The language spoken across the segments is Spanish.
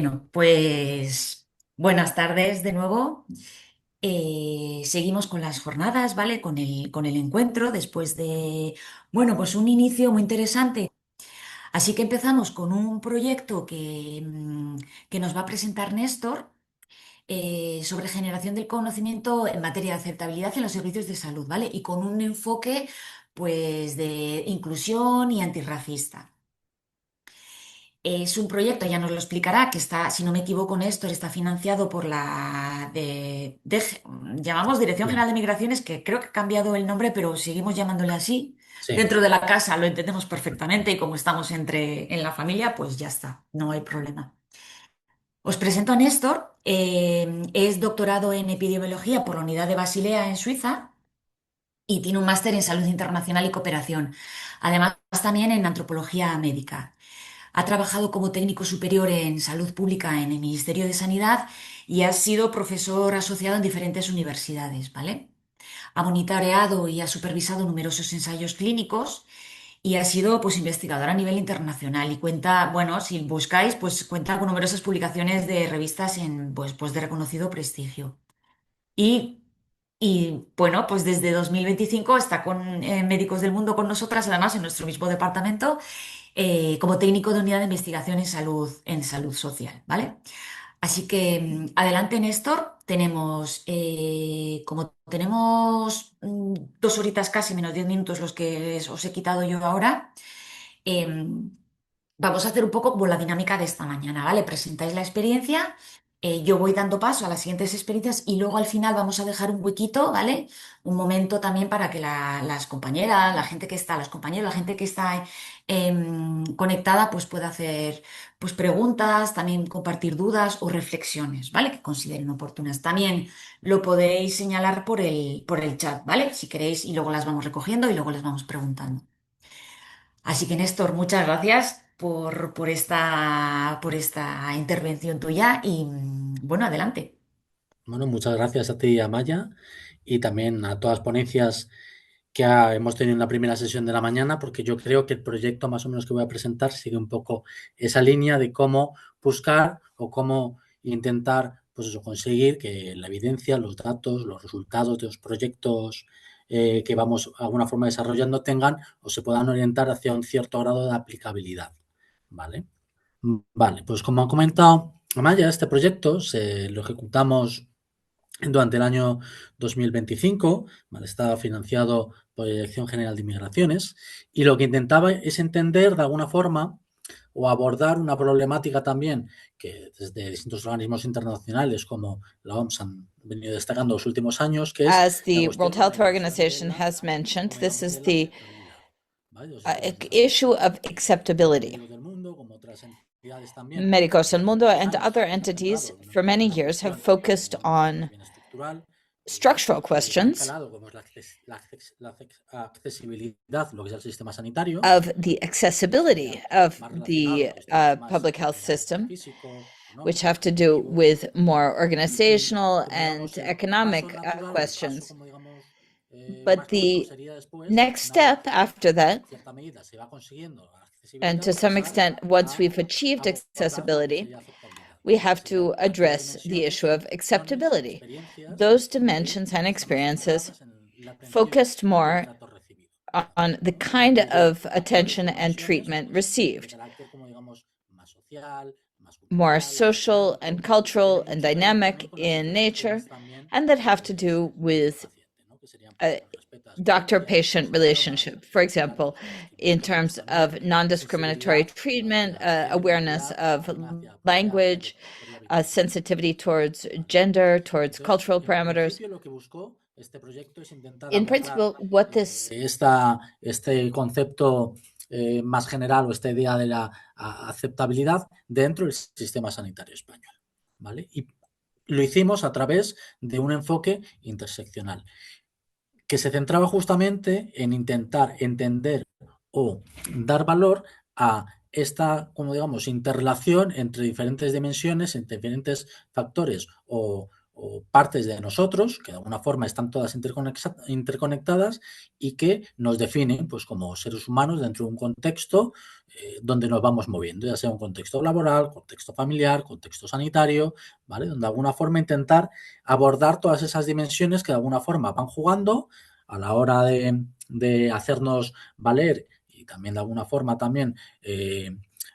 Bueno, pues buenas tardes de nuevo. Seguimos con las jornadas, ¿vale? Con el encuentro después de, bueno, pues un inicio muy interesante. Así que empezamos con un proyecto que nos va a presentar Néstor sobre generación del conocimiento en materia de aceptabilidad en los servicios de salud, ¿vale? Y con un enfoque, pues, de inclusión y antirracista. Es un proyecto, ya nos lo explicará, que está, si no me equivoco, Néstor, está financiado por la llamamos Dirección Sí, General de Migraciones, que creo que ha cambiado el nombre, pero seguimos llamándole así. sí. Dentro de la casa lo entendemos perfectamente y como estamos en la familia, pues ya está, no hay problema. Os presento a Néstor, es doctorado en epidemiología por la Unidad de Basilea en Suiza y tiene un máster en salud internacional y cooperación, además también en antropología médica. Ha trabajado como técnico superior en salud pública en el Ministerio de Sanidad y ha sido profesor asociado en diferentes universidades, ¿vale? Ha monitoreado y ha supervisado numerosos ensayos clínicos y ha sido pues investigador a nivel internacional y cuenta, bueno, si buscáis, pues cuenta con numerosas publicaciones de revistas en pues de reconocido prestigio. Y bueno, pues desde 2025 está con Médicos del Mundo con nosotras, además en nuestro mismo departamento, como técnico de unidad de investigación en salud social, ¿vale? Así que adelante, Néstor. Como tenemos 2 horitas casi, menos 10 minutos los que os he quitado yo ahora, em, vamos a hacer un poco como la dinámica de esta mañana, ¿vale? Presentáis la experiencia, yo voy dando paso a las siguientes experiencias y luego al final vamos a dejar un huequito, ¿vale? Un momento también para que las compañeras, la gente que está, los compañeros, la gente que está conectada, pues pueda hacer pues preguntas, también compartir dudas o reflexiones, ¿vale? Que consideren oportunas. También lo podéis señalar por el chat, ¿vale? Si queréis y luego las vamos recogiendo y luego les vamos preguntando. Así que Néstor, muchas gracias por esta intervención tuya y bueno, adelante. Bueno, muchas gracias a ti y a Maya y también a todas las ponencias que hemos tenido en la primera sesión de la mañana, porque yo creo que el proyecto más o menos que voy a presentar sigue un poco esa línea de cómo buscar o cómo intentar, pues eso, conseguir que la evidencia, los datos, los resultados de los proyectos que vamos de alguna forma desarrollando tengan o se puedan orientar hacia un cierto grado de aplicabilidad. ¿Vale? Vale, pues como han comentado Amaya, este proyecto lo ejecutamos durante el año 2025, ¿vale? Está financiado por la Dirección General de Inmigraciones y lo que intentaba es entender de alguna forma o abordar una problemática también que desde distintos organismos internacionales como la OMS han venido destacando los últimos años, que es As la the cuestión World de la Health invasión de Organization la, has mentioned, como this digamos, is de la the aceptabilidad. ¿Vale? O sea, desde issue of tanto acceptability. Médicos del Mundo como otras entidades también Medicos desde del hace Mundo muchos and años other se han entities concentrado en una for many determinada years have cuestión que focused llamamos más on bien estructural structural y que han questions calado como es la accesibilidad, lo que es el sistema sanitario, of the accessibility of más the relacionados con temas más public health de system, físico, which económico, have to do educativo, with more y organizational como and digamos el paso economic natural o el paso questions. como digamos But más lógico the sería después, next una vez step after en that, cierta medida se va consiguiendo la and accesibilidad, to some pasar extent, once a we've achieved abordar lo que accessibility, sería aceptabilidad, we que have serían to aquellas address the dimensiones issue y of acciones y acceptability. experiencias Those que dimensions and están experiences centradas en la atención focused y el more trato recibido. on the Y kind aquellas of acciones o attention and dimensiones treatment pues, de received, carácter, como digamos, más social, más more cultural, más social dinámico, and y que tienen cultural and mucho que ver también dynamic con las in interacciones nature, también and that have to do with médico-paciente, ¿no? Que serían pues, a el respeto a las doctor creencias, por patient ejemplo, para relationship. For evitar example, pues, la in discriminación, pues terms también of la non discriminatory sensibilidad treatment, hacia género, awareness identidad, of también hacia language, por la victimización. sensitivity towards ¿Vale? gender, towards Entonces, cultural en parameters. principio, lo que buscó este proyecto es intentar In abordar principle, what this este concepto más general o esta idea de la aceptabilidad dentro del sistema sanitario español. ¿Vale? Y lo hicimos a través de un enfoque interseccional que se centraba justamente en intentar entender o dar valor a esta, como digamos, interrelación entre diferentes dimensiones, entre diferentes factores o partes de nosotros, que de alguna forma están todas interconectadas y que nos definen pues, como seres humanos dentro de un contexto donde nos vamos moviendo, ya sea un contexto laboral, contexto familiar, contexto sanitario, ¿vale? Donde de alguna forma intentar abordar todas esas dimensiones que de alguna forma van jugando a la hora de hacernos valer y también de alguna forma también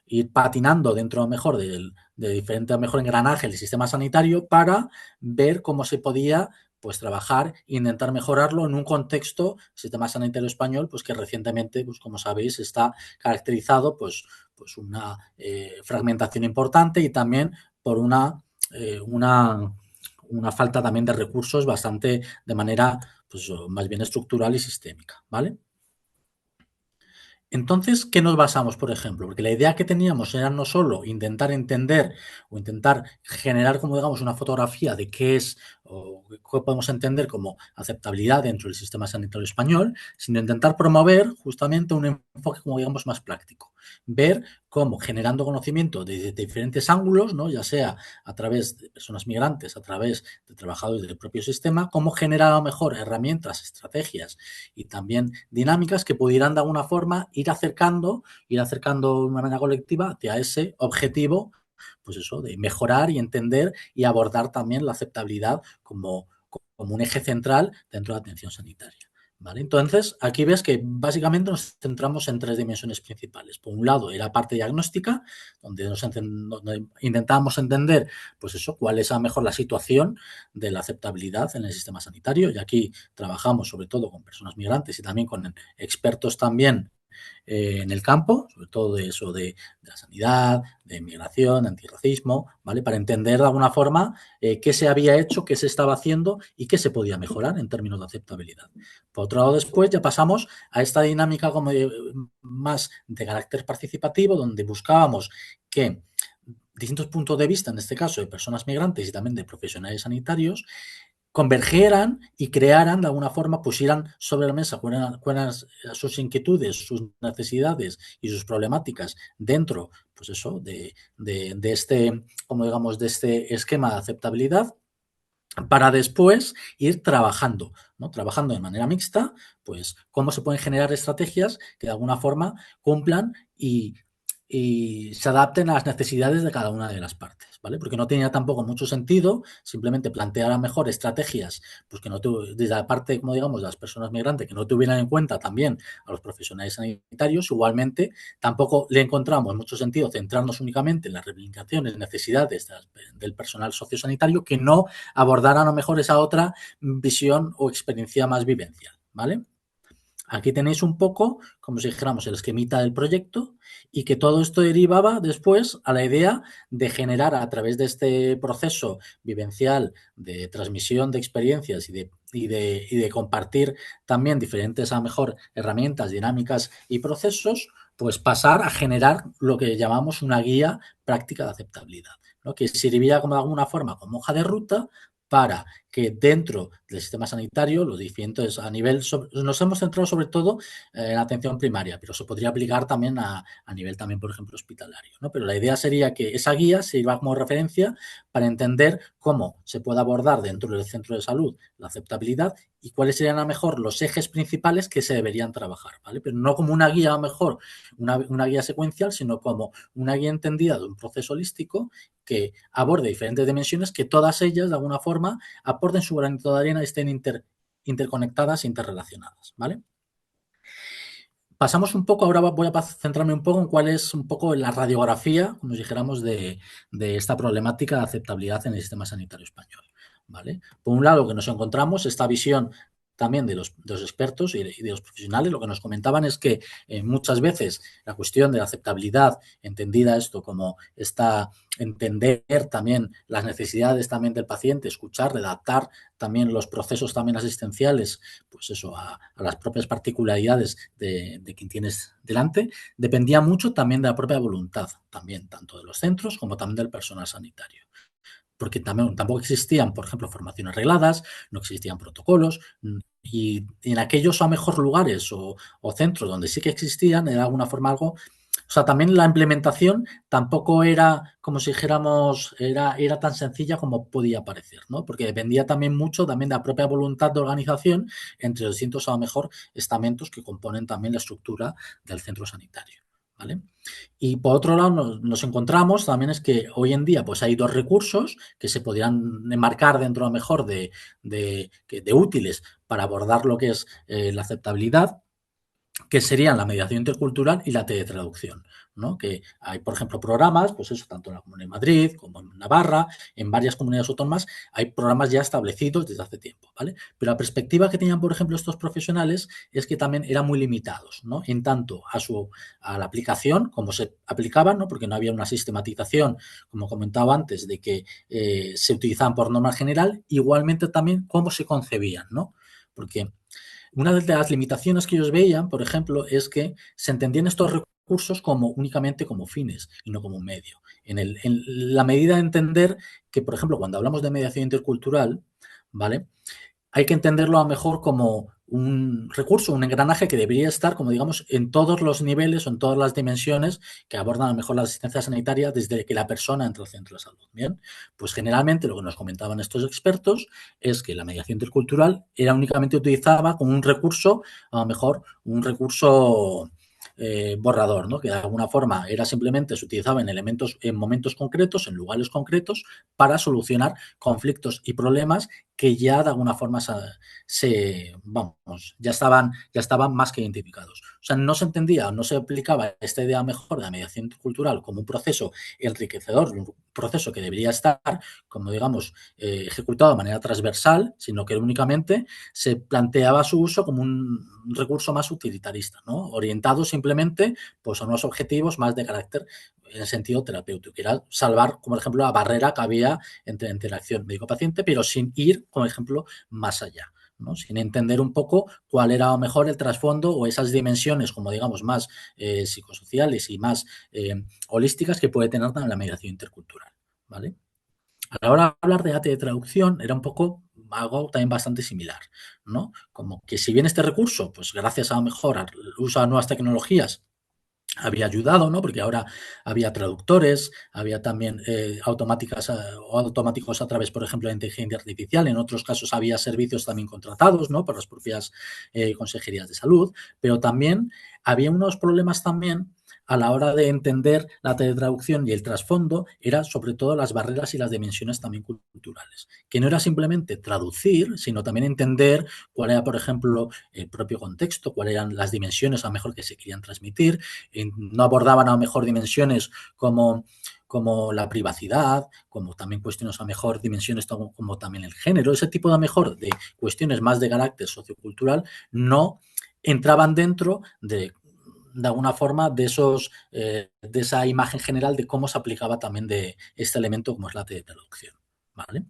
ir patinando dentro mejor de diferente mejor engranaje del sistema sanitario para ver cómo se podía pues trabajar e intentar mejorarlo en un contexto, sistema sanitario español, pues que recientemente, pues como sabéis, está caracterizado pues una fragmentación importante y también por una falta también de recursos bastante de manera pues más bien estructural y sistémica, ¿vale? Entonces, ¿qué nos basamos, por ejemplo? Porque la idea que teníamos era no solo intentar entender o intentar generar, como digamos, una fotografía de qué es o qué podemos entender como aceptabilidad dentro del sistema sanitario español, sino intentar promover justamente un enfoque, como digamos, más práctico. Ver cómo generando conocimiento de diferentes ángulos, ¿no? Ya sea a través de personas migrantes, a través de trabajadores del propio sistema, cómo generar a lo mejor herramientas, estrategias y también dinámicas que pudieran de alguna forma ir acercando de una manera colectiva hacia ese objetivo, pues eso, de mejorar y entender y abordar también la aceptabilidad como un eje central dentro de la atención sanitaria. ¿Vale? Entonces, aquí ves que básicamente nos centramos en tres dimensiones principales. Por un lado, era parte diagnóstica, donde intentábamos entender, pues eso, cuál es a lo mejor la situación de la aceptabilidad en el sistema sanitario. Y aquí trabajamos sobre todo con personas migrantes y también con expertos también en el campo, sobre todo de eso de la sanidad, de migración, de antirracismo, ¿vale? Para entender de alguna forma qué se había hecho, qué se estaba haciendo y qué se podía mejorar en términos de aceptabilidad. Por otro lado, después ya pasamos a esta dinámica como más de carácter participativo, donde buscábamos que distintos puntos de vista, en este caso de personas migrantes y también de profesionales sanitarios, convergieran y crearan, de alguna forma, pusieran sobre la mesa cuáles sus inquietudes, sus necesidades y sus problemáticas dentro, pues eso, de este, como digamos, de este esquema de aceptabilidad para después ir trabajando, ¿no? Trabajando de manera mixta, pues cómo se pueden generar estrategias que de alguna forma cumplan y se adapten a las necesidades de cada una de las partes, ¿vale? Porque no tenía tampoco mucho sentido simplemente plantear a mejor estrategias, pues que no desde la parte, como digamos, de las personas migrantes, que no tuvieran en cuenta también a los profesionales sanitarios. Igualmente, tampoco le encontramos mucho sentido centrarnos únicamente en las reivindicaciones, necesidades del personal sociosanitario, que no abordaran a lo mejor esa otra visión o experiencia más vivencial, ¿vale? Aquí tenéis un poco, como si dijéramos, el esquemita del proyecto y que todo esto derivaba después a la idea de generar a través de este proceso vivencial de transmisión de experiencias y de compartir también diferentes, a lo mejor, herramientas, dinámicas y procesos, pues pasar a generar lo que llamamos una guía práctica de aceptabilidad, ¿no? Que serviría como de alguna forma como hoja de ruta para que dentro del sistema sanitario, los diferentes a nivel, nos hemos centrado sobre todo en la atención primaria, pero se podría aplicar también a nivel también, por ejemplo, hospitalario, ¿no? Pero la idea sería que esa guía sirva como referencia para entender cómo se puede abordar dentro del centro de salud la aceptabilidad y cuáles serían a lo mejor los ejes principales que se deberían trabajar, ¿vale? Pero no como una guía a lo mejor, una guía secuencial, sino como una guía entendida de un proceso holístico que aborde diferentes dimensiones, que todas ellas, de alguna forma, aporten su granito de arena y estén interconectadas e interrelacionadas, ¿vale? Pasamos un poco, ahora voy a centrarme un poco en cuál es un poco la radiografía, como si dijéramos, de esta problemática de aceptabilidad en el sistema sanitario español, ¿vale? Por un lado, que nos encontramos esta visión también de los expertos y de los profesionales, lo que nos comentaban es que muchas veces la cuestión de la aceptabilidad, entendida esto como entender también las necesidades también del paciente, escuchar, redactar también los procesos también asistenciales, pues eso, a las propias particularidades de quien tienes delante, dependía mucho también de la propia voluntad, también tanto de los centros como también del personal sanitario. Porque tampoco existían, por ejemplo, formaciones regladas, no existían protocolos, y en aquellos a mejor lugares o centros donde sí que existían, era de alguna forma algo O sea, también la implementación tampoco era, como si dijéramos, era tan sencilla como podía parecer, ¿no? Porque dependía también mucho también de la propia voluntad de organización entre los distintos, a lo mejor, estamentos que componen también la estructura del centro sanitario, ¿vale? Y por otro lado nos encontramos también es que hoy en día pues hay dos recursos que se podrían enmarcar dentro a lo mejor de útiles para abordar lo que es la aceptabilidad, que serían la mediación intercultural y la teletraducción, ¿no? Que hay, por ejemplo, programas, pues eso, tanto en la Comunidad de Madrid como en Navarra, en varias comunidades autónomas, hay programas ya establecidos desde hace tiempo, ¿vale? Pero la perspectiva que tenían, por ejemplo, estos profesionales es que también eran muy limitados, ¿no? En tanto a la aplicación, cómo se aplicaban, ¿no? Porque no había una sistematización, como comentaba antes, de que se utilizaban por norma general, igualmente también cómo se concebían, ¿no? Porque una de las limitaciones que ellos veían, por ejemplo, es que se entendían estos recursos como únicamente como fines y no como un medio. En la medida de entender que, por ejemplo, cuando hablamos de mediación intercultural, ¿vale? Hay que entenderlo a lo mejor como un recurso, un engranaje que debería estar, como digamos, en todos los niveles o en todas las dimensiones que abordan a lo mejor la asistencia sanitaria desde que la persona entra al centro de salud. Bien, pues generalmente lo que nos comentaban estos expertos es que la mediación intercultural era únicamente utilizada como un recurso, a lo mejor un recurso borrador, ¿no? Que de alguna forma era simplemente se utilizaba en elementos, en momentos concretos, en lugares concretos, para solucionar conflictos y problemas que ya de alguna forma vamos, ya estaban más que identificados. O sea, no se entendía, no se aplicaba esta idea mejor de la mediación cultural como un proceso enriquecedor, un proceso que debería estar, como digamos, ejecutado de manera transversal, sino que únicamente se planteaba su uso como un recurso más utilitarista, ¿no? Orientado simplemente pues, a unos objetivos más de carácter en el sentido terapéutico, que era salvar, como ejemplo, la barrera que había entre interacción médico-paciente, pero sin ir, como ejemplo, más allá, ¿no? Sin entender un poco cuál era a lo mejor el trasfondo o esas dimensiones, como digamos, más psicosociales y más holísticas que puede tener también la mediación intercultural, ¿vale? A la hora de hablar de arte de traducción era un poco algo también bastante similar, ¿no? Como que si bien este recurso, pues gracias a lo mejor al uso de nuevas tecnologías, había ayudado, ¿no? Porque ahora había traductores, había también automáticas o automáticos a través, por ejemplo, de inteligencia artificial. En otros casos había servicios también contratados, ¿no? Por las propias consejerías de salud, pero también había unos problemas también a la hora de entender la teletraducción y el trasfondo, era sobre todo las barreras y las dimensiones también culturales, que no era simplemente traducir, sino también entender cuál era, por ejemplo, el propio contexto, cuáles eran las dimensiones a lo mejor que se querían transmitir, no abordaban a lo mejor dimensiones como la privacidad, como también cuestiones a lo mejor dimensiones como también el género, ese tipo de a lo mejor de cuestiones más de carácter sociocultural no entraban dentro de alguna forma de esa imagen general de cómo se aplicaba también de este elemento como es la traducción, ¿vale?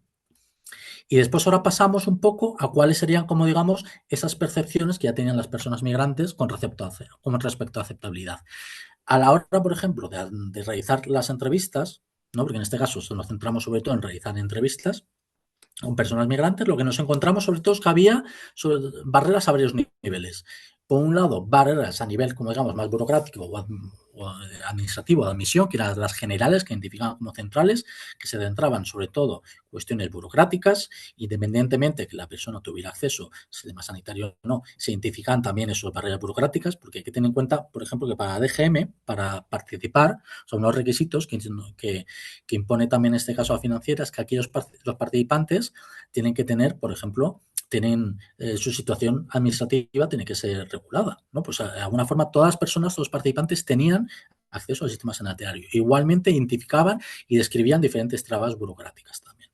Y después ahora pasamos un poco a cuáles serían, como digamos, esas percepciones que ya tenían las personas migrantes con respecto a aceptabilidad. A la hora, por ejemplo, de realizar las entrevistas, ¿no? Porque en este caso nos centramos sobre todo en realizar entrevistas con personas migrantes, lo que nos encontramos sobre todo es que había barreras a varios niveles. Por un lado, barreras a nivel, como digamos, más burocrático o administrativo de admisión, que eran las generales que identificaban como centrales, que se centraban sobre todo en cuestiones burocráticas, independientemente de que la persona tuviera acceso, sistema sanitario o no, se identificaban también esas barreras burocráticas, porque hay que tener en cuenta, por ejemplo, que para DGM, para participar, son unos requisitos que impone también en este caso a financieras, que aquí los participantes tienen que tener, por ejemplo, su situación administrativa tiene que ser regulada, ¿no? Pues de alguna forma todas las personas, todos los participantes tenían acceso al sistema sanitario. Igualmente identificaban y describían diferentes trabas burocráticas también.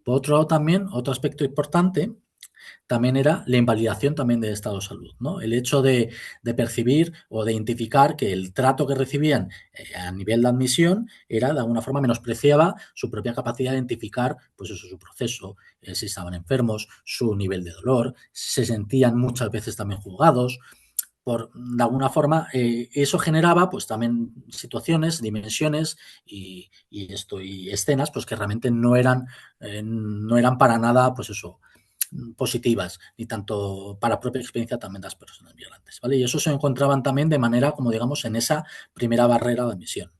Por otro lado, también, otro aspecto importante también era la invalidación también del estado de salud, ¿no? El hecho de percibir o de identificar que el trato que recibían a nivel de admisión era de alguna forma menospreciaba su propia capacidad de identificar pues eso, su proceso, si estaban enfermos, su nivel de dolor, se sentían muchas veces también juzgados. De alguna forma, eso generaba pues también situaciones, dimensiones y escenas pues que realmente no eran para nada pues eso positivas, ni tanto para propia experiencia también de las personas migrantes, ¿vale? Y eso se encontraban también de manera, como digamos, en esa primera barrera de admisión.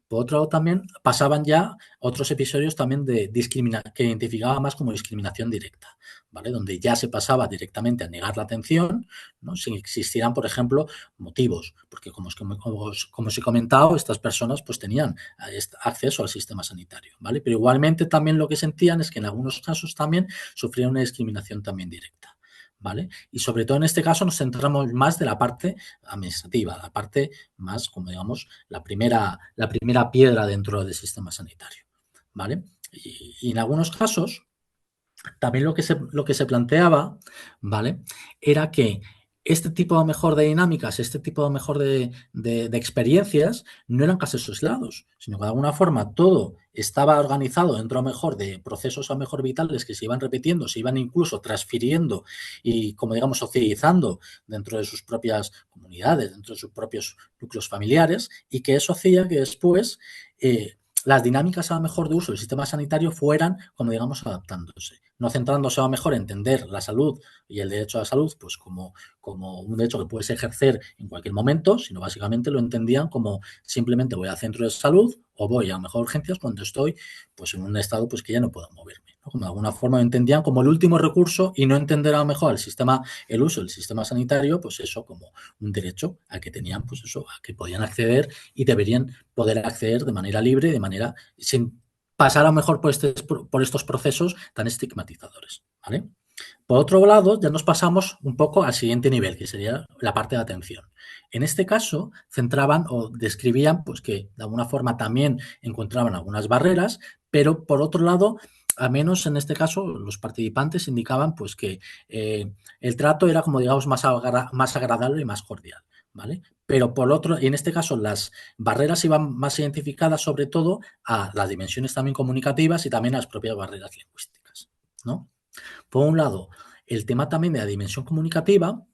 Por otro lado, también pasaban ya otros episodios también de que identificaba más como discriminación directa, ¿vale? Donde ya se pasaba directamente a negar la atención, ¿no? Si existieran, por ejemplo, motivos, porque como os he comentado, estas personas pues tenían acceso al sistema sanitario, ¿vale? Pero igualmente también lo que sentían es que en algunos casos también sufrían una discriminación también directa, ¿vale? Y sobre todo en este caso nos centramos más de la parte administrativa, la parte más, como digamos, la primera piedra dentro del sistema sanitario, ¿vale? Y en algunos casos también lo que se planteaba, ¿vale? Era que este tipo a lo mejor de dinámicas, este tipo a lo mejor de experiencias no eran casos aislados, sino que de alguna forma todo estaba organizado dentro a lo mejor de procesos a lo mejor vitales que se iban repitiendo, se iban incluso transfiriendo y, como digamos, socializando dentro de sus propias comunidades, dentro de sus propios núcleos familiares, y que eso hacía que después las dinámicas a lo mejor de uso del sistema sanitario fueran, como digamos, adaptándose, no centrándose a lo mejor en entender la salud y el derecho a la salud pues como un derecho que puedes ejercer en cualquier momento, sino básicamente lo entendían como simplemente voy al centro de salud o voy a lo mejor urgencias cuando estoy pues en un estado pues que ya no puedo moverme, ¿no? Como de alguna forma lo entendían como el último recurso y no entender a lo mejor el uso del sistema sanitario, pues eso como un derecho a que tenían, pues eso, a que podían acceder y deberían poder acceder de manera libre, de manera sin pasar a lo mejor por estos procesos tan estigmatizadores, ¿vale? Por otro lado, ya nos pasamos un poco al siguiente nivel, que sería la parte de atención. En este caso, centraban o describían pues, que de alguna forma también encontraban algunas barreras, pero por otro lado, al menos en este caso, los participantes indicaban pues, que el trato era, como digamos, más agradable y más cordial, ¿vale? Pero por otro, y en este caso, las barreras iban más identificadas sobre todo a las dimensiones también comunicativas y también a las propias barreras lingüísticas, ¿no? Por un lado, el tema también de la dimensión comunicativa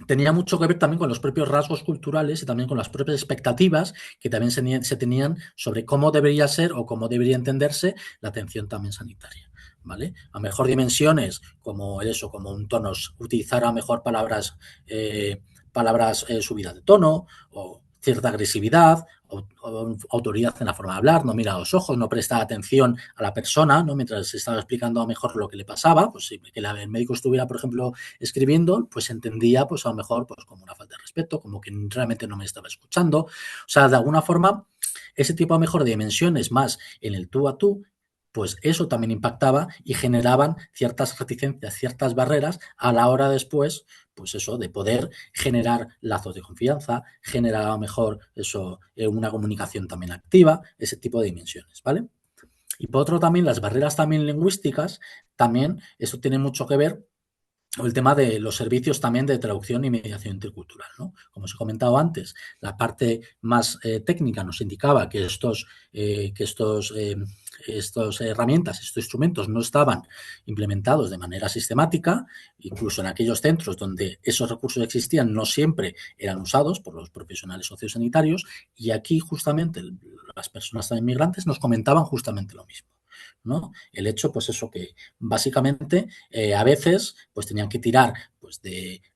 tenía mucho que ver también con los propios rasgos culturales y también con las propias expectativas que también se tenían sobre cómo debería ser o cómo debería entenderse la atención también sanitaria, ¿vale? A mejor dimensiones como eso, como un tono, utilizar a mejor palabras subidas de tono o cierta agresividad o autoridad en la forma de hablar, no mira a los ojos, no presta atención a la persona, ¿no? Mientras se estaba explicando a lo mejor lo que le pasaba, pues que el médico estuviera, por ejemplo, escribiendo, pues entendía, pues a lo mejor, pues como una falta de respeto, como que realmente no me estaba escuchando. O sea, de alguna forma, ese tipo a lo mejor de dimensiones más en el tú a tú, pues eso también impactaba y generaban ciertas reticencias, ciertas barreras a la hora después, pues eso, de poder generar lazos de confianza, generar a lo mejor eso, una comunicación también activa, ese tipo de dimensiones, ¿vale? Y por otro también las barreras también lingüísticas, también eso tiene mucho que ver el tema de los servicios también de traducción y mediación intercultural, ¿no? Como os he comentado antes, la parte más técnica nos indicaba que estas herramientas, estos instrumentos no estaban implementados de manera sistemática, incluso en aquellos centros donde esos recursos existían no siempre eran usados por los profesionales sociosanitarios y aquí justamente las personas también migrantes nos comentaban justamente lo mismo, ¿no? El hecho, pues eso que básicamente a veces pues tenían que tirar pues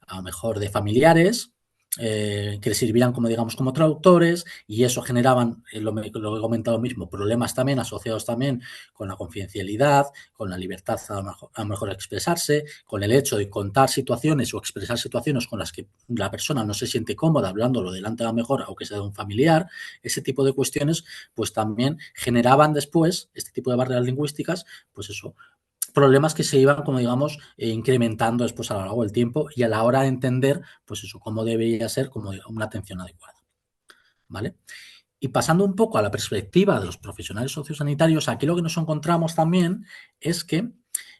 a lo mejor de familiares que les sirvieran como digamos como traductores y eso generaban, lo he comentado mismo, problemas también asociados también con la confidencialidad, con la libertad a lo mejor expresarse, con el hecho de contar situaciones o expresar situaciones con las que la persona no se siente cómoda hablándolo delante a lo mejor, aunque sea de un familiar, ese tipo de cuestiones pues también generaban después este tipo de barreras lingüísticas, pues eso, problemas que se iban, como digamos, incrementando después a lo largo del tiempo y a la hora de entender, pues eso, cómo debería ser como una atención adecuada, ¿vale? Y pasando un poco a la perspectiva de los profesionales sociosanitarios, aquí lo que nos encontramos también es que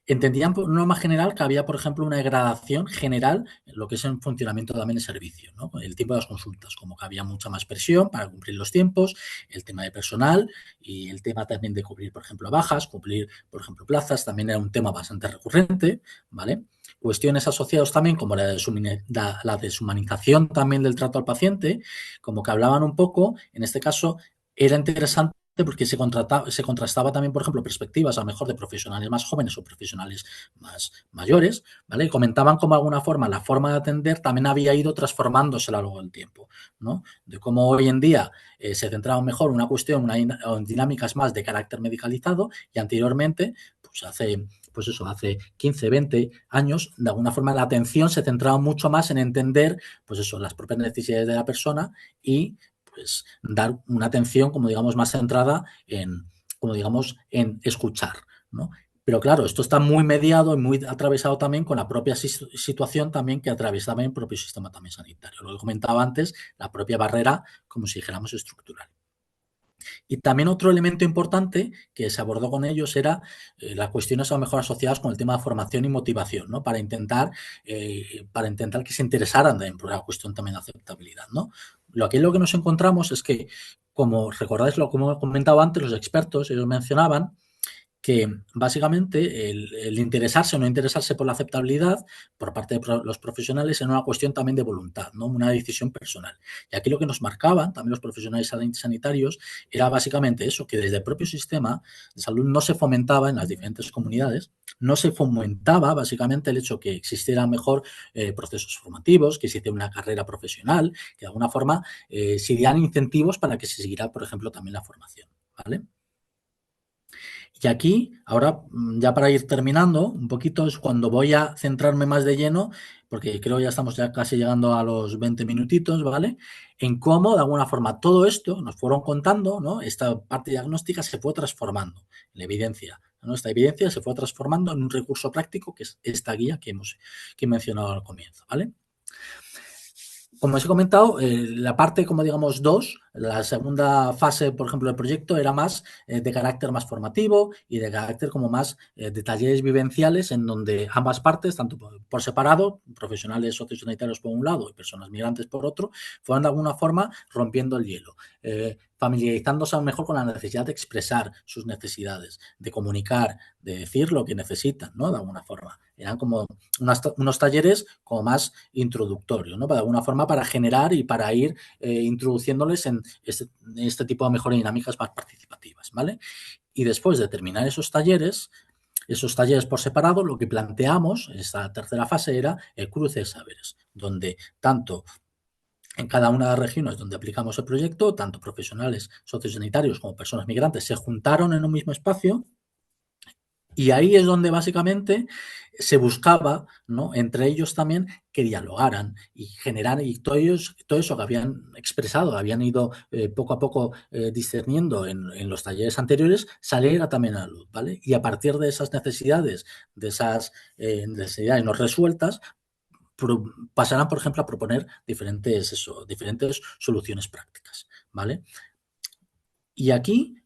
entendían por norma general que había, por ejemplo, una degradación general en lo que es el funcionamiento también de servicio, ¿no? El tiempo de las consultas, como que había mucha más presión para cumplir los tiempos, el tema de personal y el tema también de cubrir, por ejemplo, bajas, cubrir, por ejemplo, plazas, también era un tema bastante recurrente, ¿vale? Cuestiones asociadas también como la deshumanización también del trato al paciente, como que hablaban un poco, en este caso, era interesante porque se contrastaba también, por ejemplo, perspectivas a lo mejor de profesionales más jóvenes o profesionales más mayores, ¿vale? Y comentaban cómo de alguna forma la forma de atender también había ido transformándose a lo largo del tiempo, ¿no? De cómo hoy en día se centraba mejor una cuestión, en dinámicas más de carácter medicalizado y anteriormente, hace 15, 20 años, de alguna forma la atención se centraba mucho más en entender, las propias necesidades de la persona y pues dar una atención, como digamos, más centrada en escuchar, ¿no? Pero claro, esto está muy mediado y muy atravesado también con la propia situación también que atravesaba el propio sistema también sanitario. Lo que comentaba antes, la propia barrera, como si dijéramos, estructural. Y también otro elemento importante que se abordó con ellos era las cuestiones a lo mejor asociadas con el tema de formación y motivación, ¿no? Para intentar que se interesaran por la cuestión también de aceptabilidad, ¿no? Lo que nos encontramos es que, como recordáis como he comentado antes, los expertos, ellos mencionaban que básicamente el interesarse o no interesarse por la aceptabilidad por parte de los profesionales era una cuestión también de voluntad, ¿no? Una decisión personal. Y aquí lo que nos marcaban también los profesionales sanitarios era básicamente eso, que desde el propio sistema de salud no se fomentaba en las diferentes comunidades, no se fomentaba básicamente el hecho que existieran mejor procesos formativos, que se hiciera una carrera profesional, que de alguna forma se dieran incentivos para que se siguiera, por ejemplo, también la formación, ¿vale? Y aquí, ahora, ya para ir terminando, un poquito es cuando voy a centrarme más de lleno, porque creo que ya estamos ya casi llegando a los 20 minutitos, ¿vale? En cómo, de alguna forma, todo esto nos fueron contando, ¿no? Esta parte diagnóstica se fue transformando en la evidencia, ¿no? Esta evidencia se fue transformando en un recurso práctico que es esta guía que he mencionado al comienzo, ¿vale? Como os he comentado, la parte, como digamos, 2, la segunda fase, por ejemplo, del proyecto era más de carácter más formativo y de carácter como más de talleres vivenciales en donde ambas partes, tanto por separado, profesionales sociosanitarios por un lado y personas migrantes por otro, fueron de alguna forma rompiendo el hielo, familiarizándose a lo mejor con la necesidad de expresar sus necesidades, de comunicar, de decir lo que necesitan, ¿no? De alguna forma. Eran como unos talleres como más introductorios, ¿no? De alguna forma para generar y para ir introduciéndoles en este tipo de mejores dinámicas más participativas, ¿vale? Y después de terminar esos talleres por separado, lo que planteamos, esta tercera fase, era el cruce de saberes, donde tanto en cada una de las regiones donde aplicamos el proyecto, tanto profesionales sociosanitarios como personas migrantes se juntaron en un mismo espacio. Y ahí es donde básicamente se buscaba, ¿no? Entre ellos también que dialogaran y generaran, y todo eso que habían expresado, habían ido poco a poco discerniendo en los talleres anteriores, saliera también a la luz, ¿vale? Y a partir de esas necesidades, de esas necesidades no resueltas, pasarán, por ejemplo, a proponer diferentes soluciones prácticas, ¿vale? Y aquí,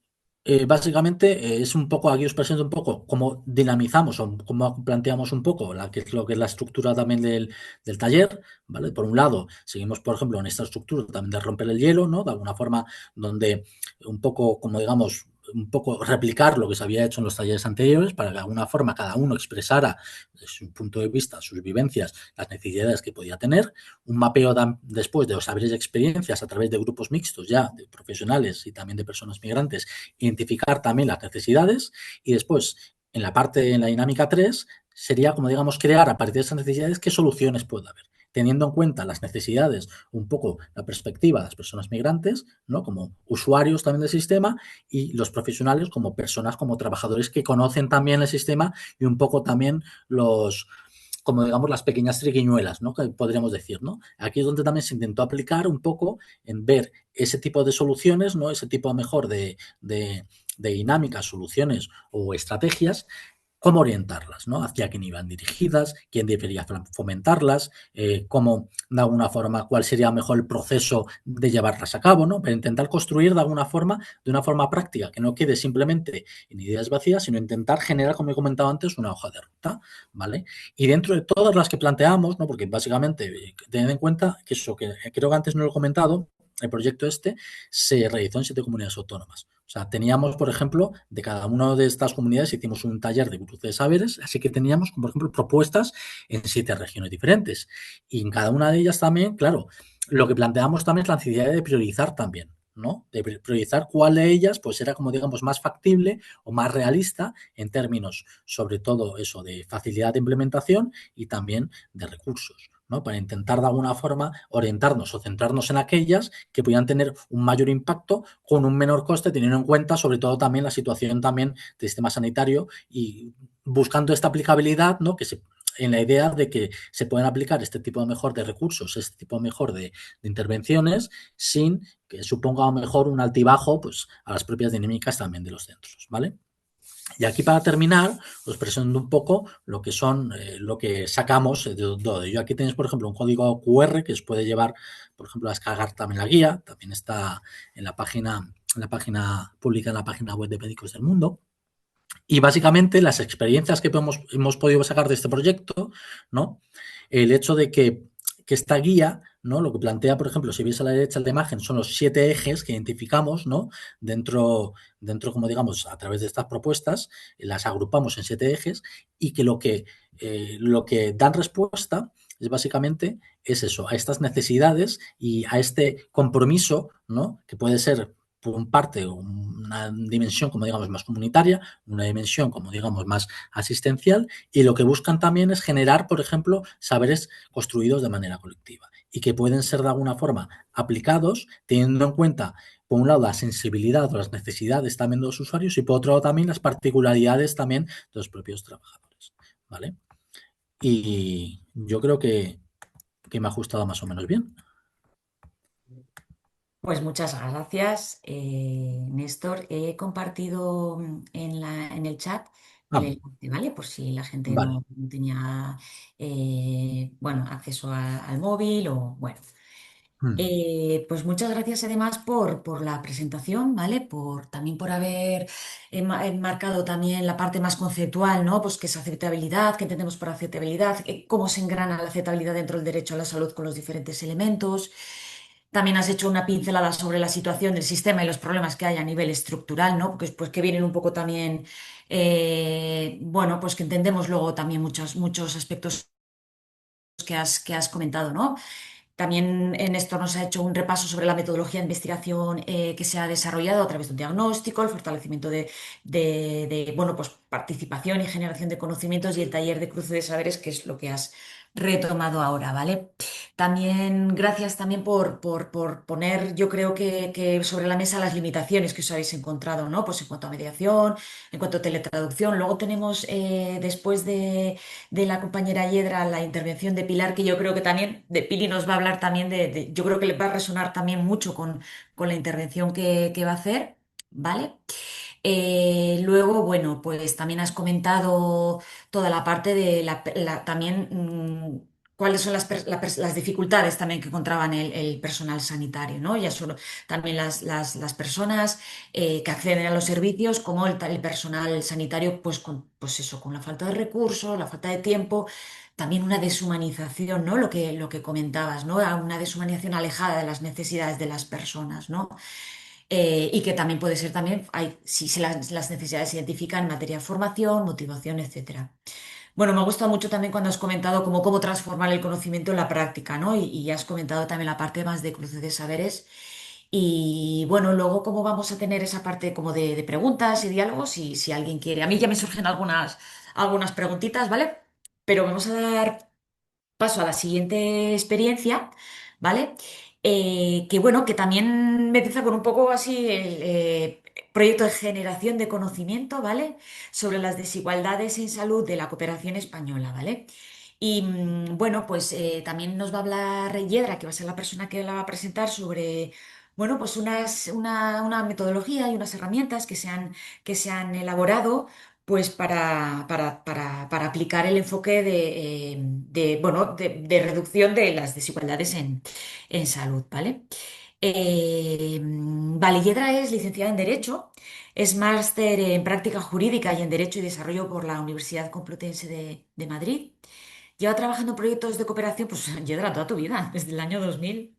básicamente, es un poco, aquí os presento un poco cómo dinamizamos o cómo planteamos un poco lo que es la estructura también del taller, ¿vale? Por un lado, seguimos, por ejemplo, en esta estructura también de romper el hielo, ¿no? De alguna forma, donde un poco, como digamos, un poco replicar lo que se había hecho en los talleres anteriores para que de alguna forma cada uno expresara desde su punto de vista, sus vivencias, las necesidades que podía tener, un mapeo después de los saberes y experiencias a través de grupos mixtos ya, de profesionales y también de personas migrantes, identificar también las necesidades y después, en la dinámica 3 sería como digamos crear a partir de esas necesidades qué soluciones puede haber, teniendo en cuenta las necesidades, un poco la perspectiva de las personas migrantes, ¿no? Como usuarios también del sistema y los profesionales como personas, como trabajadores que conocen también el sistema y un poco también como digamos las pequeñas triquiñuelas, ¿no? Que podríamos decir, ¿no? Aquí es donde también se intentó aplicar un poco en ver ese tipo de soluciones, ¿no? Ese tipo mejor de dinámicas, soluciones o estrategias, cómo orientarlas, ¿no? Hacia quién iban dirigidas, quién debería fomentarlas, cómo, de alguna forma, cuál sería mejor el proceso de llevarlas a cabo, ¿no? Para intentar construir de una forma práctica, que no quede simplemente en ideas vacías, sino intentar generar, como he comentado antes, una hoja de ruta, ¿vale? Y dentro de todas las que planteamos, ¿no? Porque básicamente, tened en cuenta que eso, que creo que antes no lo he comentado, el proyecto se realizó en 7 comunidades autónomas. O sea, teníamos, por ejemplo, de cada una de estas comunidades hicimos un taller de cruce de saberes, así que teníamos, por ejemplo, propuestas en 7 regiones diferentes. Y en cada una de ellas también, claro, lo que planteamos también es la necesidad de priorizar también, ¿no? De priorizar cuál de ellas pues era como digamos más factible o más realista en términos sobre todo eso de facilidad de implementación y también de recursos, ¿no? Para intentar de alguna forma orientarnos o centrarnos en aquellas que pudieran tener un mayor impacto con un menor coste, teniendo en cuenta sobre todo también la situación también del sistema sanitario y buscando esta aplicabilidad, ¿no? Que se en la idea de que se pueden aplicar este tipo mejor de recursos, este tipo mejor de intervenciones, sin que suponga a lo mejor un altibajo pues, a las propias dinámicas también de los centros, ¿vale? Y aquí para terminar, os presento un poco lo que son, lo que sacamos de todo ello. Aquí tenéis, por ejemplo, un código QR que os puede llevar, por ejemplo, a descargar también la guía. También está en la página pública, en la página web de Médicos del Mundo. Y básicamente las experiencias que hemos podido sacar de este proyecto, ¿no? El hecho de que esta guía, ¿no? Lo que plantea, por ejemplo, si veis a la derecha de la imagen, son los 7 ejes que identificamos, ¿no? Dentro, como digamos, a través de estas propuestas, las agrupamos en 7 ejes y que lo que dan respuesta es básicamente es eso, a estas necesidades y a este compromiso, ¿no? Que puede ser por un parte una dimensión, como digamos, más comunitaria, una dimensión, como digamos, más asistencial, y lo que buscan también es generar, por ejemplo, saberes construidos de manera colectiva y que pueden ser de alguna forma aplicados teniendo en cuenta, por un lado, la sensibilidad o las necesidades también de los usuarios y por otro lado también las particularidades también de los propios trabajadores, ¿vale? Y yo creo que me ha ajustado más o menos bien. Pues muchas gracias, Néstor. He compartido en el chat el Ah, enlace, ¿vale? Por si la gente vale. no tenía bueno, acceso al móvil o bueno. Mm, Pues muchas gracias además por la presentación, ¿vale? También por haber enmarcado también la parte más conceptual, ¿no? Pues qué es aceptabilidad, qué entendemos por aceptabilidad, cómo se engrana la aceptabilidad dentro del derecho a la salud con los diferentes elementos. También has hecho una pincelada sobre la situación del sistema y los problemas que hay a nivel estructural, ¿no? Pues que vienen un poco también, bueno, pues que entendemos luego también muchos aspectos que has comentado, ¿no? También en esto nos ha hecho un repaso sobre la metodología de investigación que se ha desarrollado a través de un diagnóstico, el fortalecimiento bueno, pues participación y generación de conocimientos y el taller de cruce de saberes, que es lo que has retomado ahora, ¿vale? También gracias también por poner, yo creo que sobre la mesa las limitaciones que os habéis encontrado, ¿no? Pues en cuanto a mediación, en cuanto a teletraducción. Luego tenemos, después de la compañera Yedra la intervención de Pilar, que yo creo que también, de Pili nos va a hablar también yo creo que le va a resonar también mucho con la intervención que va a hacer, ¿vale? Luego, bueno, pues también has comentado toda la parte de también cuáles son las dificultades también que encontraban el personal sanitario, ¿no? Ya solo también las personas que acceden a los servicios, como el personal sanitario, pues eso, con la falta de recursos, la falta de tiempo. También una deshumanización, ¿no? Lo que comentabas, ¿no? Una deshumanización alejada de las necesidades de las personas, ¿no? Y que también puede ser también, si las necesidades se identifican en materia de formación, motivación, etcétera. Bueno, me ha gustado mucho también cuando has comentado cómo transformar el conocimiento en la práctica, ¿no? Y has comentado también la parte más de cruce de saberes. Y bueno, luego cómo vamos a tener esa parte como de preguntas y diálogos, si alguien quiere. A mí ya me surgen algunas preguntitas, ¿vale? Pero vamos a dar paso a la siguiente experiencia, ¿vale? Que bueno, que también me empieza con un poco así el proyecto de generación de conocimiento, ¿vale? Sobre las desigualdades en salud de la cooperación española, ¿vale? Y bueno, pues también nos va a hablar Yedra, que va a ser la persona que la va a presentar sobre, bueno, pues una metodología y unas herramientas que se han elaborado pues para aplicar el enfoque bueno, de reducción de las desigualdades en salud, ¿vale? Vale, Yedra es licenciada en Derecho, es máster en Práctica Jurídica y en Derecho y Desarrollo por la Universidad Complutense de Madrid. Lleva trabajando en proyectos de cooperación, pues Yedra, toda tu vida, desde el año 2000.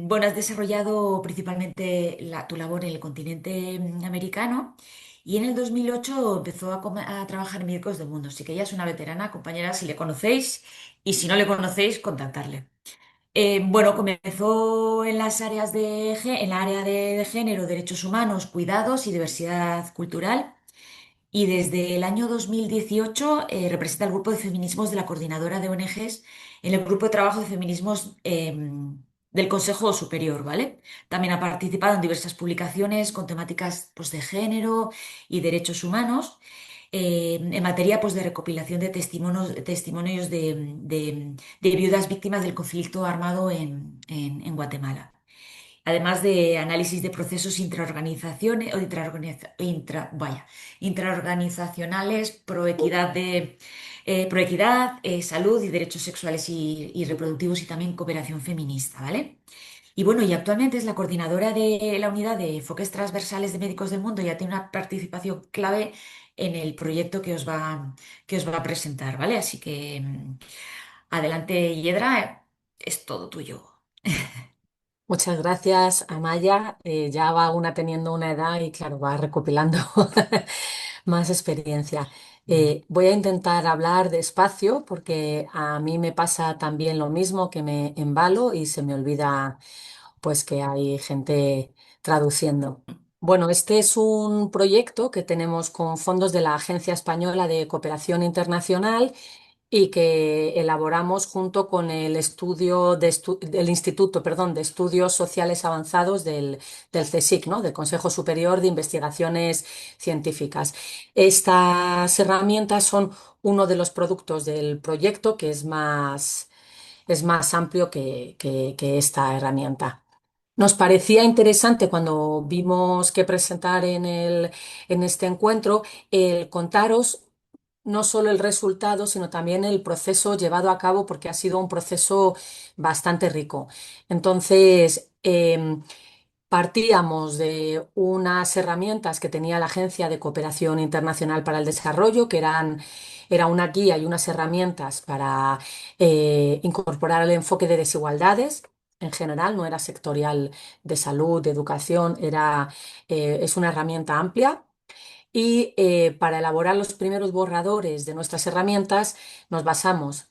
Bueno, has desarrollado principalmente tu labor en el continente americano y en el 2008 empezó a trabajar en Médicos del Mundo. Así que ella es una veterana, compañera, si le conocéis y si no le conocéis, contactarle. Bueno, comenzó en las áreas en la área de género, derechos humanos, cuidados y diversidad cultural. Y desde el año 2018 representa el grupo de feminismos de la Coordinadora de ONGs en el grupo de trabajo de feminismos del Consejo Superior, ¿vale? También ha participado en diversas publicaciones con temáticas pues, de género y derechos humanos en materia pues, de recopilación de testimonios de viudas víctimas del conflicto armado en Guatemala. Además de análisis de procesos intraorganizaciones o intraorganizacionales pro equidad, salud y derechos sexuales y reproductivos y también cooperación feminista, ¿vale? Y bueno, y actualmente es la coordinadora de la unidad de enfoques transversales de Médicos del Mundo, ya tiene una participación clave en el proyecto que os va a presentar, ¿vale? Así que adelante, Yedra, es todo tuyo. Muchas gracias, Amaya. Ya va una teniendo una edad y claro, va recopilando más experiencia. Voy a intentar hablar despacio porque a mí me pasa también lo mismo, que me embalo y se me olvida pues que hay gente traduciendo. Bueno, este es un proyecto que tenemos con fondos de la Agencia Española de Cooperación Internacional y que elaboramos junto con el el Instituto, perdón, de Estudios Sociales Avanzados del CSIC, ¿no? Del Consejo Superior de Investigaciones Científicas. Estas herramientas son uno de los productos del proyecto que es más amplio que esta herramienta. Nos parecía interesante cuando vimos que presentar en este encuentro el contaros no solo el resultado, sino también el proceso llevado a cabo, porque ha sido un proceso bastante rico. Entonces, partíamos de unas herramientas que tenía la Agencia de Cooperación Internacional para el Desarrollo, era una guía y unas herramientas para incorporar el enfoque de desigualdades. En general, no era sectorial de salud, de educación, es una herramienta amplia y para elaborar los primeros borradores de nuestras herramientas nos basamos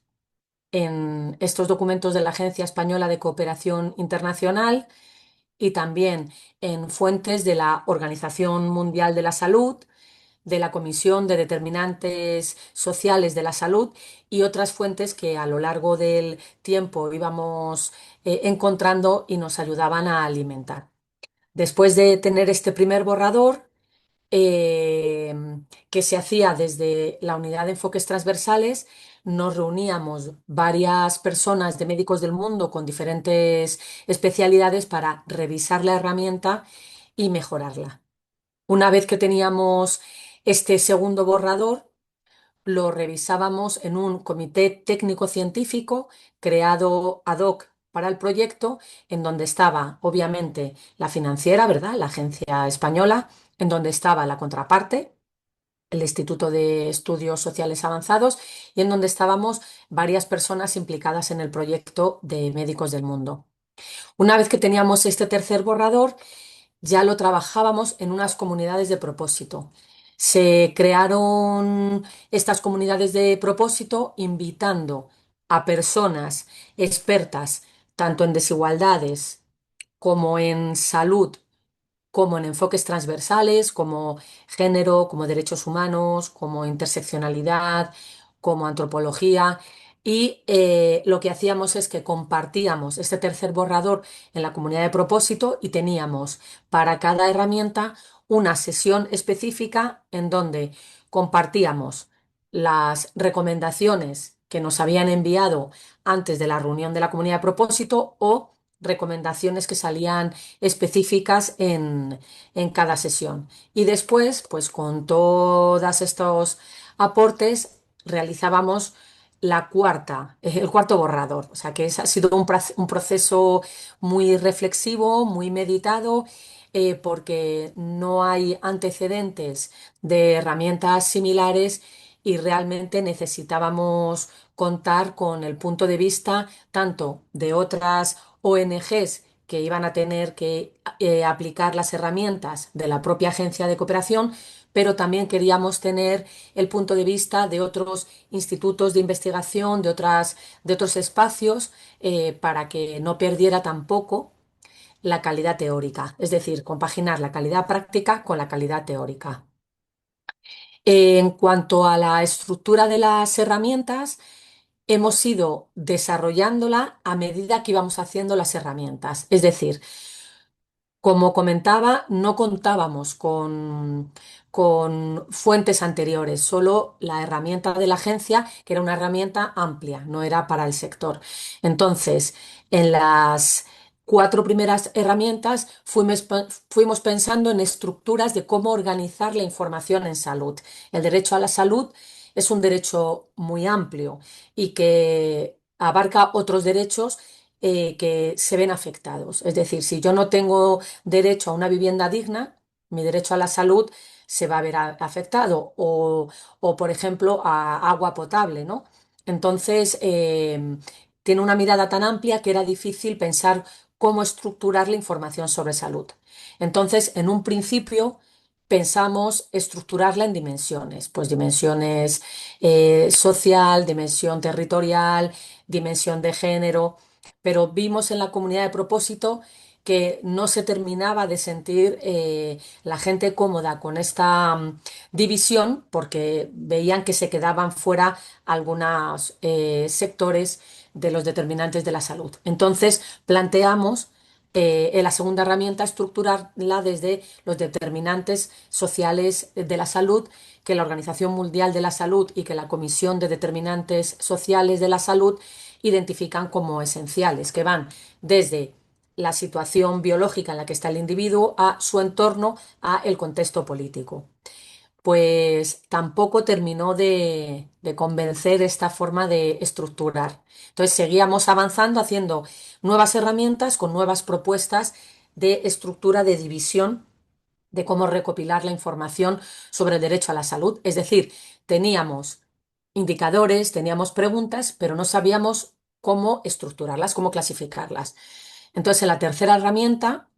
en estos documentos de la Agencia Española de Cooperación Internacional y también en fuentes de la Organización Mundial de la Salud, de la Comisión de Determinantes Sociales de la Salud y otras fuentes que a lo largo del tiempo íbamos encontrando y nos ayudaban a alimentar. Después de tener este primer borrador, eh, que se hacía desde la unidad de enfoques transversales, nos reuníamos varias personas de Médicos del Mundo con diferentes especialidades para revisar la herramienta y mejorarla. Una vez que teníamos este segundo borrador, lo revisábamos en un comité técnico-científico creado ad hoc para el proyecto, en donde estaba, obviamente, la financiera, ¿verdad? La agencia española, en donde estaba la contraparte, el Instituto de Estudios Sociales Avanzados, y en donde estábamos varias personas implicadas en el proyecto de Médicos del Mundo. Una vez que teníamos este tercer borrador, ya lo trabajábamos en unas comunidades de propósito. Se crearon estas comunidades de propósito invitando a personas expertas tanto en desigualdades como en salud, como en enfoques transversales, como género, como derechos humanos, como interseccionalidad, como antropología. Y lo que hacíamos es que compartíamos este tercer borrador en la comunidad de propósito y teníamos para cada herramienta una sesión específica en donde compartíamos las recomendaciones que nos habían enviado antes de la reunión de la comunidad de propósito o recomendaciones que salían específicas en cada sesión. Y después, pues con todos estos aportes, realizábamos el cuarto borrador. O sea que ha sido un proceso muy reflexivo, muy meditado, porque no hay antecedentes de herramientas similares y realmente necesitábamos contar con el punto de vista tanto de otras ONGs que iban a tener que aplicar las herramientas de la propia agencia de cooperación, pero también queríamos tener el punto de vista de otros institutos de investigación, de otros espacios, para que no perdiera tampoco la calidad teórica, es decir, compaginar la calidad práctica con la calidad teórica. En cuanto a la estructura de las herramientas, hemos ido desarrollándola a medida que íbamos haciendo las herramientas. Es decir, como comentaba, no contábamos con fuentes anteriores, solo la herramienta de la agencia, que era una herramienta amplia, no era para el sector. Entonces, en las cuatro primeras herramientas fuimos pensando en estructuras de cómo organizar la información en salud. El derecho a la salud es un derecho muy amplio y que abarca otros derechos que se ven afectados. Es decir, si yo no tengo derecho a una vivienda digna, mi derecho a la salud se va a ver afectado o, por ejemplo, a agua potable, ¿no? Entonces, tiene una mirada tan amplia que era difícil pensar cómo estructurar la información sobre salud. Entonces, en un principio, pensamos estructurarla en dimensiones, pues dimensiones social, dimensión territorial, dimensión de género, pero vimos en la comunidad de propósito que no se terminaba de sentir la gente cómoda con esta división porque veían que se quedaban fuera algunos sectores de los determinantes de la salud. Entonces planteamos en la segunda herramienta estructurarla desde los determinantes sociales de la salud que la Organización Mundial de la Salud y que la Comisión de Determinantes Sociales de la Salud identifican como esenciales, que van desde la situación biológica en la que está el individuo a su entorno, a el contexto político. Pues tampoco terminó de convencer esta forma de estructurar. Entonces seguíamos avanzando, haciendo nuevas herramientas con nuevas propuestas de estructura de división de cómo recopilar la información sobre el derecho a la salud. Es decir, teníamos indicadores, teníamos preguntas, pero no sabíamos cómo estructurarlas, cómo clasificarlas. Entonces, en la tercera herramienta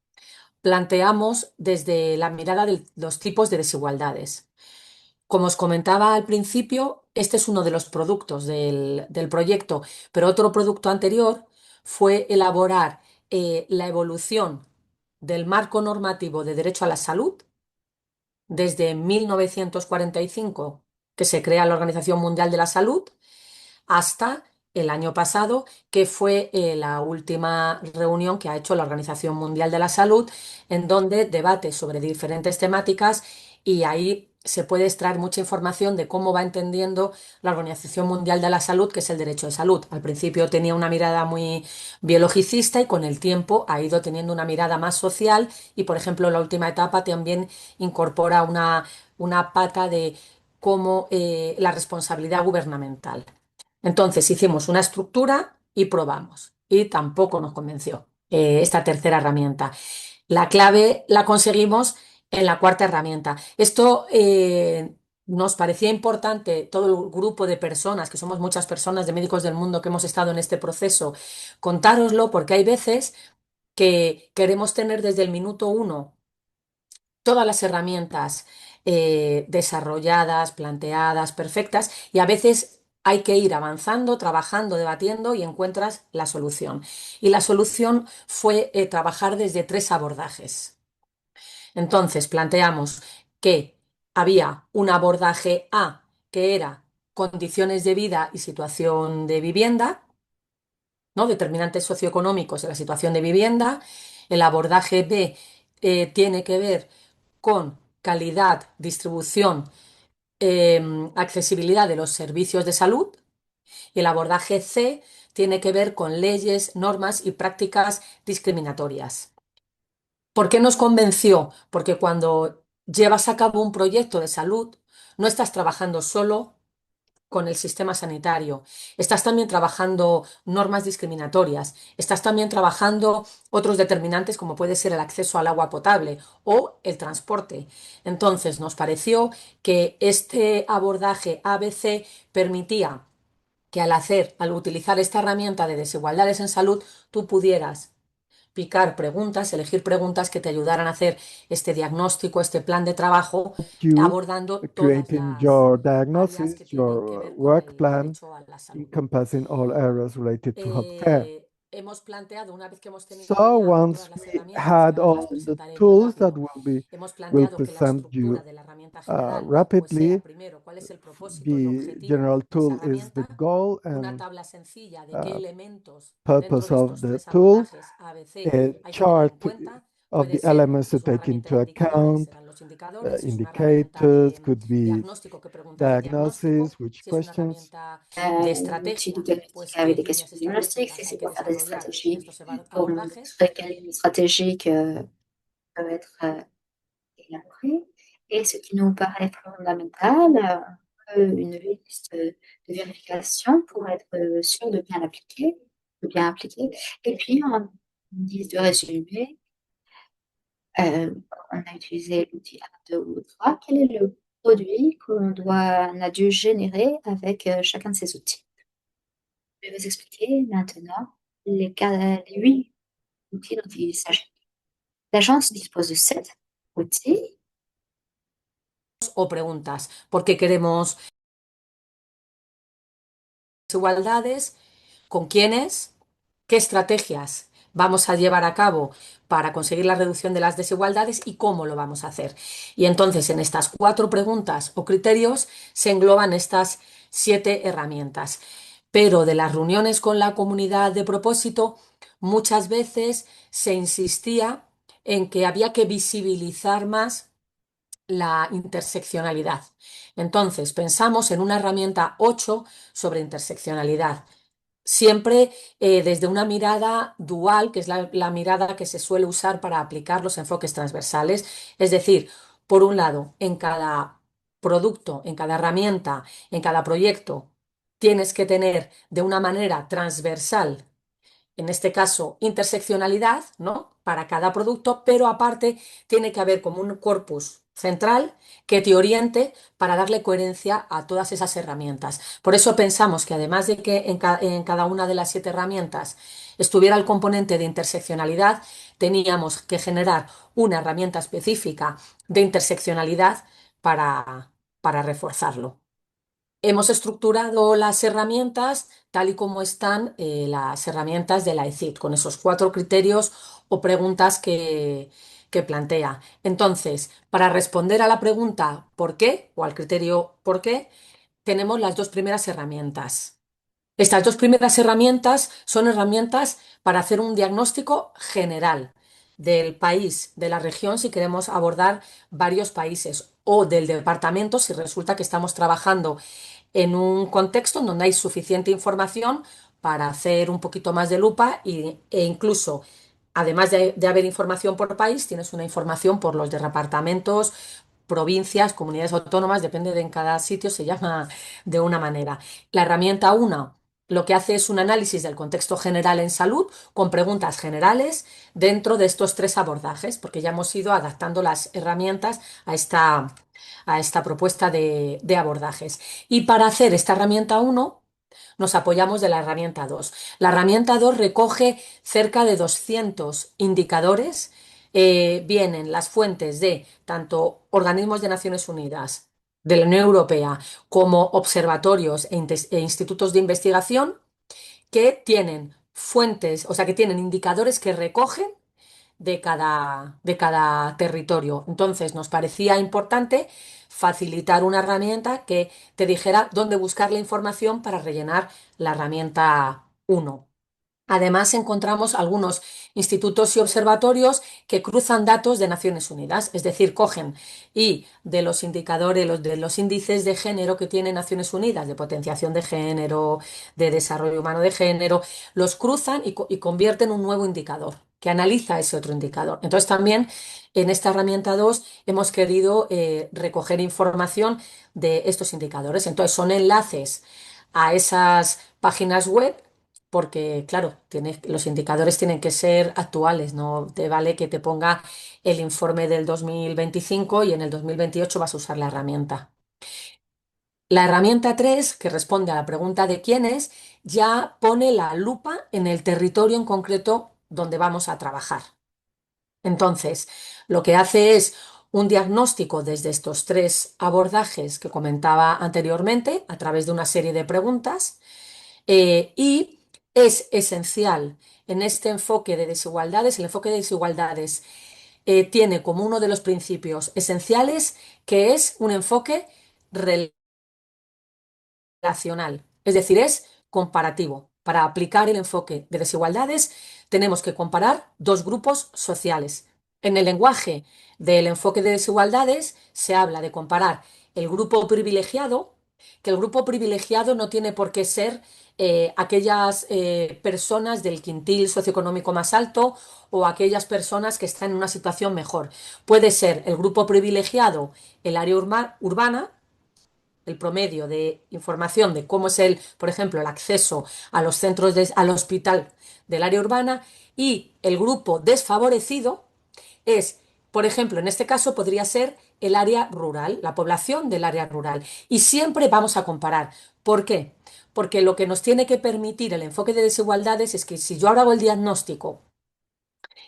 planteamos desde la mirada de los tipos de desigualdades. Como os comentaba al principio, este es uno de los productos del proyecto, pero otro producto anterior fue elaborar la evolución del marco normativo de derecho a la salud desde 1945, que se crea la Organización Mundial de la Salud, hasta el año pasado, que fue la última reunión que ha hecho la Organización Mundial de la Salud, en donde debate sobre diferentes temáticas y ahí se puede extraer mucha información de cómo va entendiendo la Organización Mundial de la Salud, que es el derecho de salud. Al principio tenía una mirada muy biologicista y con el tiempo ha ido teniendo una mirada más social y, por ejemplo, en la última etapa también incorpora una pata de cómo la responsabilidad gubernamental. Entonces hicimos una estructura y probamos. Y tampoco nos convenció esta tercera herramienta. La clave la conseguimos en la cuarta herramienta. Esto nos parecía importante, todo el grupo de personas, que somos muchas personas de médicos del mundo que hemos estado en este proceso, contároslo porque hay veces que queremos tener desde el minuto uno todas las herramientas desarrolladas, planteadas, perfectas, y a veces hay que ir avanzando, trabajando, debatiendo y encuentras la solución. Y la solución fue trabajar desde tres abordajes. Entonces, planteamos que había un abordaje A, que era condiciones de vida y situación de vivienda, ¿no? Determinantes socioeconómicos de la situación de vivienda. El abordaje B tiene que ver con calidad, distribución, accesibilidad de los servicios de salud. Y el abordaje C tiene que ver con leyes, normas y prácticas discriminatorias. ¿Por qué nos convenció? Porque cuando llevas a cabo un proyecto de salud, no estás trabajando solo con el sistema sanitario, estás también trabajando normas discriminatorias, estás también trabajando otros determinantes como puede ser el acceso al agua potable o el transporte. Entonces nos pareció que este abordaje ABC permitía que al utilizar esta herramienta de desigualdades en salud, tú pudieras picar preguntas, elegir preguntas que te ayudaran a hacer este diagnóstico, este plan de trabajo, You abordando todas creating las your áreas que diagnosis, tienen que your ver con work el plan, derecho a la salud. encompassing all areas related to healthcare. Hemos planteado, una vez que hemos tenido So ya once todas las we herramientas, y had ahora las all the presentaré muy tools that rápido, hemos will planteado que la present estructura you de la herramienta general pues sea, rapidly, primero, cuál es el propósito, el the objetivo general de esa tool is the herramienta, goal una and tabla sencilla de qué elementos dentro purpose de of estos the tres tool, abordajes ABC a hay que tener en chart cuenta. of Puede the ser elements to pues una take herramienta into de indicadores, account, serán los indicadores, es una herramienta indicators, de could be diagnóstico que pregunta del diagnosis, diagnóstico, which si es una questions, herramienta de Un outil de estrategia, diagnostic pues avec qué des questions líneas de diagnostic, si estratégicas hay c'est que pour faire des desarrollar en stratégies, estos pour abordajes. montrer quelles lignes stratégiques peuvent être élaborées. Et ce qui nous paraît fondamental, une liste de vérification pour être sûr de bien l'appliquer, de bien appliquer. Et puis, en liste de résumé, on a utilisé l'outil 1, 2 ou 3. Quel est le produit on a dû générer avec chacun de ces outils? Je vais vous expliquer maintenant les 8 outils dont il s'agit. L'agence dispose de 7 outils. O preguntas, porque queremos desigualdades, con quiénes, qué estrategias vamos a llevar a cabo para conseguir la reducción de las desigualdades y cómo lo vamos a hacer. Y entonces en estas 4 preguntas o criterios se engloban estas 7 herramientas. Pero de las reuniones con la comunidad de propósito, muchas veces se insistía en que había que visibilizar más la interseccionalidad. Entonces, pensamos en una herramienta 8 sobre interseccionalidad, siempre desde una mirada dual, que es la mirada que se suele usar para aplicar los enfoques transversales. Es decir, por un lado, en cada producto, en cada herramienta, en cada proyecto, tienes que tener de una manera transversal, en este caso, interseccionalidad, ¿no? Para cada producto, pero aparte tiene que haber como un corpus central que te oriente para darle coherencia a todas esas herramientas. Por eso pensamos que además de que en cada una de las 7 herramientas estuviera el componente de interseccionalidad, teníamos que generar una herramienta específica de interseccionalidad para reforzarlo. Hemos estructurado las herramientas tal y como están las herramientas de la ECID, con esos 4 criterios o preguntas que plantea. Entonces, para responder a la pregunta ¿por qué? O al criterio ¿por qué? Tenemos las 2 primeras herramientas. Estas 2 primeras herramientas son herramientas para hacer un diagnóstico general del país, de la región, si queremos abordar varios países, o del departamento, si resulta que estamos trabajando en un contexto en donde hay suficiente información para hacer un poquito más de lupa e incluso, además de haber información por país, tienes una información por los departamentos, provincias, comunidades autónomas, depende de en cada sitio, se llama de una manera. La herramienta 1 lo que hace es un análisis del contexto general en salud con preguntas generales dentro de estos 3 abordajes, porque ya hemos ido adaptando las herramientas a esta propuesta de abordajes. Y para hacer esta herramienta 1 nos apoyamos de la herramienta 2. La herramienta 2 recoge cerca de 200 indicadores. Vienen las fuentes de tanto organismos de Naciones Unidas, de la Unión Europea, como observatorios e institutos de investigación que tienen fuentes, o sea, que tienen indicadores que recogen de cada territorio. Entonces, nos parecía importante facilitar una herramienta que te dijera dónde buscar la información para rellenar la herramienta 1. Además, encontramos algunos institutos y observatorios que cruzan datos de Naciones Unidas, es decir, cogen y de los indicadores, de los índices de género que tiene Naciones Unidas, de potenciación de género, de desarrollo humano de género, los cruzan y convierten un nuevo indicador que analiza ese otro indicador. Entonces, también en esta herramienta 2 hemos querido recoger información de estos indicadores. Entonces, son enlaces a esas páginas web porque, claro, los indicadores tienen que ser actuales, no te vale que te ponga el informe del 2025 y en el 2028 vas a usar la herramienta. La herramienta 3, que responde a la pregunta de quién es, ya pone la lupa en el territorio en concreto donde vamos a trabajar. Entonces, lo que hace es un diagnóstico desde estos tres abordajes que comentaba anteriormente a través de una serie de preguntas y es esencial en este enfoque de desigualdades. El enfoque de desigualdades tiene como uno de los principios esenciales que es un enfoque relacional, es decir, es comparativo. Para aplicar el enfoque de desigualdades tenemos que comparar dos grupos sociales. En el lenguaje del enfoque de desigualdades se habla de comparar el grupo privilegiado, que el grupo privilegiado no tiene por qué ser aquellas personas del quintil socioeconómico más alto o aquellas personas que están en una situación mejor. Puede ser el grupo privilegiado, el área urbana, el promedio de información de cómo es por ejemplo, el acceso a los centros al hospital del área urbana, y el grupo desfavorecido es, por ejemplo, en este caso podría ser el área rural, la población del área rural. Y siempre vamos a comparar. ¿Por qué? Porque lo que nos tiene que permitir el enfoque de desigualdades es que si yo ahora hago el diagnóstico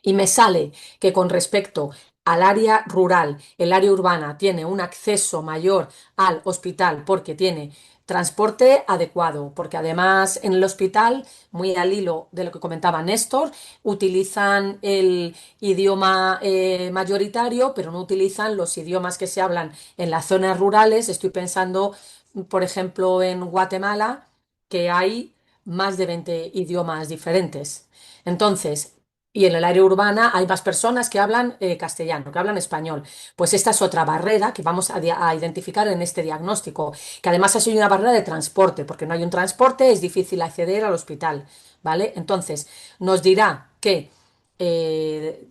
y me sale que con respecto al área rural, el área urbana tiene un acceso mayor al hospital porque tiene transporte adecuado, porque además en el hospital, muy al hilo de lo que comentaba Néstor, utilizan el idioma mayoritario, pero no utilizan los idiomas que se hablan en las zonas rurales. Estoy pensando, por ejemplo, en Guatemala, que hay más de 20 idiomas diferentes. Entonces, y en el área urbana hay más personas que hablan castellano, que hablan español. Pues esta es otra barrera que vamos a identificar en este diagnóstico, que además ha sido una barrera de transporte, porque no hay un transporte, es difícil acceder al hospital, ¿vale? Entonces, nos dirá que eh,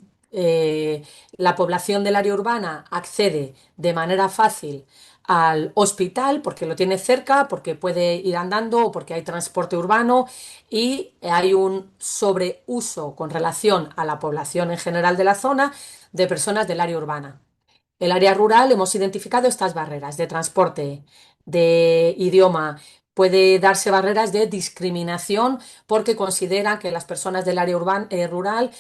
la población del área urbana accede de manera fácil al hospital porque lo tiene cerca, porque puede ir andando o porque hay transporte urbano, y hay un sobreuso con relación a la población en general de la zona de personas del área urbana. El área rural hemos identificado estas barreras de transporte, de idioma. Puede darse barreras de discriminación porque consideran que las personas del área rural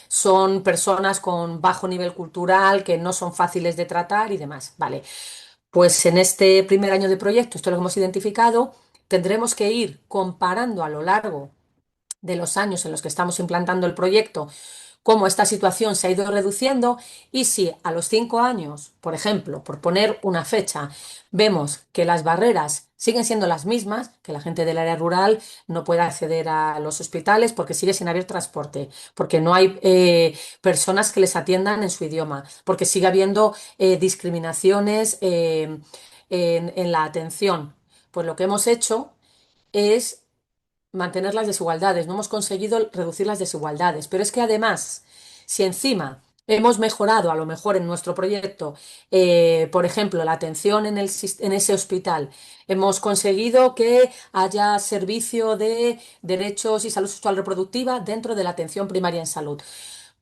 son personas con bajo nivel cultural, que no son fáciles de tratar y demás. Vale, pues en este primer año de proyecto, esto es lo que hemos identificado, tendremos que ir comparando a lo largo de los años en los que estamos implantando el proyecto cómo esta situación se ha ido reduciendo, y si a los 5 años, por ejemplo, por poner una fecha, vemos que las barreras siguen siendo las mismas, que la gente del área rural no puede acceder a los hospitales porque sigue sin haber transporte, porque no hay personas que les atiendan en su idioma, porque sigue habiendo discriminaciones en la atención. Pues lo que hemos hecho es mantener las desigualdades, no hemos conseguido reducir las desigualdades, pero es que además, si encima hemos mejorado a lo mejor en nuestro proyecto, por ejemplo, la atención en ese hospital, hemos conseguido que haya servicio de derechos y salud sexual reproductiva dentro de la atención primaria en salud.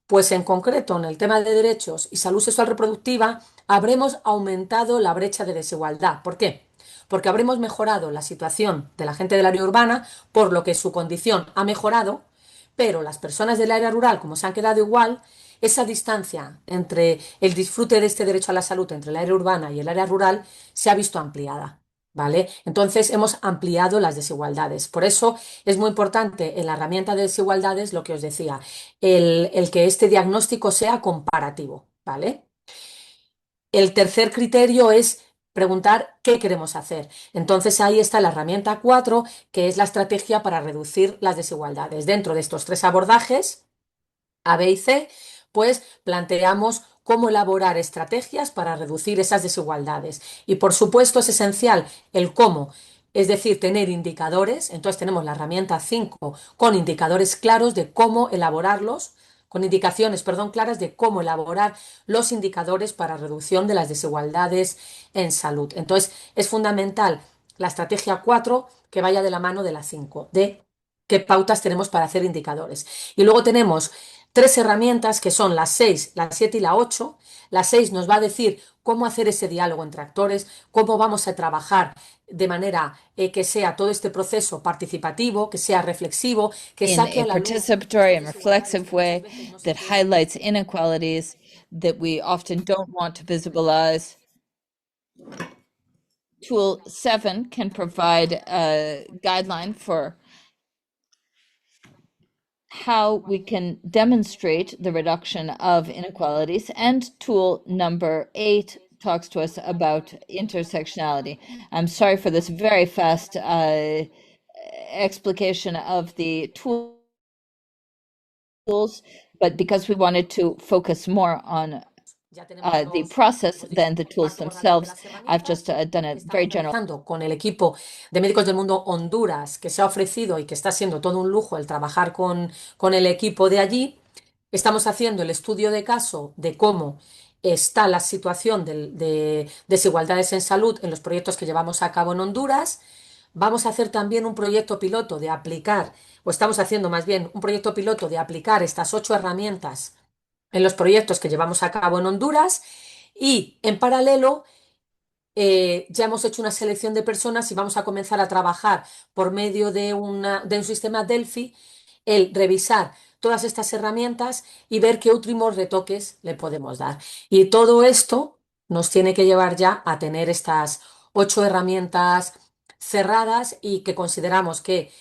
Pues en concreto, en el tema de derechos y salud sexual reproductiva, habremos aumentado la brecha de desigualdad. ¿Por qué? Porque habremos mejorado la situación de la gente del área urbana, por lo que su condición ha mejorado, pero las personas del área rural, como se han quedado igual, esa distancia entre el disfrute de este derecho a la salud entre el área urbana y el área rural se ha visto ampliada. ¿Vale? Entonces hemos ampliado las desigualdades. Por eso es muy importante en la herramienta de desigualdades lo que os decía, el que este diagnóstico sea comparativo. ¿Vale? El tercer criterio es preguntar qué queremos hacer. Entonces ahí está la herramienta 4, que es la estrategia para reducir las desigualdades. Dentro de estos tres abordajes, A, B y C, pues planteamos cómo elaborar estrategias para reducir esas desigualdades. Y por supuesto es esencial el cómo, es decir, tener indicadores. Entonces tenemos la herramienta 5 con indicadores claros de cómo elaborarlos, con indicaciones, perdón, claras de cómo elaborar los indicadores para reducción de las desigualdades en salud. Entonces es fundamental la estrategia 4 que vaya de la mano de la 5, de qué pautas tenemos para hacer indicadores. Y luego tenemos tres herramientas que son las 6, la 7 y la 8. La 6 nos va a decir cómo hacer ese diálogo entre actores, cómo vamos a trabajar de manera que sea todo este proceso participativo, que sea reflexivo, que in saque a a la luz participatory and estas reflexive desigualdades way que muchas veces no se that visibilizan. highlights inequalities that we often don't want to visibilize. Tool 7 can provide a guideline for how we can demonstrate the reduction of inequalities. And tool number 8 talks to us about intersectionality. I'm sorry for this very fast explication of the tools, but because we wanted to focus more on Ya tenemos the los, process hemos dicho, than the tools parto borrador de themselves, las I've just herramientas done a que very estamos general. realizando con el equipo de Médicos del Mundo Honduras, que se ha ofrecido y que está siendo todo un lujo el trabajar con el equipo de allí. Estamos haciendo el estudio de caso de cómo está la situación de desigualdades en salud en los proyectos que llevamos a cabo en Honduras. Vamos a hacer también un proyecto piloto de aplicar, o estamos haciendo más bien un proyecto piloto de aplicar estas 8 herramientas en los proyectos que llevamos a cabo en Honduras y en paralelo ya hemos hecho una selección de personas y vamos a comenzar a trabajar por medio de un sistema Delphi, el revisar todas estas herramientas y ver qué últimos retoques le podemos dar. Y todo esto nos tiene que llevar ya a tener estas 8 herramientas cerradas y que consideramos que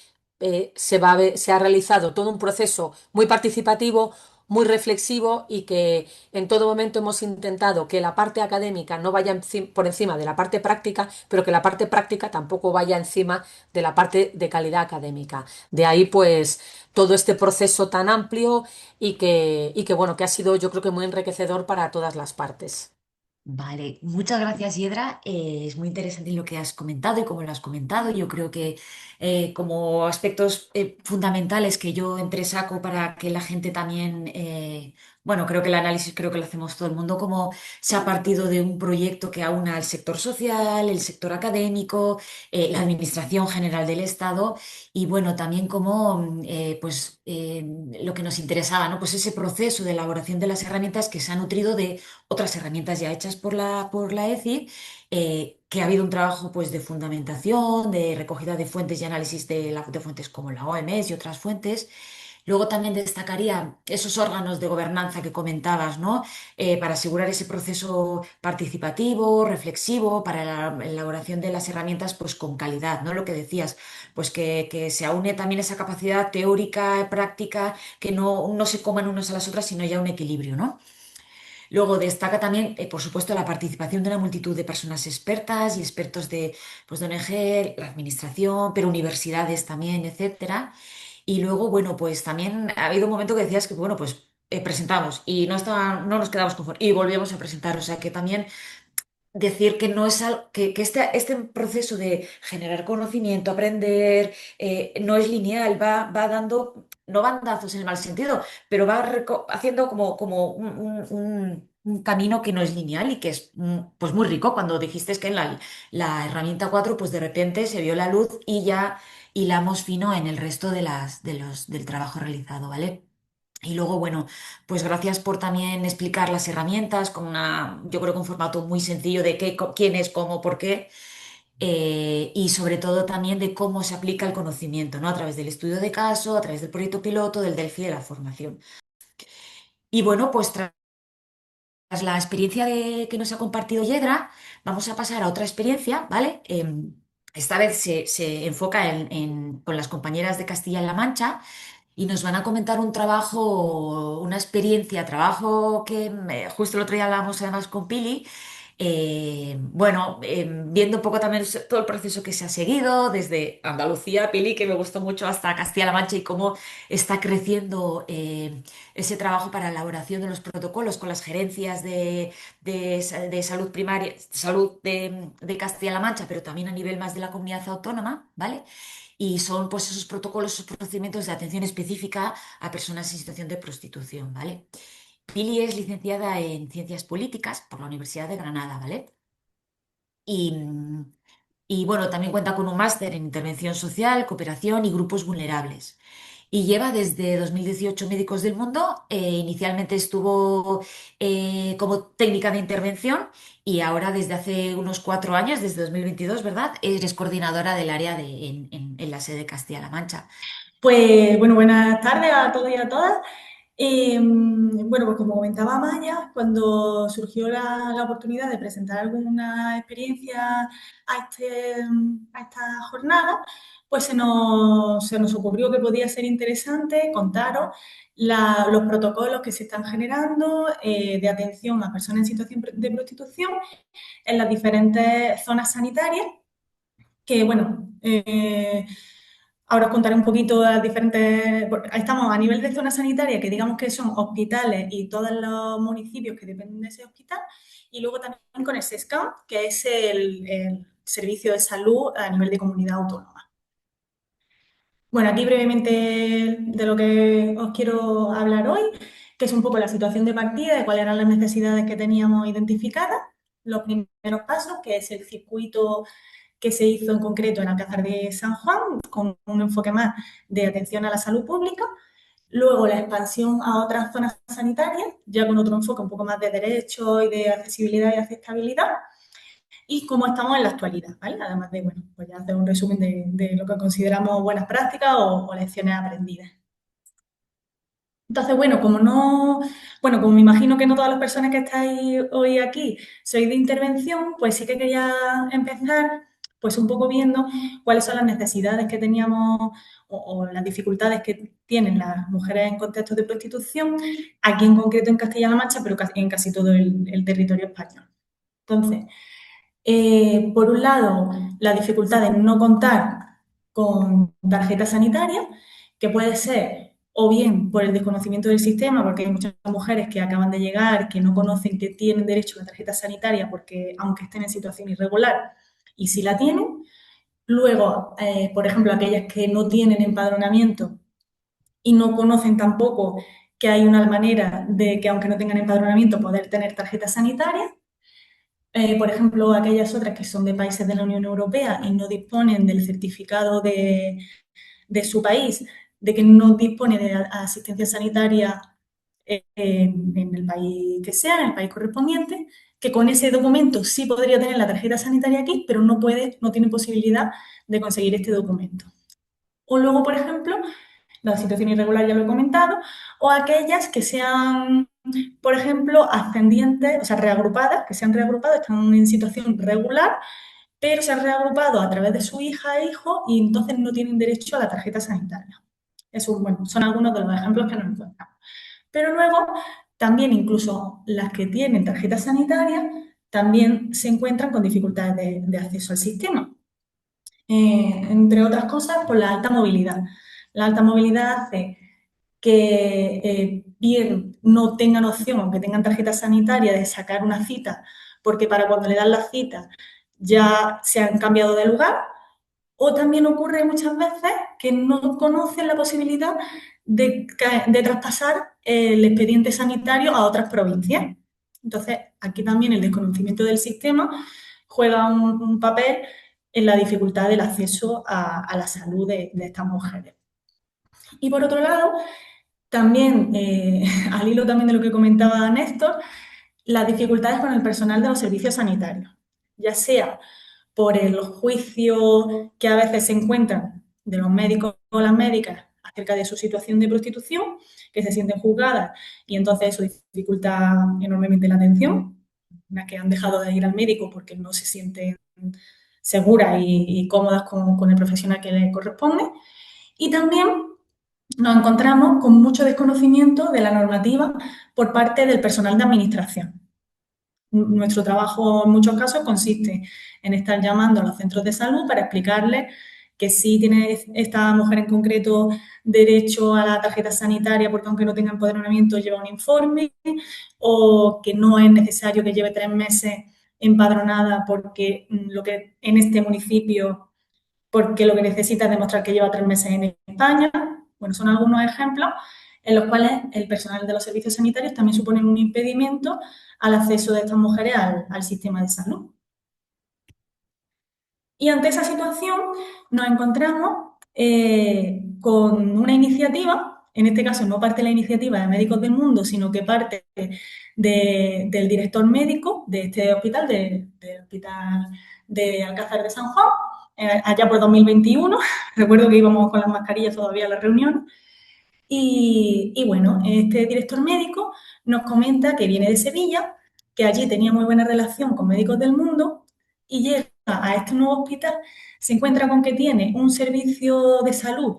se ha realizado todo un proceso muy participativo, muy reflexivo y que en todo momento hemos intentado que la parte académica no vaya por encima de la parte práctica, pero que la parte práctica tampoco vaya encima de la parte de calidad académica. De ahí, pues, todo este proceso tan amplio y que bueno, que ha sido yo creo que muy enriquecedor para todas las partes. Vale, muchas gracias, Yedra. Es muy interesante lo que has comentado y cómo lo has comentado. Yo creo que como aspectos fundamentales que yo entresaco para que la gente también, bueno, creo que el análisis creo que lo hacemos todo el mundo, como se ha partido de un proyecto que aúna al sector social, el sector académico, la Administración General del Estado y bueno, también como pues lo que nos interesaba, ¿no? Pues ese proceso de elaboración de las herramientas que se ha nutrido de otras herramientas ya hechas por la ECI, que ha habido un trabajo pues, de fundamentación, de recogida de fuentes y análisis de fuentes como la OMS y otras fuentes. Luego también destacaría esos órganos de gobernanza que comentabas, ¿no? Para asegurar ese proceso participativo, reflexivo, para la elaboración de las herramientas pues, con calidad, ¿no? Lo que decías, pues que se aúne también esa capacidad teórica, práctica, que no se coman unas a las otras, sino ya un equilibrio, ¿no? Luego destaca también, por supuesto, la participación de una multitud de personas expertas y expertos de, pues, de ONG, la administración, pero universidades también, etcétera. Y luego, bueno, pues también ha habido un momento que decías que, bueno, pues presentamos y no nos quedamos conformes y volvíamos a presentar. O sea que también decir que no es algo, que este proceso de generar conocimiento, aprender, no es lineal, va dando, no bandazos en el mal sentido, pero va haciendo como un camino que no es lineal y que es pues muy rico. Cuando dijiste que en la herramienta 4 pues de repente se vio la luz y ya hilamos fino en el resto del trabajo realizado, ¿vale? Y luego, bueno, pues gracias por también explicar las herramientas con yo creo que un formato muy sencillo de qué, quién es, cómo, por qué, y sobre todo también de cómo se aplica el conocimiento, ¿no? A través del estudio de caso, a través del proyecto piloto, del Delphi y de la formación. Y bueno, pues tras la experiencia que nos ha compartido Yedra, vamos a pasar a otra experiencia, ¿vale? Esta vez se enfoca con las compañeras de Castilla-La Mancha y nos van a comentar un trabajo, una experiencia, trabajo que justo el otro día hablábamos además con Pili. Bueno, viendo un poco también todo el proceso que se ha seguido desde Andalucía, Pili, que me gustó mucho, hasta Castilla-La Mancha y cómo está creciendo ese trabajo para la elaboración de los protocolos con las gerencias de salud primaria, salud de Castilla-La Mancha, pero también a nivel más de la comunidad autónoma, ¿vale? Y son pues esos protocolos, esos procedimientos de atención específica a personas en situación de prostitución, ¿vale? Pili es licenciada en Ciencias Políticas por la Universidad de Granada, ¿vale? Y, y bueno, también cuenta con un máster en Intervención Social, Cooperación y Grupos Vulnerables. y lleva desde 2018 Médicos del Mundo. Inicialmente estuvo como técnica de intervención y ahora desde hace unos 4 años, desde 2022, ¿verdad? Eres coordinadora del área en la sede de Castilla-La Mancha. Pues bueno, buenas tardes a todos y a todas. Bueno, pues como comentaba Maya, cuando surgió la oportunidad de presentar alguna experiencia a esta jornada, pues se nos ocurrió que podía ser interesante contaros los protocolos que se están generando de atención a personas en situación de prostitución en las diferentes zonas sanitarias, que bueno, ahora os contaré un poquito las diferentes. Estamos a nivel de zona sanitaria, que digamos que son hospitales y todos los municipios que dependen de ese hospital, y luego también con el SESCAM, que es el servicio de salud a nivel de comunidad autónoma. Bueno, aquí brevemente de lo que os quiero hablar hoy, que es un poco la situación de partida, de cuáles eran las necesidades que teníamos identificadas, los primeros pasos, que es el circuito que se hizo en concreto en Alcázar de San Juan, con un enfoque más de atención a la salud pública. Luego la expansión a otras zonas sanitarias, ya con otro enfoque un poco más de derechos y de accesibilidad y aceptabilidad. Y cómo estamos en la actualidad, ¿vale? Además de, bueno, pues ya hacer un resumen de lo que consideramos buenas prácticas o lecciones aprendidas. Entonces, bueno, como me imagino que no todas las personas que estáis hoy aquí sois de intervención, pues sí que quería empezar pues un poco viendo cuáles son las necesidades que teníamos o las dificultades que tienen las mujeres en contextos de prostitución, aquí en concreto en Castilla-La Mancha, pero en casi todo el territorio español. Entonces, por un lado, la dificultad de no contar con tarjeta sanitaria, que puede ser o bien por el desconocimiento del sistema, porque hay muchas mujeres que acaban de llegar, que no conocen que tienen derecho a la tarjeta sanitaria, porque aunque estén en situación irregular, y sí la tienen. Luego, por ejemplo, aquellas que no tienen empadronamiento y no conocen tampoco que hay una manera de que, aunque no tengan empadronamiento, poder tener tarjeta sanitaria. Por ejemplo, aquellas otras que son de países de la Unión Europea y no disponen del certificado de su país, de que no dispone de asistencia sanitaria en el país que sea, en el país correspondiente, que con ese documento sí podría tener la tarjeta sanitaria aquí, pero no tiene posibilidad de conseguir este documento. O luego, por ejemplo, la situación irregular ya lo he comentado, o aquellas que sean, por ejemplo, ascendientes, o sea, reagrupadas, que se han reagrupado, están en situación regular, pero se han reagrupado a través de su hija e hijo y entonces no tienen derecho a la tarjeta sanitaria. Eso, bueno, son algunos de los ejemplos que nos encontramos. Pero luego, también incluso las que tienen tarjeta sanitaria, también se encuentran con dificultades de acceso al sistema. Entre otras cosas, por la alta movilidad. La alta movilidad hace que bien no tengan opción, aunque tengan tarjeta sanitaria, de sacar una cita, porque para cuando le dan la cita ya se han cambiado de lugar, o también ocurre muchas veces que no conocen la posibilidad de traspasar el expediente sanitario a otras provincias. Entonces, aquí también el desconocimiento del sistema juega un papel en la dificultad del acceso a la salud de estas mujeres. Y por otro lado, también, al hilo también de lo que comentaba Néstor, las dificultades con el personal de los servicios sanitarios, ya sea por el juicio que a veces se encuentran de los médicos o las médicas acerca de su situación de prostitución, que se sienten juzgadas y entonces eso dificulta enormemente la atención, las que han dejado de ir al médico porque no se sienten seguras y cómodas con el profesional que les corresponde. Y también nos encontramos con mucho desconocimiento de la normativa por parte del personal de administración. Nuestro trabajo en muchos casos consiste en estar llamando a los centros de salud para explicarles que sí tiene esta mujer en concreto derecho a la tarjeta sanitaria porque aunque no tenga empadronamiento lleva un informe, o que no es necesario que lleve 3 meses empadronada porque lo que en este municipio, porque lo que necesita es demostrar que lleva 3 meses en España. Bueno, son algunos ejemplos en los cuales el personal de los servicios sanitarios también supone un impedimento al acceso de estas mujeres al sistema de salud. Y ante esa situación nos encontramos con una iniciativa, en este caso no parte la iniciativa de Médicos del Mundo, sino que parte del director médico de este hospital, del Hospital de Alcázar de San Juan, allá por 2021. Recuerdo que íbamos con las mascarillas todavía a la reunión. Y bueno, este director médico nos comenta que viene de Sevilla, que allí tenía muy buena relación con Médicos del Mundo y llega a este nuevo hospital, se encuentra con que tiene un servicio de salud,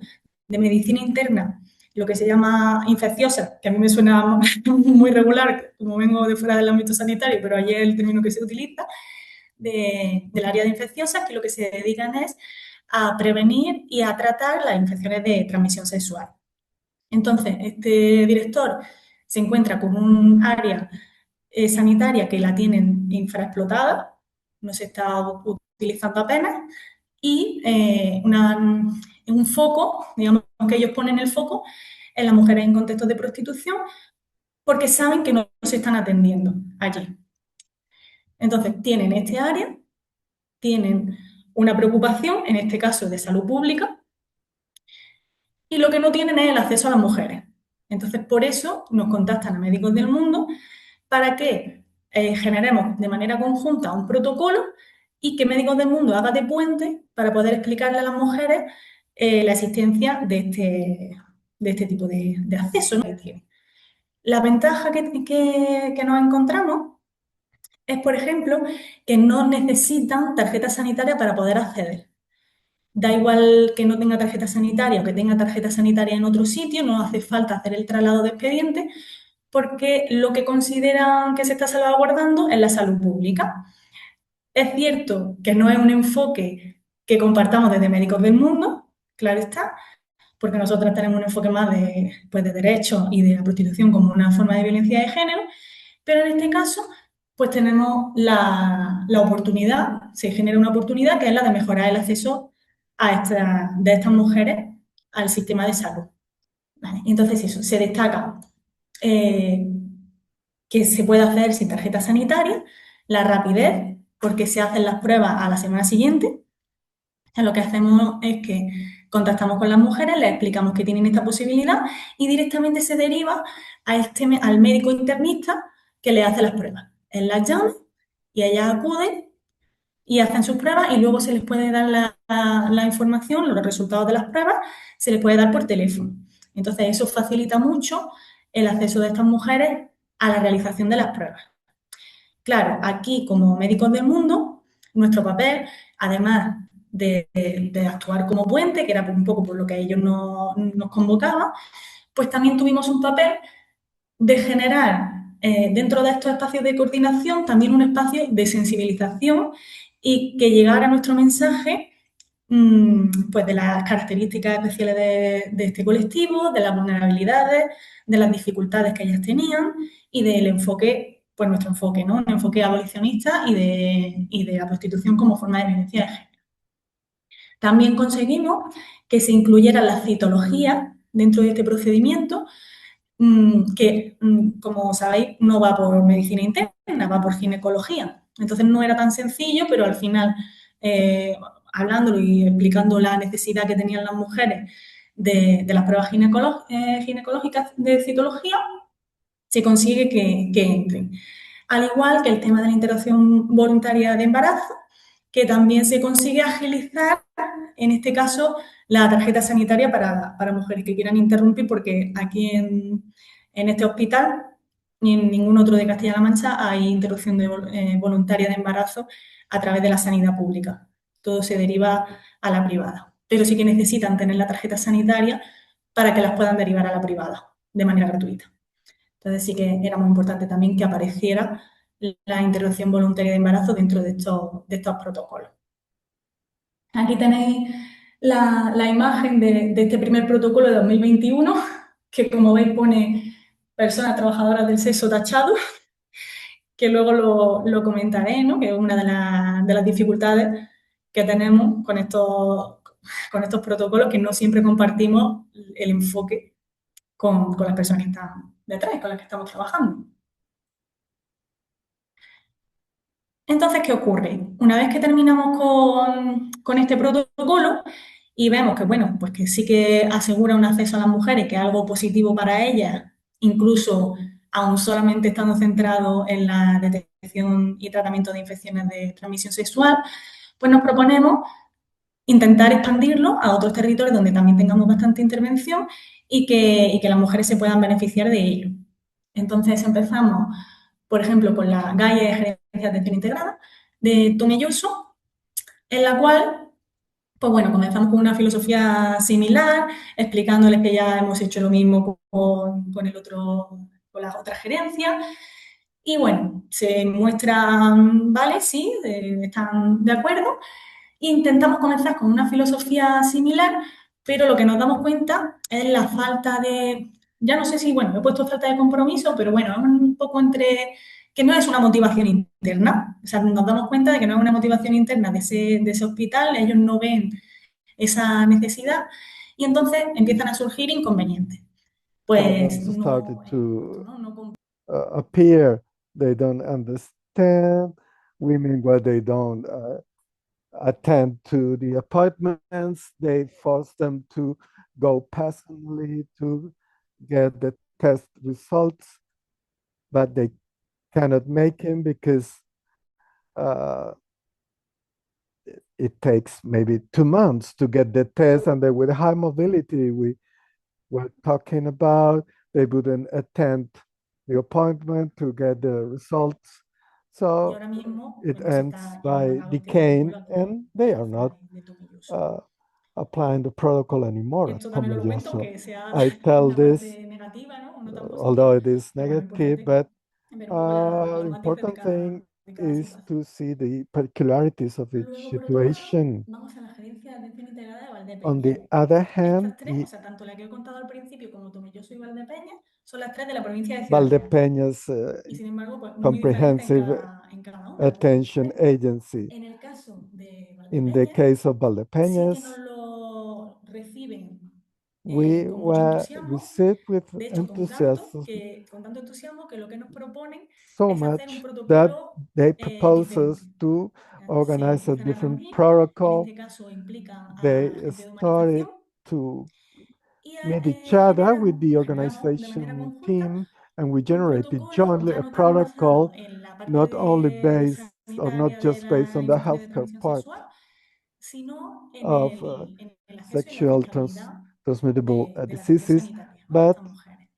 de medicina interna, lo que se llama infecciosa, que a mí me suena muy regular, como vengo de fuera del ámbito sanitario, pero allí es el término que se utiliza, del área de infecciosas, que lo que se dedican es a prevenir y a tratar las infecciones de transmisión sexual. Entonces, este director se encuentra con un área sanitaria que la tienen infraexplotada, no se está utilizando apenas, y un foco, digamos que ellos ponen el foco en las mujeres en contextos de prostitución porque saben que no se están atendiendo allí. Entonces, tienen este área, tienen una preocupación, en este caso de salud pública, y lo que no tienen es el acceso a las mujeres. Entonces, por eso nos contactan a Médicos del Mundo para que generemos de manera conjunta un protocolo y que Médicos del Mundo haga de puente para poder explicarle a las mujeres la existencia de este tipo de acceso, ¿no? La ventaja que nos encontramos es, por ejemplo, que no necesitan tarjeta sanitaria para poder acceder. Da igual que no tenga tarjeta sanitaria o que tenga tarjeta sanitaria en otro sitio, no hace falta hacer el traslado de expediente porque lo que consideran que se está salvaguardando es la salud pública. Es cierto que no es un enfoque que compartamos desde Médicos del Mundo, claro está, porque nosotros tenemos un enfoque más pues de derechos y de la prostitución como una forma de violencia de género, pero en este caso pues tenemos la oportunidad, se genera una oportunidad que es la de mejorar el acceso de estas mujeres al sistema de salud. ¿Vale? Entonces eso, se destaca que se puede hacer sin tarjeta sanitaria, la rapidez, porque se hacen las pruebas a la semana siguiente. Lo que hacemos es que contactamos con las mujeres, les explicamos que tienen esta posibilidad y directamente se deriva al médico internista que le hace las pruebas. Él las llama y ellas acuden y hacen sus pruebas y luego se les puede dar la información, los resultados de las pruebas, se les puede dar por teléfono. Entonces, eso facilita mucho el acceso de estas mujeres a la realización de las pruebas. Claro, aquí como Médicos del Mundo, nuestro papel, además de actuar como puente, que era un poco por lo que ellos nos convocaban, pues también tuvimos un papel de generar dentro de estos espacios de coordinación también un espacio de sensibilización y que llegara nuestro mensaje pues de las características especiales de este colectivo, de las vulnerabilidades, de las dificultades que ellas tenían y del enfoque, pues nuestro enfoque, ¿no? Un enfoque abolicionista y de la prostitución como forma de violencia de género. También conseguimos que se incluyera la citología dentro de este procedimiento, que, como sabéis, no va por medicina interna, va por ginecología. Entonces no era tan sencillo, pero al final, hablándolo y explicando la necesidad que tenían las mujeres de las pruebas ginecológicas de citología, se consigue que entren. Al igual que el tema de la interrupción voluntaria de embarazo, que también se consigue agilizar, en este caso, la tarjeta sanitaria para mujeres que quieran interrumpir, porque aquí en este hospital ni en ningún otro de Castilla-La Mancha hay interrupción voluntaria de embarazo a través de la sanidad pública. Todo se deriva a la privada. Pero sí que necesitan tener la tarjeta sanitaria para que las puedan derivar a la privada de manera gratuita. Entonces sí que era muy importante también que apareciera la interrupción voluntaria de embarazo dentro de estos protocolos. Aquí tenéis la imagen de este primer protocolo de 2021, que como veis pone personas trabajadoras del sexo tachado, que luego lo comentaré, ¿no? Que es una de las dificultades que tenemos con estos protocolos, que no siempre compartimos el enfoque con las personas que están detrás, con las que estamos trabajando. Entonces, ¿qué ocurre? Una vez que terminamos con este protocolo y vemos que, bueno, pues que sí que asegura un acceso a las mujeres, que es algo positivo para ellas, incluso aún solamente estando centrado en la detección y tratamiento de infecciones de transmisión sexual, pues nos proponemos intentar expandirlo a otros territorios donde también tengamos bastante intervención y que las mujeres se puedan beneficiar de ello. Entonces empezamos, por ejemplo, con la Guía de Gerencia de Atención Integrada de Tomelloso, en la cual, pues bueno, comenzamos con una filosofía similar, explicándoles que ya hemos hecho lo mismo con el otro, con las otras gerencias. Y bueno, se muestran, vale, sí, están de acuerdo. Intentamos comenzar con una filosofía similar, pero lo que nos damos cuenta es la falta de, ya no sé si, bueno, he puesto falta de compromiso, pero bueno, es un poco entre que no es una motivación interna. O sea, nos damos cuenta de que no es una motivación interna de ese hospital, ellos no ven esa necesidad y entonces empiezan a surgir inconvenientes. Pues Problems started no, to no appear. They don't understand women what they don't attend to the appointments. They force them to go personally to get the test results, but they cannot make him because uh, it takes maybe 2 months to get the test, and then with high mobility we were talking about, they wouldn't attend the appointment to get the results. Y So ahora mismo it pues no se ends está by llevando a cabo este decaying, protocolo and de they are atención not de Tomelloso. applying the protocol anymore at Esto también lo comento, Tomelloso. aunque sea I tell una this, parte negativa, ¿no? No tan although positiva, it is pero bueno, negative, importante but ver un poco los matices important thing de cada is situación. to see the particularities of each Luego, por otro lado, situation. vamos a la gerencia de atención integrada de On Valdepeña. the other hand, Estas tres, o sea, tanto la que he contado al principio como Tomelloso y Valdepeña, son las tres de la provincia de Ciudad Real. Valdepeña's Y sin embargo, pues muy diferentes comprehensive en cada una. attention agency. En el caso de In the Valdepeña, case of sí que Valdepeñas, nos lo reciben we con mucho entusiasmo. receive with De hecho, enthusiasm con tanto entusiasmo que lo que nos proponen so es hacer un much that protocolo they propose diferente. us to Se organize a empiezan a different reunir, en protocol. este caso implican a They la gente de started humanización to meet each other with the generamos de manera organization conjunta team, and we un generated protocolo jointly ya a no tanto basado protocol, en la parte not only based or not sanitaria de just based las on the infecciones de healthcare transmisión part sexual, sino of en el acceso y la sexual aplicabilidad transmittable de la atención diseases, sanitaria a but estas mujeres.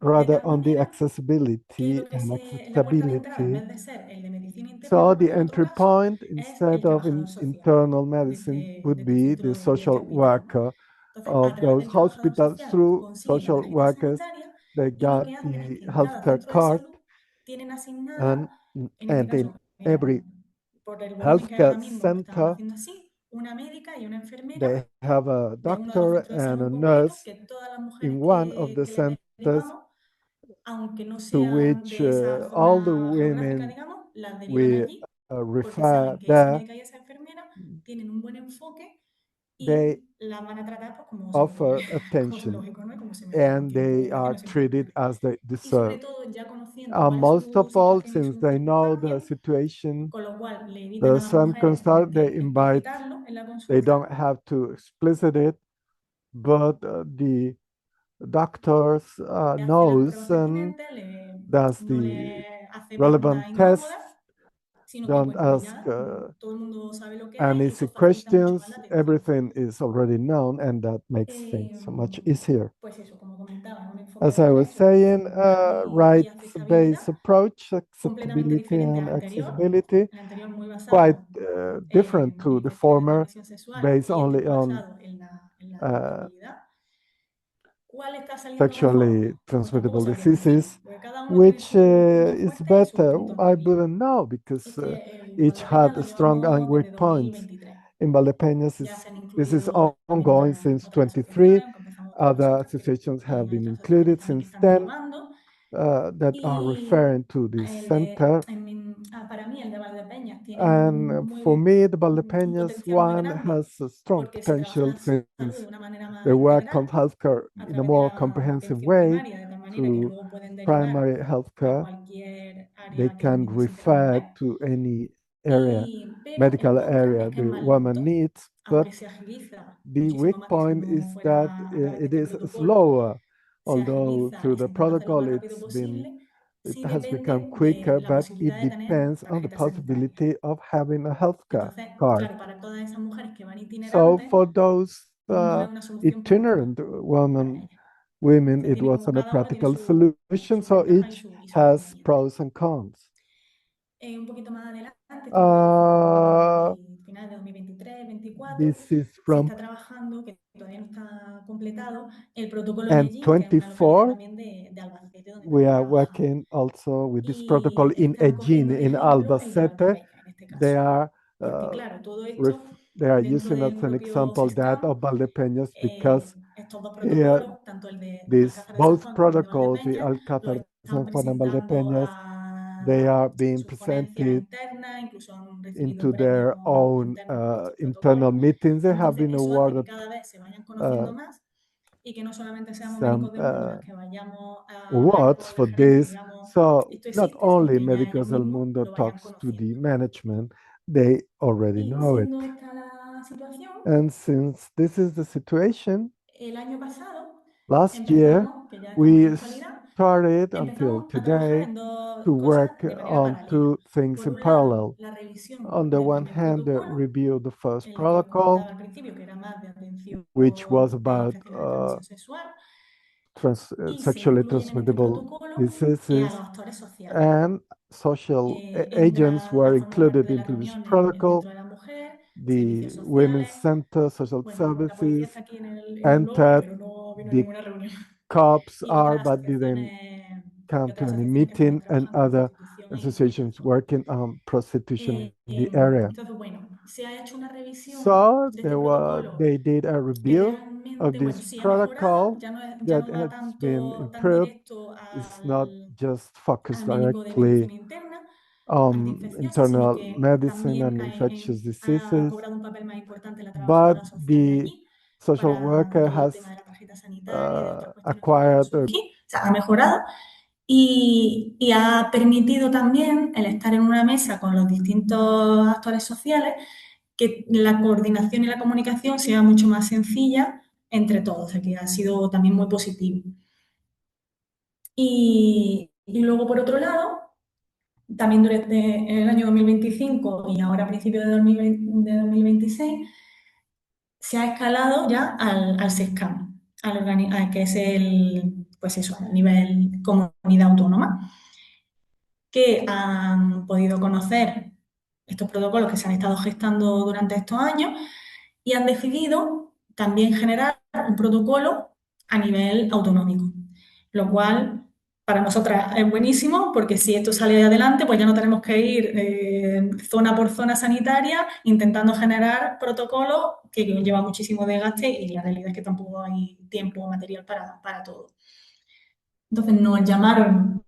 De rather tal on the manera que accessibility lo que and la puerta de entrada, en acceptability. vez de ser el de medicina interna, So como the en el otro entry caso, point, es instead el of trabajador social internal medicine, would este be the centro, de este social hospital, ¿no? worker Entonces, a of través those del trabajador hospitals. social Through consiguen la social tarjeta workers, sanitaria they y lo got que hacen es the que en cada healthcare centro de card, salud tienen asignada, and en este and in caso, every por el volumen que hay ahora healthcare mismo, lo estaban center, haciendo así, una médica y una they enfermera have a de uno de los doctor centros de and salud a concretos, nurse que todas las mujeres in one of the que les centers, derivamos, aunque no to sean which de esa all the zona geográfica, women digamos, las derivan we allí porque refer saben que esa there. médica y esa enfermera tienen un buen enfoque They y la van a tratar pues, offer como es attention, lógico, ¿no? Y como se merece, no and tienen they problemas que are no se treated incorporen. as they Y sobre deserve. todo ya conociendo cuál es Most su of all, situación y since sus they know the circunstancias, situation, con lo cual le evitan the a las mujeres pues, circumstance, they de invite, explicitarlo en la they consulta don't have to explicit it, but the doctors hace las knows pruebas and pertinentes, does no the le hace preguntas relevant tests, incómodas, sino que, don't bueno, pues ask ya todo el mundo sabe lo que hay any y eso facilita mucho más la questions. atención. Everything is already known, and that makes things much easier. Pues eso, como comentaba, es un enfoque As I además was eso, de saying, accesibilidad y rights-based accesibilidad, approach, completamente acceptability diferente and al anterior, accessibility, el anterior muy quite basado different en to the infecciones de former, transmisión sexual based y este only muy on basado en la uh, aplicabilidad. ¿Cuál está saliendo mejor? sexually Pues tampoco transmittable sabría decirlo, diseases, porque cada uno tiene which sus puntos is fuertes y sus better. puntos I débiles. wouldn't know because El each Valdepeñas had lo strong and llevamos desde weak points. 2023. In Valdepeñas, Ya se han this is incluido ongoing since otras 23. asociaciones, aunque empezamos con Other vosotras, pero associations have hay been otras asociaciones included también que since están then derivando. that are Y referring to this center. para mí el de Valdepeñas tiene And for me, the un Valdepeñas potencial muy one grande has a strong porque se trabaja potential la salud de since una manera más they work integral on healthcare a in a través de more la comprehensive atención way primaria, de tal manera que through luego pueden derivar primary a healthcare. cualquier They área que can necesite la refer mujer. to any area, Pero el medical contra area es que es the más woman lento, needs, but aunque se agiliza the weak muchísimo más que si point is no that fuera a través de it este is protocolo. slower, Se although agiliza through y se the intenta hacerlo lo protocol más rápido posible. it Sí has become depende de quicker, la but posibilidad it de tener depends on the tarjeta sanitaria. possibility of having a health Entonces, card. claro, para todas esas mujeres que van So itinerantes, for those no es una solución práctica itinerant para ellas. women, Se it tiene wasn't como a cada una tiene practical su solution. So ventaja each y su has inconveniente. pros and cons. Un poquito más adelante, esto fue Uh, final de 2023-2024, this is se from está trabajando, que todavía no está completado, el protocolo Medellín, que es una localidad M24. también de Albacete, donde We también are trabajamos. working also with this protocol Y in están Egin, cogiendo de in ejemplo el de Albacete. Valdepeña, en este They caso. are Porque claro, todo ref- esto they are dentro using del as an propio example that SESCAM, of Valdepeñas because estos dos here protocolos, tanto el de these Alcázar de San both Juan como el de protocols, the Valdepeñas, Alcázar los de están San Juan and presentando Valdepeñas, they a are being sus ponencias presented internas, incluso han recibido into their premios own internos por estos internal protocolos. meetings. They have Entonces, been eso hace que awarded cada vez se vayan conociendo uh, más y que no solamente seamos some médicos del mundo las que vayamos a hablar awards con la for gerencia y this. digamos, So esto not existe, sino only que ya Médicos ellos del mismos Mundo lo vayan talks to the conociendo. management, they already Y know it. siendo esta la situación, And since this is the situation, el año pasado last year empezamos, que ya estamos en we la actualidad, started until empezamos a trabajar today en dos to cosas work de manera on paralela. two things Por in un lado, parallel. la revisión On the del one primer hand, protocolo, review the first el que os protocol, comentaba al principio, que era más de atención which was de about infecciones de transmisión sexual, y se sexually incluyen en este transmittable protocolo a diseases, los actores sociales. and social agents Entra were a formar parte included de la into this reunión el protocol. Centro de la Mujer, The Servicios Women's Sociales, Center, Social bueno, la policía Services, está aquí en el logo, entered. pero no vino a The ninguna reunión. cops Y are, otras but didn't asociaciones, y come to otras any asociaciones que estamos meeting, and trabajando en other prostitución e associations identificación. working on prostitution in the area. Entonces, bueno, se ha hecho una revisión So de este protocolo they did a que review of realmente, bueno, this sí ha mejorado, protocol ya that no va has been tan improved. directo It's not al, just focused al médico de directly medicina interna, on antiinfecciosa, sino internal que medicine también and infectious ha diseases, cobrado un papel más importante la but trabajadora social de the allí social para worker todo el has tema de la tarjeta sanitaria y de otras cuestiones que podían acquired surgir. O sea, ha mejorado y ha permitido también el estar en una mesa con los distintos actores sociales que la coordinación y la comunicación sea mucho más sencilla entre todos, o sea, que ha sido también muy positivo. Y luego, por otro lado, también durante el año 2025 y ahora a principios de 2026, se ha escalado ya al SESCAM, que es pues eso, a nivel comunidad autónoma, que han podido conocer estos protocolos que se han estado gestando durante estos años y han decidido también generar un protocolo a nivel autonómico, lo cual para nosotras es buenísimo porque si esto sale adelante, pues ya no tenemos que ir zona por zona sanitaria intentando generar protocolos que lleva muchísimo desgaste y la realidad es que tampoco hay tiempo material para todo. Entonces nos llamaron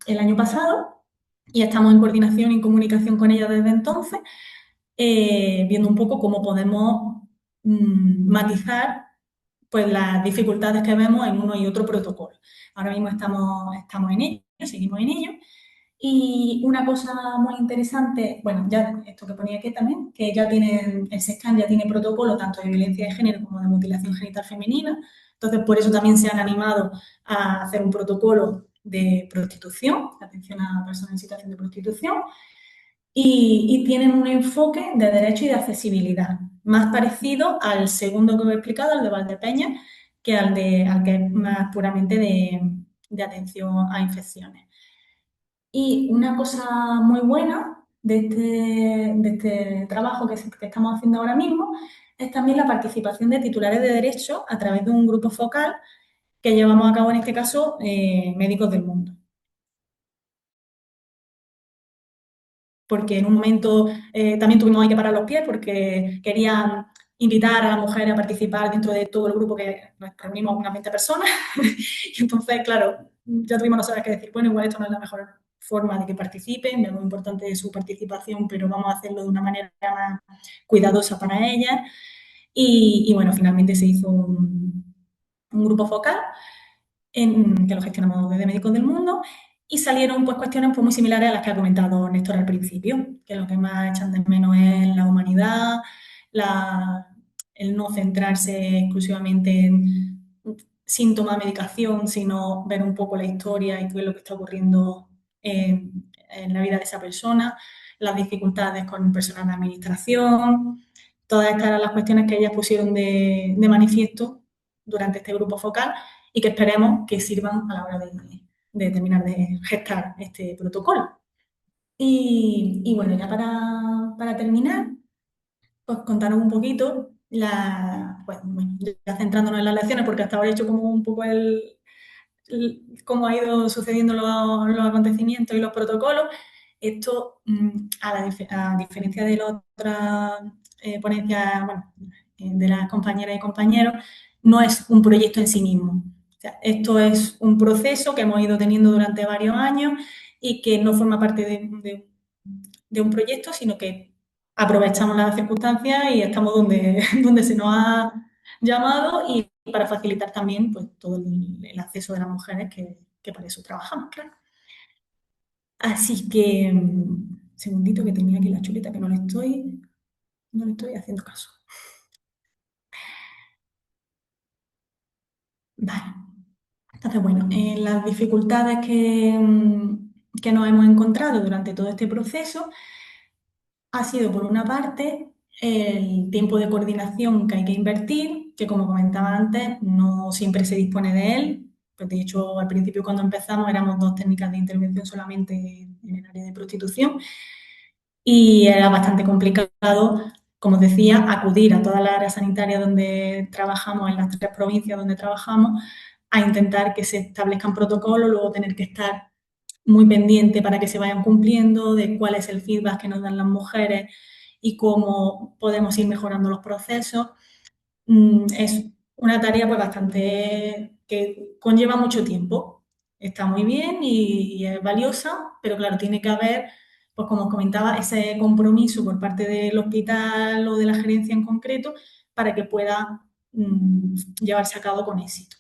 el año pasado y estamos en coordinación y comunicación con ella desde entonces, viendo un poco cómo podemos matizar pues las dificultades que vemos en uno y otro protocolo. Ahora mismo estamos en ello, seguimos en ello. Y una cosa muy interesante, bueno, ya esto que ponía aquí también, que ya tienen, el SESCAN ya tiene protocolo tanto de violencia de género como de mutilación genital femenina. Entonces, por eso también se han animado a hacer un protocolo de prostitución, de atención a personas en situación de prostitución y tienen un enfoque de derecho y de accesibilidad, más parecido al segundo que os he explicado, al de Valdepeña, que al que es más puramente de atención a infecciones. Y una cosa muy buena de este trabajo que estamos haciendo ahora mismo es también la participación de titulares de derecho a través de un grupo focal que llevamos a cabo en este caso Médicos del Mundo. Porque en un momento también tuvimos ahí que parar los pies porque querían invitar a las mujeres a participar dentro de todo el grupo que nos reunimos unas 20 personas. Y entonces, claro, ya tuvimos nosotras que decir, bueno, igual esto no es la mejor forma de que participen, es muy importante su participación, pero vamos a hacerlo de una manera más cuidadosa para ellas. Y bueno, finalmente se hizo un grupo focal que lo gestionamos desde Médicos del Mundo y salieron pues cuestiones pues, muy similares a las que ha comentado Néstor al principio, que lo que más echan de menos es la humanidad, el no centrarse exclusivamente en síntoma, medicación, sino ver un poco la historia y qué es lo que está ocurriendo en la vida de esa persona, las dificultades con el personal de administración, todas estas eran las cuestiones que ellas pusieron de manifiesto durante este grupo focal y que esperemos que sirvan a la hora de terminar de gestar este protocolo. Y bueno, ya para terminar, pues contaros un poquito, pues, bueno, ya centrándonos en las lecciones, porque hasta ahora he hecho como un poco cómo ha ido sucediendo los acontecimientos y los protocolos. Esto, a diferencia de las otras ponencias, bueno, de las compañeras y compañeros, no es un proyecto en sí mismo. O sea, esto es un proceso que hemos ido teniendo durante varios años y que no forma parte de un proyecto, sino que aprovechamos las circunstancias y estamos donde se nos ha llamado y para facilitar también pues, todo el acceso de las mujeres que para eso trabajamos, claro. Así que, segundito que tenía aquí la chuleta que no le estoy haciendo caso. Vale. Entonces, bueno, las dificultades que nos hemos encontrado durante todo este proceso ha sido, por una parte, el tiempo de coordinación que hay que invertir, que como comentaba antes, no siempre se dispone de él. Pues de hecho, al principio cuando empezamos éramos dos técnicas de intervención solamente en el área de prostitución y era bastante complicado, como os decía, acudir a todas las áreas sanitarias donde trabajamos, en las 3 provincias donde trabajamos, a intentar que se establezcan protocolos, luego tener que estar muy pendiente para que se vayan cumpliendo, de cuál es el feedback que nos dan las mujeres y cómo podemos ir mejorando los procesos. Es una tarea pues bastante que conlleva mucho tiempo. Está muy bien y es valiosa, pero claro, tiene que haber, pues como os comentaba, ese compromiso por parte del hospital o de la gerencia en concreto para que pueda llevarse a cabo con éxito.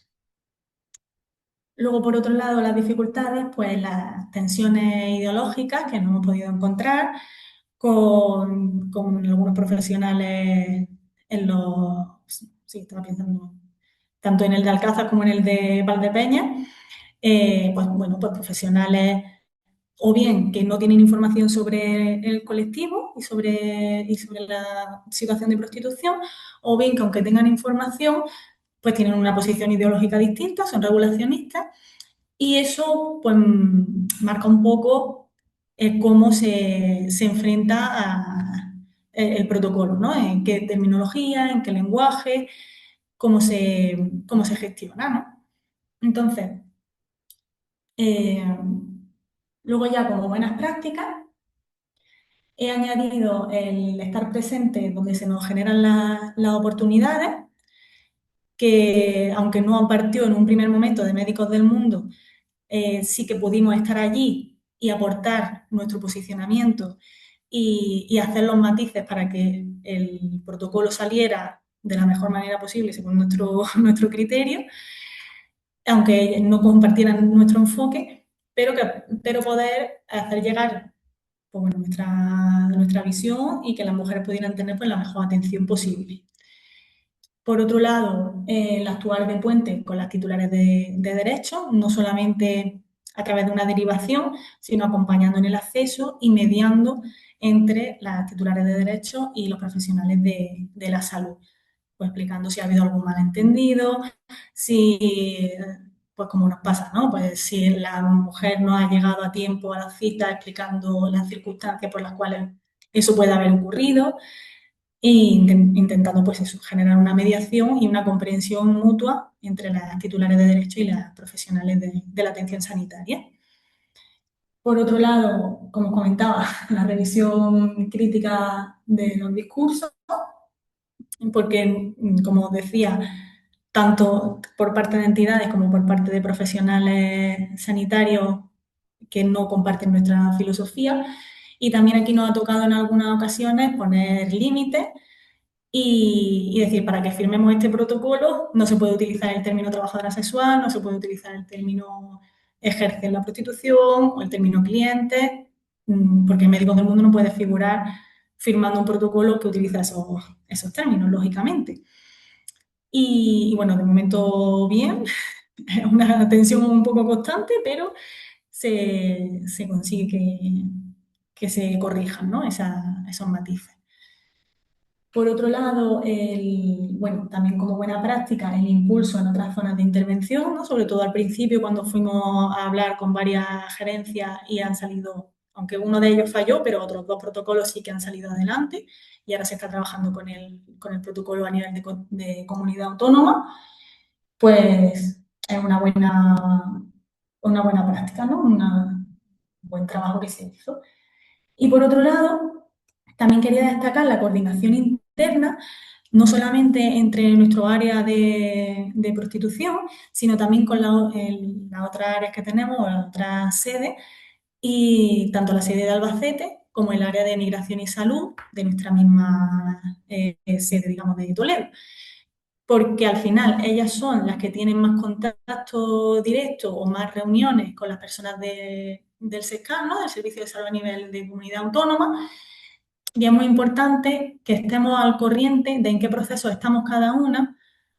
Luego, por otro lado, las dificultades, pues las tensiones ideológicas que no hemos podido encontrar con algunos profesionales en los, sí, estaba pensando, tanto en el de Alcázar como en el de Valdepeñas, pues bueno, pues profesionales o bien que no tienen información sobre el colectivo y sobre la situación de prostitución, o bien que aunque tengan información, pues tienen una posición ideológica distinta, son regulacionistas y eso pues marca un poco cómo se enfrenta el protocolo, ¿no? En qué terminología, en qué lenguaje, cómo se gestiona, ¿no? Entonces, eh, luego ya como buenas prácticas, he añadido el estar presente donde se nos generan las oportunidades, que aunque no partió en un primer momento de Médicos del Mundo, sí que pudimos estar allí y aportar nuestro posicionamiento y hacer los matices para que el protocolo saliera de la mejor manera posible según nuestro criterio, aunque no compartieran nuestro enfoque, pero poder hacer llegar pues bueno, nuestra visión y que las mujeres pudieran tener pues, la mejor atención posible. Por otro lado, el actuar de puente con las titulares de derecho, no solamente a través de una derivación, sino acompañando en el acceso y mediando entre las titulares de derecho y los profesionales de la salud, pues explicando si ha habido algún malentendido, si, pues como nos pasa, ¿no? Pues si la mujer no ha llegado a tiempo a la cita, explicando las circunstancias por las cuales eso puede haber ocurrido e intentando pues eso, generar una mediación y una comprensión mutua entre las titulares de derecho y las profesionales de la atención sanitaria. Por otro lado, como comentaba, la revisión crítica de los discursos, porque, como os decía, tanto por parte de entidades como por parte de profesionales sanitarios que no comparten nuestra filosofía, y también aquí nos ha tocado en algunas ocasiones poner límites y decir, para que firmemos este protocolo no se puede utilizar el término trabajadora sexual, no se puede utilizar el término ejercen la prostitución o el término cliente, porque Médicos del Mundo no puede figurar firmando un protocolo que utiliza esos términos, lógicamente. Y bueno, de momento bien, es una tensión un poco constante, pero se consigue que se corrijan, ¿no? Esos matices. Por otro lado, bueno, también como buena práctica, el impulso en otras zonas de intervención, ¿no? Sobre todo al principio cuando fuimos a hablar con varias gerencias y han salido, aunque uno de ellos falló, pero otros dos protocolos sí que han salido adelante y ahora se está trabajando con el protocolo a nivel de comunidad autónoma, pues es una buena práctica, ¿no? Un buen trabajo que se hizo. Y por otro lado, también quería destacar la coordinación interna, no solamente entre nuestro área de prostitución, sino también con las otras áreas que tenemos, o las otras sedes, y tanto la sede de Albacete como el área de migración y salud de nuestra misma sede, digamos, de Toledo. Porque al final ellas son las que tienen más contacto directo o más reuniones con las personas del SESCAN, ¿no? Del Servicio de Salud a nivel de comunidad autónoma, y es muy importante que estemos al corriente de en qué proceso estamos cada una,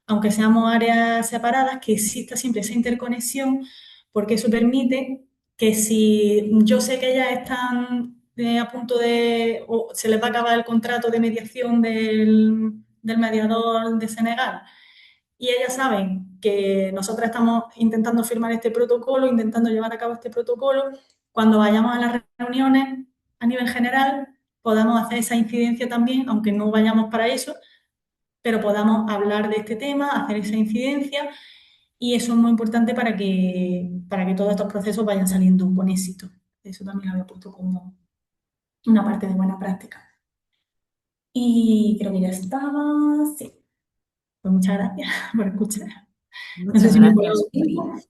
aunque seamos áreas separadas, que exista siempre esa interconexión, porque eso permite que si yo sé que ellas están a punto o se les va a acabar el contrato de mediación del mediador de Senegal, y ellas saben que nosotras estamos intentando firmar este protocolo, intentando llevar a cabo este protocolo, cuando vayamos a las reuniones a nivel general podamos hacer esa incidencia también, aunque no vayamos para eso, pero podamos hablar de este tema, hacer esa incidencia, y eso es muy importante para que todos estos procesos vayan saliendo con éxito. Eso también lo había puesto como una parte de buena práctica. Y creo que ya estaba. Sí. Pues muchas gracias por escuchar. No sé Muchas si me he colado gracias, Mari. tiempo.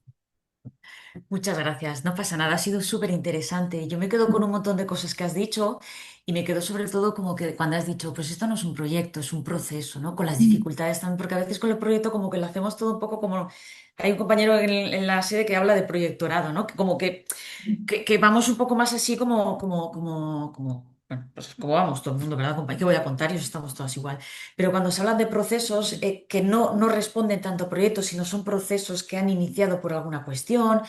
Muchas gracias, no pasa nada, ha sido súper interesante. Yo me quedo con un montón de cosas que has dicho y me quedo sobre todo como que cuando has dicho, pues esto no es un proyecto, es un proceso, ¿no? Con las dificultades también, porque a veces con el proyecto como que lo hacemos todo un poco como... Hay un compañero en la sede que habla de proyectorado, ¿no? Que como que vamos un poco más así bueno, pues como vamos todo el mundo, ¿verdad, compañero? ¿Qué voy a contar? Y estamos todas igual. Pero cuando se hablan de procesos que no responden tanto a proyectos, sino son procesos que han iniciado por alguna cuestión,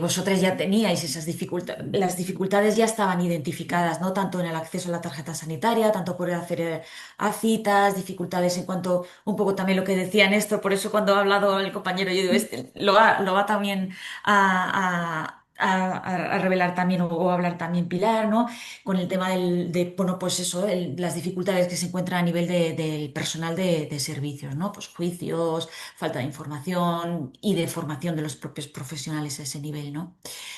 vosotras ya teníais esas dificultades, las dificultades ya estaban identificadas, ¿no? Tanto en el acceso a la tarjeta sanitaria, tanto por acceder a citas, dificultades en cuanto, un poco también lo que decía Néstor, por eso cuando ha hablado el compañero, yo digo, este, lo va también a revelar también o a hablar también Pilar, ¿no? Con el tema bueno, pues eso, las dificultades que se encuentran a nivel del personal de servicios, ¿no? Pues juicios, falta de información y de formación de los propios profesionales a ese nivel, ¿no?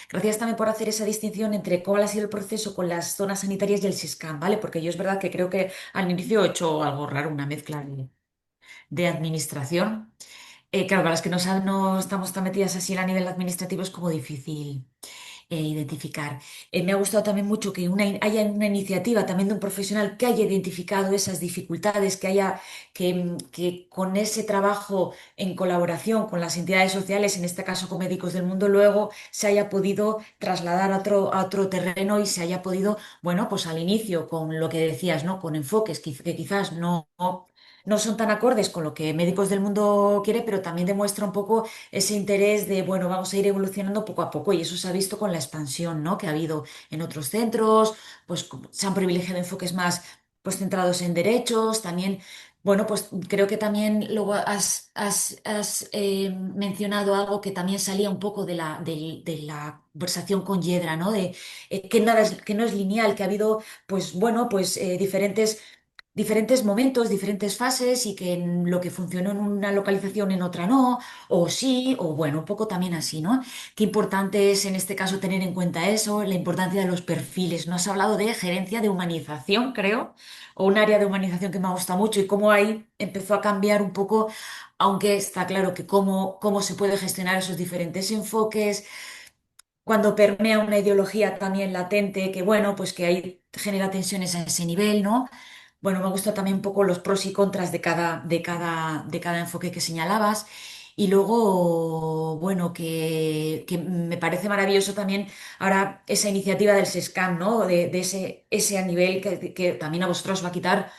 Gracias también por hacer esa distinción entre cuál ha sido el proceso con las zonas sanitarias y el SISCAN, ¿vale? Porque yo es verdad que creo que al inicio he hecho algo raro, una mezcla de administración. Claro, para las que no estamos tan metidas así a nivel administrativo es como difícil identificar. Me ha gustado también mucho que haya una iniciativa también de un profesional que haya identificado esas dificultades, que con ese trabajo en colaboración con las entidades sociales, en este caso con Médicos del Mundo, luego se haya podido trasladar a otro terreno y se haya podido, bueno, pues al inicio con lo que decías, ¿no? Con enfoques que quizás no son tan acordes con lo que Médicos del Mundo quiere, pero también demuestra un poco ese interés de, bueno, vamos a ir evolucionando poco a poco y eso se ha visto con la expansión, ¿no? Que ha habido en otros centros, pues se han privilegiado enfoques más pues centrados en derechos, también, bueno, pues creo que también luego has mencionado algo que también salía un poco de la conversación con Yedra, ¿no? De que no es lineal, que ha habido, pues bueno, pues diferentes momentos, diferentes fases y que lo que funcionó en una localización en otra no, o sí, o bueno, un poco también así, ¿no? Qué importante es en este caso tener en cuenta eso, la importancia de los perfiles. No has hablado de gerencia de humanización, creo, o un área de humanización que me ha gustado mucho y cómo ahí empezó a cambiar un poco, aunque está claro que cómo se puede gestionar esos diferentes enfoques cuando permea una ideología también latente, que bueno, pues que ahí genera tensiones a ese nivel, ¿no? Bueno, me gustan también un poco los pros y contras de cada enfoque que señalabas. Y luego, bueno, que me parece maravilloso también ahora esa iniciativa del SESCAM, ¿no? De ese a nivel que también a vosotros os va a quitar.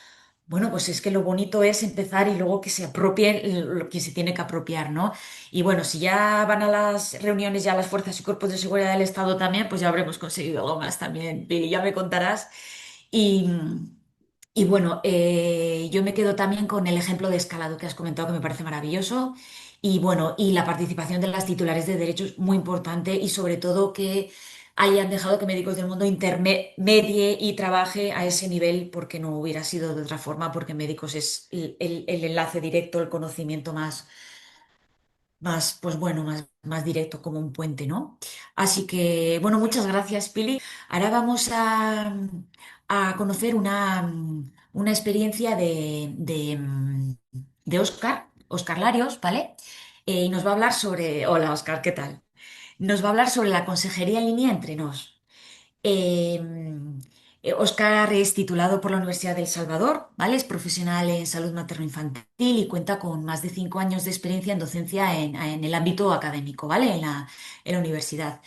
Bueno, pues es que lo bonito es empezar y luego que se apropie lo que se tiene que apropiar, ¿no? Y bueno, si ya van a las reuniones ya las fuerzas y cuerpos de seguridad del Estado también, pues ya habremos conseguido algo más también, Pili, ya me contarás. Y, y bueno, yo me quedo también con el ejemplo de escalado que has comentado, que me parece maravilloso. Y bueno, y la participación de las titulares de derechos, muy importante, y sobre todo que hayan dejado que Médicos del Mundo intermedie y trabaje a ese nivel, porque no hubiera sido de otra forma, porque Médicos es el enlace directo, el conocimiento más, pues bueno, más directo como un puente, ¿no? Así que, bueno, muchas gracias, Pili. Ahora vamos a conocer una experiencia de Óscar Larios, ¿vale? Y nos va a hablar sobre, hola Óscar, ¿qué tal? Nos va a hablar sobre la consejería en línea entre nos. Eh, Óscar es titulado por la Universidad de El Salvador, ¿vale? Es profesional en salud materno-infantil y cuenta con más de 5 años de experiencia en docencia en el ámbito académico, ¿vale? En la universidad.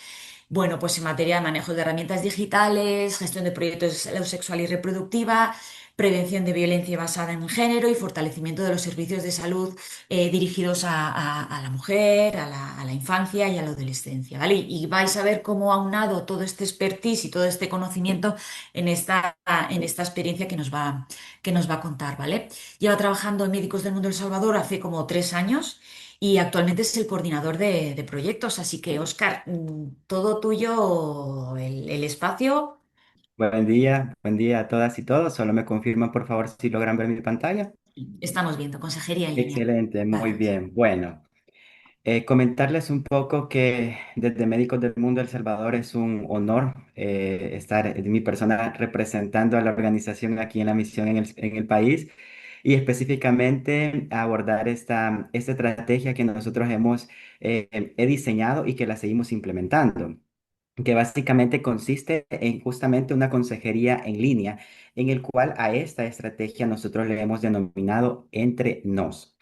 Bueno, pues en materia de manejo de herramientas digitales, gestión de proyectos de salud sexual y reproductiva, prevención de violencia basada en género y fortalecimiento de los servicios de salud dirigidos a la mujer, a la infancia y a la adolescencia, ¿vale? Y vais a ver cómo ha aunado todo este expertise y todo este conocimiento en esta experiencia que nos va a contar, ¿vale? Lleva trabajando en Médicos del Mundo El Salvador hace como 3 años y actualmente es el coordinador de proyectos. Así que, Óscar, todo tuyo el espacio. Buen día a todas y todos. Solo me confirman, por favor, si logran ver mi pantalla. Estamos viendo, consejería en línea. Excelente, muy Gracias. bien. Bueno, comentarles un poco que desde Médicos del Mundo El Salvador es un honor estar mi persona representando a la organización aquí en la misión en el país y específicamente abordar esta estrategia que nosotros he diseñado y que la seguimos implementando, que básicamente consiste en justamente una consejería en línea, en el cual a esta estrategia nosotros le hemos denominado Entre Nos.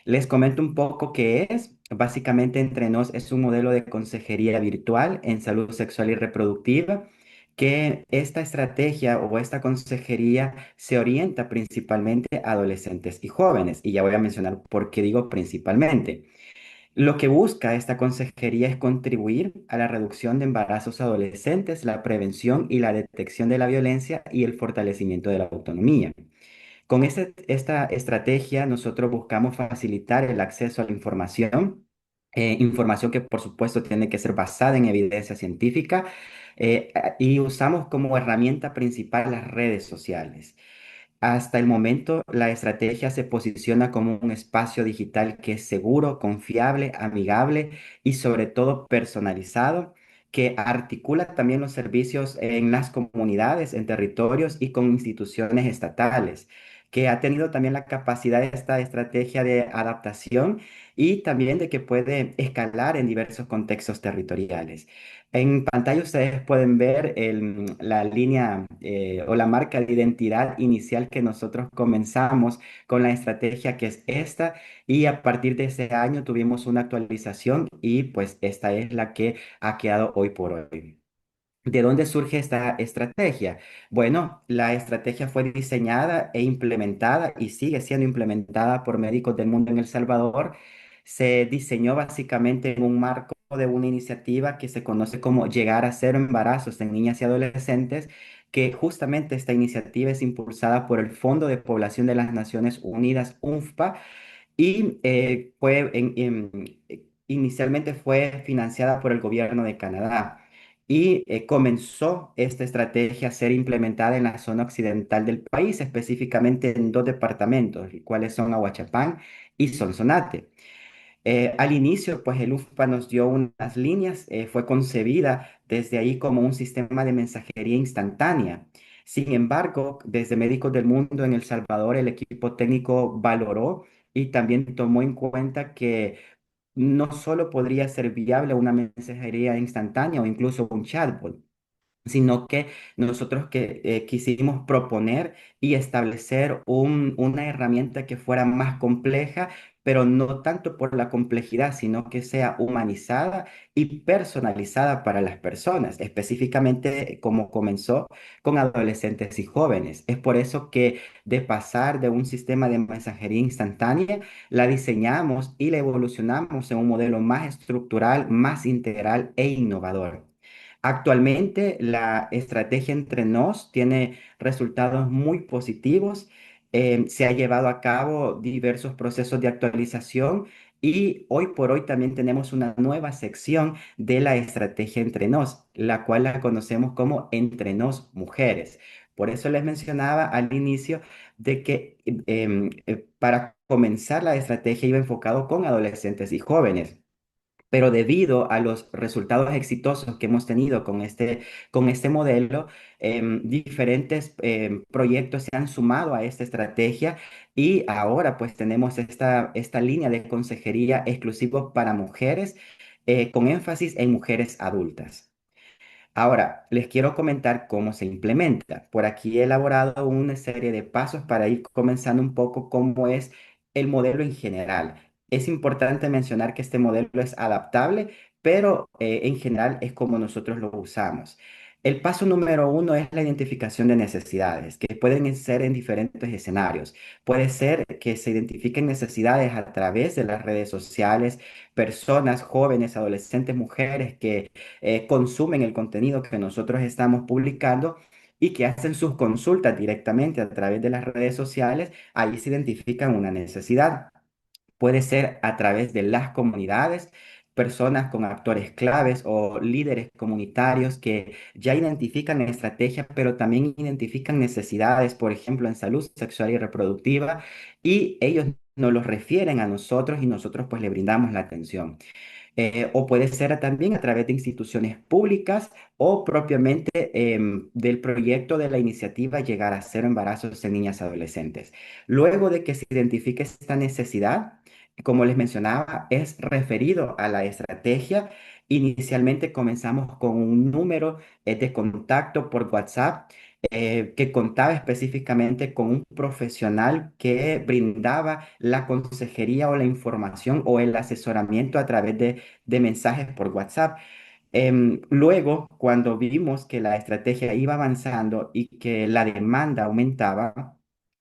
Les comento un poco qué es. Básicamente, Entre Nos es un modelo de consejería virtual en salud sexual y reproductiva, que esta estrategia o esta consejería se orienta principalmente a adolescentes y jóvenes. Y ya voy a mencionar por qué digo principalmente. Lo que busca esta consejería es contribuir a la reducción de embarazos adolescentes, la prevención y la detección de la violencia y el fortalecimiento de la autonomía. Con esta estrategia, nosotros buscamos facilitar el acceso a la información, información que por supuesto tiene que ser basada en evidencia científica, y usamos como herramienta principal las redes sociales. Hasta el momento, la estrategia se posiciona como un espacio digital que es seguro, confiable, amigable y sobre todo personalizado, que articula también los servicios en las comunidades, en territorios y con instituciones estatales, que ha tenido también la capacidad de esta estrategia de adaptación y también de que puede escalar en diversos contextos territoriales. En pantalla ustedes pueden ver la línea o la marca de identidad inicial que nosotros comenzamos con la estrategia que es esta, y a partir de ese año tuvimos una actualización y pues esta es la que ha quedado hoy por hoy. ¿De dónde surge esta estrategia? Bueno, la estrategia fue diseñada e implementada y sigue siendo implementada por Médicos del Mundo en El Salvador. Se diseñó básicamente en un marco de una iniciativa que se conoce como Llegar a Cero Embarazos en Niñas y Adolescentes, que justamente esta iniciativa es impulsada por el Fondo de Población de las Naciones Unidas, UNFPA, y inicialmente fue financiada por el gobierno de Canadá. Y comenzó esta estrategia a ser implementada en la zona occidental del país, específicamente en dos departamentos, los cuales son Ahuachapán y Sonsonate. Al inicio, pues el UFPA nos dio unas líneas, fue concebida desde ahí como un sistema de mensajería instantánea. Sin embargo, desde Médicos del Mundo en El Salvador, el equipo técnico valoró y también tomó en cuenta que no solo podría ser viable una mensajería instantánea o incluso un chatbot, sino que nosotros quisimos proponer y establecer una herramienta que fuera más compleja, pero no tanto por la complejidad, sino que sea humanizada y personalizada para las personas, específicamente como comenzó con adolescentes y jóvenes. Es por eso que de pasar de un sistema de mensajería instantánea, la diseñamos y la evolucionamos en un modelo más estructural, más integral e innovador. Actualmente, la estrategia entre nos tiene resultados muy positivos. Se ha llevado a cabo diversos procesos de actualización y hoy por hoy también tenemos una nueva sección de la estrategia entre nos, la cual la conocemos como Entre Nos Mujeres. Por eso les mencionaba al inicio de que para comenzar la estrategia iba enfocado con adolescentes y jóvenes. Pero debido a los resultados exitosos que hemos tenido con este modelo, diferentes proyectos se han sumado a esta estrategia y ahora pues tenemos esta línea de consejería exclusivo para mujeres, con énfasis en mujeres adultas. Ahora, les quiero comentar cómo se implementa. Por aquí he elaborado una serie de pasos para ir comenzando un poco cómo es el modelo en general. Es importante mencionar que este modelo es adaptable, pero en general es como nosotros lo usamos. El paso número uno es la identificación de necesidades, que pueden ser en diferentes escenarios. Puede ser que se identifiquen necesidades a través de las redes sociales, personas, jóvenes, adolescentes, mujeres que consumen el contenido que nosotros estamos publicando y que hacen sus consultas directamente a través de las redes sociales, ahí se identifican una necesidad. Puede ser a través de las comunidades, personas con actores claves o líderes comunitarios que ya identifican estrategias, pero también identifican necesidades, por ejemplo, en salud sexual y reproductiva, y ellos nos los refieren a nosotros y nosotros pues le brindamos la atención. O puede ser también a través de instituciones públicas o propiamente del proyecto de la iniciativa Llegar a Cero Embarazos en Niñas y Adolescentes. Luego de que se identifique esta necesidad, como les mencionaba, es referido a la estrategia. Inicialmente comenzamos con un número de contacto por WhatsApp que contaba específicamente con un profesional que brindaba la consejería o la información o el asesoramiento a través de mensajes por WhatsApp. Luego, cuando vimos que la estrategia iba avanzando y que la demanda aumentaba,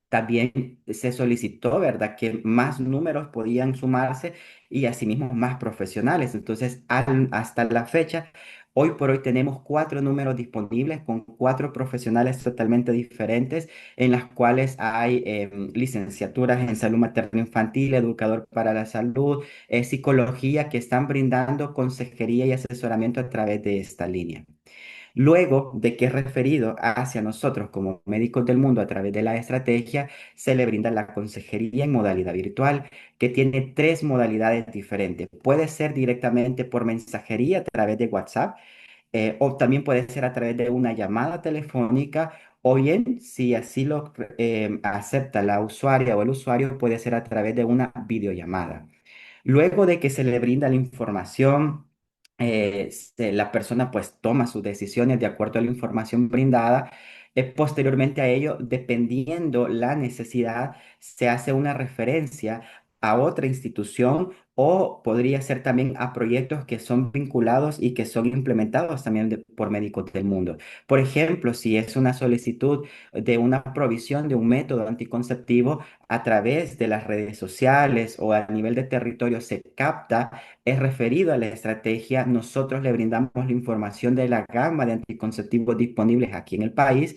también se solicitó, ¿verdad?, que más números podían sumarse y asimismo más profesionales. Entonces, hasta la fecha, hoy por hoy tenemos 4 números disponibles con 4 profesionales totalmente diferentes, en las cuales hay licenciaturas en salud materno-infantil, educador para la salud, psicología, que están brindando consejería y asesoramiento a través de esta línea. Luego de que es referido hacia nosotros como médicos del mundo a través de la estrategia, se le brinda la consejería en modalidad virtual, que tiene 3 modalidades diferentes. Puede ser directamente por mensajería a través de WhatsApp, o también puede ser a través de una llamada telefónica, o bien, si así lo acepta la usuaria o el usuario, puede ser a través de una videollamada. Luego de que se le brinda la información, la persona pues toma sus decisiones de acuerdo a la información brindada. Posteriormente a ello, dependiendo la necesidad, se hace una referencia a otra institución o podría ser también a proyectos que son vinculados y que son implementados también por médicos del mundo. Por ejemplo, si es una solicitud de una provisión de un método anticonceptivo, a través de las redes sociales o a nivel de territorio se capta, es referido a la estrategia, nosotros le brindamos la información de la gama de anticonceptivos disponibles aquí en el país.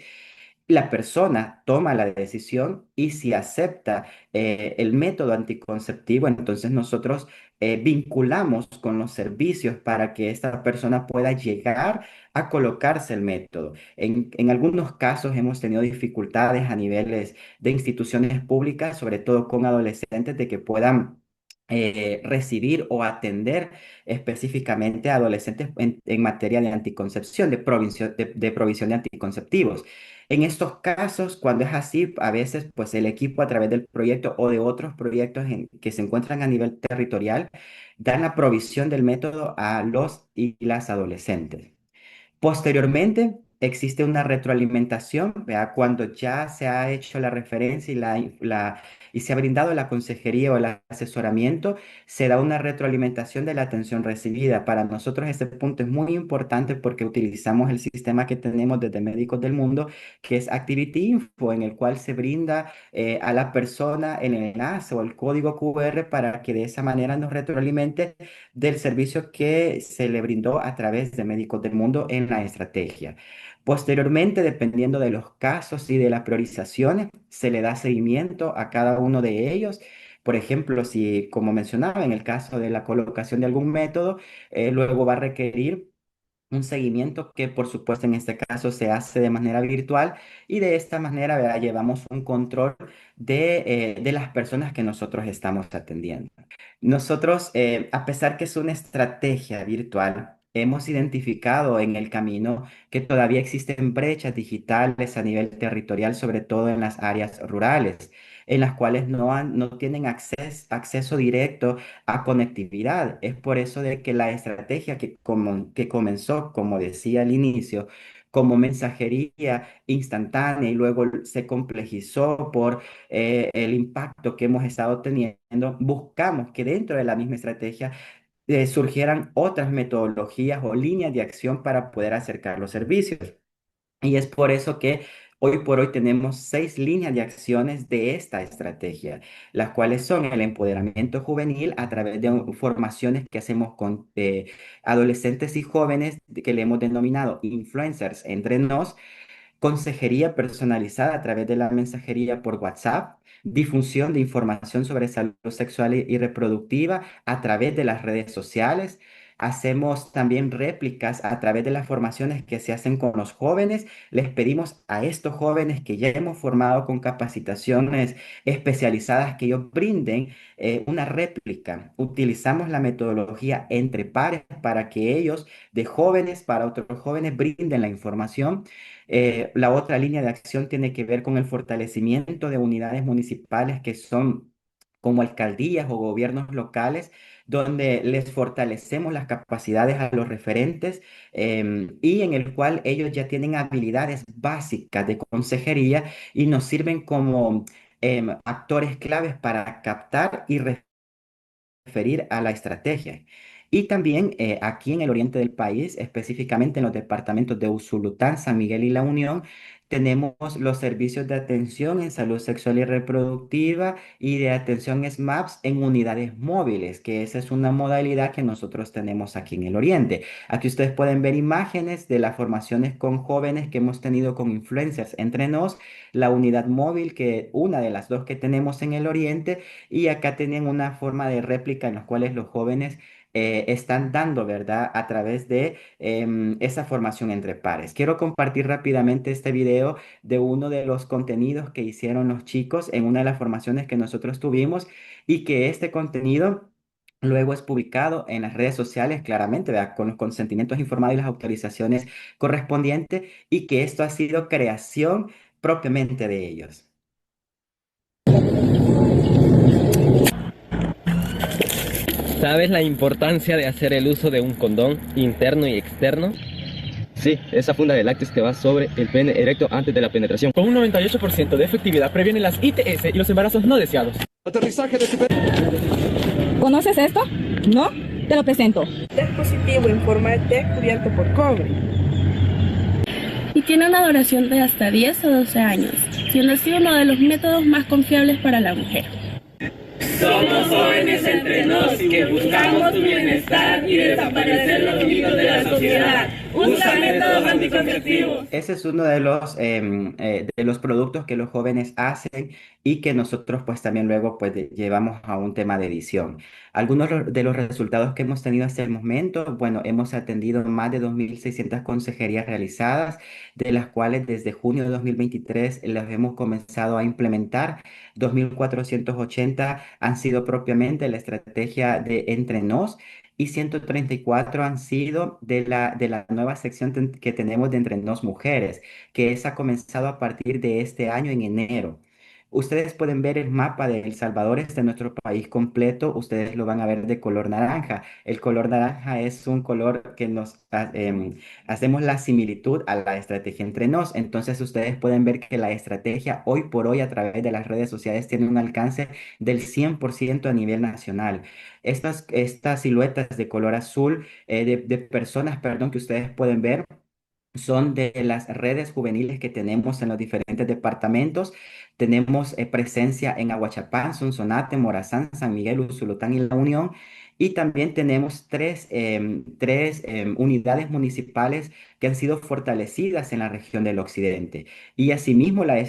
La persona toma la decisión y si acepta el método anticonceptivo, entonces nosotros vinculamos con los servicios para que esta persona pueda llegar a colocarse el método. En algunos casos hemos tenido dificultades a niveles de instituciones públicas, sobre todo con adolescentes, de que puedan recibir o atender específicamente a adolescentes en materia de anticoncepción, de provisión de anticonceptivos. En estos casos, cuando es así, a veces pues el equipo a través del proyecto o de otros proyectos que se encuentran a nivel territorial dan la provisión del método a los y las adolescentes. Posteriormente, existe una retroalimentación, ¿verdad? Cuando ya se ha hecho la referencia y se ha brindado la consejería o el asesoramiento, se da una retroalimentación de la atención recibida. Para nosotros este punto es muy importante porque utilizamos el sistema que tenemos desde Médicos del Mundo, que es Activity Info, en el cual se brinda a la persona el enlace o el código QR para que de esa manera nos retroalimente del servicio que se le brindó a través de Médicos del Mundo en la estrategia. Posteriormente, dependiendo de los casos y de las priorizaciones, se le da seguimiento a cada uno de ellos. Por ejemplo, si, como mencionaba, en el caso de la colocación de algún método, luego va a requerir un seguimiento que, por supuesto, en este caso se hace de manera virtual y de esta manera, ¿verdad? Llevamos un control de las personas que nosotros estamos atendiendo. Nosotros, a pesar que es una estrategia virtual, hemos identificado en el camino que todavía existen brechas digitales a nivel territorial, sobre todo en las áreas rurales, en las cuales no tienen acceso directo a conectividad. Es por eso de que la estrategia que comenzó, como decía al inicio, como mensajería instantánea y luego se complejizó por el impacto que hemos estado teniendo, buscamos que dentro de la misma estrategia surgieran otras metodologías o líneas de acción para poder acercar los servicios. Y es por eso que hoy por hoy tenemos 6 líneas de acciones de esta estrategia, las cuales son el empoderamiento juvenil a través de formaciones que hacemos con adolescentes y jóvenes que le hemos denominado influencers entre nos, consejería personalizada a través de la mensajería por WhatsApp, difusión de información sobre salud sexual y reproductiva a través de las redes sociales. Hacemos también réplicas a través de las formaciones que se hacen con los jóvenes. Les pedimos a estos jóvenes que ya hemos formado con capacitaciones especializadas que ellos brinden una réplica. Utilizamos la metodología entre pares para que ellos, de jóvenes para otros jóvenes, brinden la información. La otra línea de acción tiene que ver con el fortalecimiento de unidades municipales que son como alcaldías o gobiernos locales, donde les fortalecemos las capacidades a los referentes y en el cual ellos ya tienen habilidades básicas de consejería y nos sirven como actores claves para captar y referir a la estrategia. Y también aquí en el oriente del país, específicamente en los departamentos de Usulután, San Miguel y La Unión, tenemos los servicios de atención en salud sexual y reproductiva y de atención SMAPS en unidades móviles, que esa es una modalidad que nosotros tenemos aquí en el oriente. Aquí ustedes pueden ver imágenes de las formaciones con jóvenes que hemos tenido con influencers entre nos, la unidad móvil, que una de las dos que tenemos en el oriente, y acá tenían una forma de réplica en los cuales los jóvenes están dando, ¿verdad? A través de esa formación entre pares. Quiero compartir rápidamente este video de uno de los contenidos que hicieron los chicos en una de las formaciones que nosotros tuvimos y que este contenido luego es publicado en las redes sociales, claramente, ¿verdad? Con los consentimientos informados y las autorizaciones correspondientes, y que esto ha sido creación propiamente de ellos. ¿Sabes la importancia de hacer el uso de un condón interno y externo? Sí, esa funda de lácteos que va sobre el pene erecto antes de la penetración. Con un 98% de efectividad previene las ITS y los embarazos no deseados. Aterrizaje de ¿Conoces esto? ¿No? Te lo presento. Es positivo en forma de té cubierto por cobre. Y tiene una duración de hasta 10 o 12 años, siendo así uno de los métodos más confiables para la mujer. Somos jóvenes entre nos que buscamos tu bienestar y desaparecer los mitos de la sociedad. Usa métodos anticonceptivos. Ese es uno de los productos que los jóvenes hacen y que nosotros pues también luego pues llevamos a un tema de edición. Algunos de los resultados que hemos tenido hasta el momento, bueno, hemos atendido más de 2.600 consejerías realizadas, de las cuales desde junio de 2023 las hemos comenzado a implementar. 2.480 han sido propiamente la estrategia de Entre Nos y 134 han sido de la nueva sección que tenemos de Entre Nos Mujeres, que esa ha comenzado a partir de este año en enero. Ustedes pueden ver el mapa de El Salvador, este es nuestro país completo, ustedes lo van a ver de color naranja. El color naranja es un color que hacemos la similitud a la estrategia entre nos. Entonces ustedes pueden ver que la estrategia hoy por hoy a través de las redes sociales tiene un alcance del 100% a nivel nacional. Estas siluetas de color azul, de personas, perdón, que ustedes pueden ver son de las redes juveniles que tenemos en los diferentes departamentos. Tenemos presencia en Aguachapán, Sonsonate, Morazán, San Miguel, Usulután y La Unión. Y también tenemos tres unidades municipales que han sido fortalecidas en la región del occidente. Y asimismo, la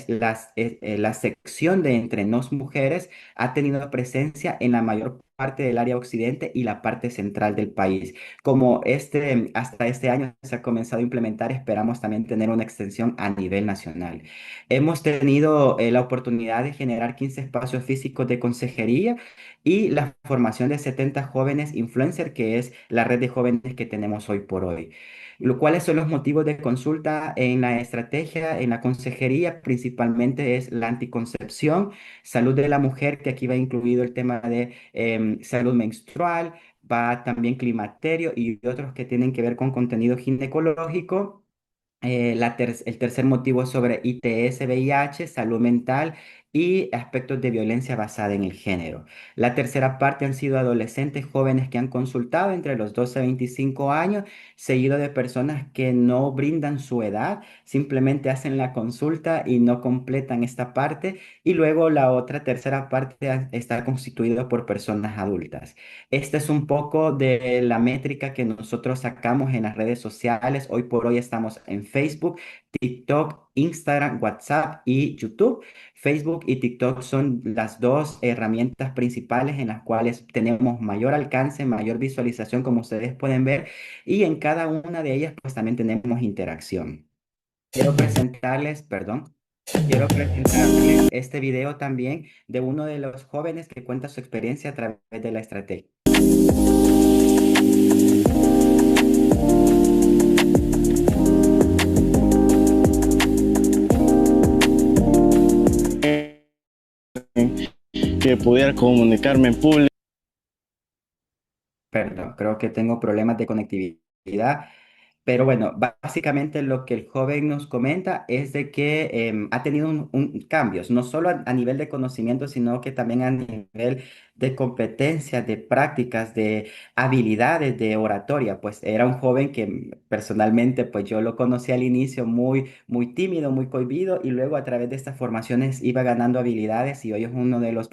sección de Entre Nos Mujeres ha tenido presencia en la mayor parte del área occidente y la parte central del país. Como hasta este año se ha comenzado a implementar, esperamos también tener una extensión a nivel nacional. Hemos tenido la oportunidad de generar 15 espacios físicos de consejería y la formación de 70 jóvenes influencers, que es la red de jóvenes que tenemos hoy por hoy. ¿Cuáles son los motivos de consulta en la estrategia, en la consejería? Principalmente es la anticoncepción, salud de la mujer, que aquí va incluido el tema de salud menstrual, va también climaterio y otros que tienen que ver con contenido ginecológico. El tercer motivo es sobre ITS, VIH, salud mental y aspectos de violencia basada en el género. La tercera parte han sido adolescentes jóvenes que han consultado entre los 12 a 25 años, seguido de personas que no brindan su edad, simplemente hacen la consulta y no completan esta parte. Y luego la otra tercera parte está constituida por personas adultas. Esta es un poco de la métrica que nosotros sacamos en las redes sociales. Hoy por hoy estamos en Facebook, TikTok, Instagram, WhatsApp y YouTube. Facebook y TikTok son las dos herramientas principales en las cuales tenemos mayor alcance, mayor visualización, como ustedes pueden ver, y en cada una de ellas pues también tenemos interacción. Quiero presentarles este video también de uno de los jóvenes que cuenta su experiencia a través de la estrategia. Que pudiera comunicarme en público. Perdón, creo que tengo problemas de conectividad. Pero bueno, básicamente lo que el joven nos comenta es de que ha tenido cambios, no solo a nivel de conocimiento, sino que también a nivel de competencias, de prácticas, de habilidades, de oratoria. Pues era un joven que personalmente, pues yo lo conocí al inicio muy, muy tímido, muy cohibido, y luego a través de estas formaciones iba ganando habilidades y hoy es uno de los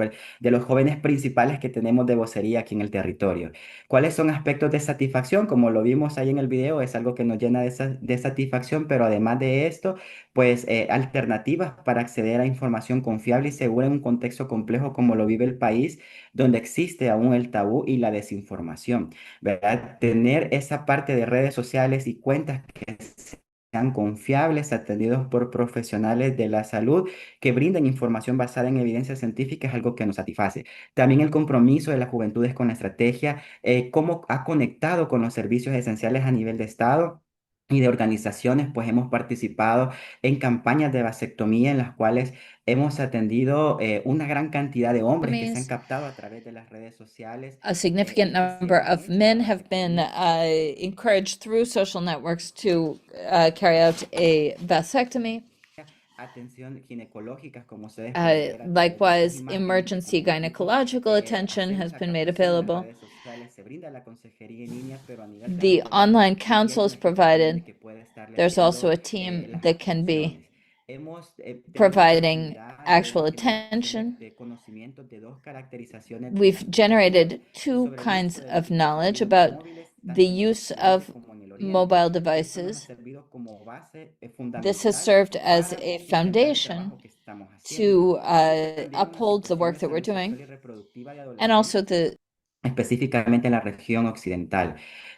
jóvenes principales que tenemos de vocería aquí en el territorio. ¿Cuáles son aspectos de satisfacción? Como lo vimos ahí en el video, es algo que nos llena de satisfacción, pero además de esto, pues alternativas para acceder a información confiable y segura en un contexto complejo como lo vive el país, donde existe aún el tabú y la desinformación, ¿verdad? Tener esa parte de redes sociales y cuentas que sean confiables, atendidos por profesionales de la salud que brinden información basada en evidencia científica es algo que nos satisface. También el compromiso de las juventudes con la estrategia, cómo ha conectado con los servicios esenciales a nivel de Estado y de organizaciones, pues hemos participado en campañas de vasectomía en las cuales hemos atendido una gran cantidad de hombres que se han captado a través de las redes sociales. A significant number of men have been encouraged through social networks to carry out a vasectomy. Atención ginecológica, como ustedes pueden ver a través de Likewise, estas imágenes, emergency gynecological attention has been made available. se brinda la consejería en línea, pero a nivel The territorial online y counsel is hay una provided. que puede estarles There's also dando a team las that can be instrucciones. Hemos tenido la providing oportunidad de actual generación attention. de conocimientos de dos caracterizaciones We've generated two sobre el kinds uso de of los knowledge dispositivos about móviles, the tanto en use Occidente of como en el Oriente. mobile Esto nos ha devices. servido como base This has fundamental served as para a sustentar el foundation trabajo que estamos haciendo. to También una uphold the situación work de that we're salud sexual doing, y reproductiva de and also adolescentes, específicamente en la región occidental.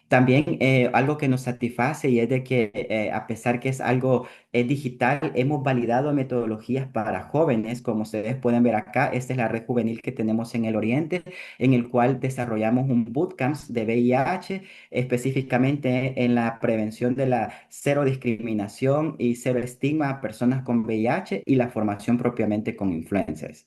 También algo que nos satisface y es de que a pesar que es algo digital, hemos validado metodologías para jóvenes, como ustedes pueden ver acá. Esta es la red juvenil que tenemos en el Oriente, en el cual desarrollamos un bootcamp de VIH, específicamente en la prevención de la cero discriminación y cero estigma a personas con VIH y la formación propiamente con influencers.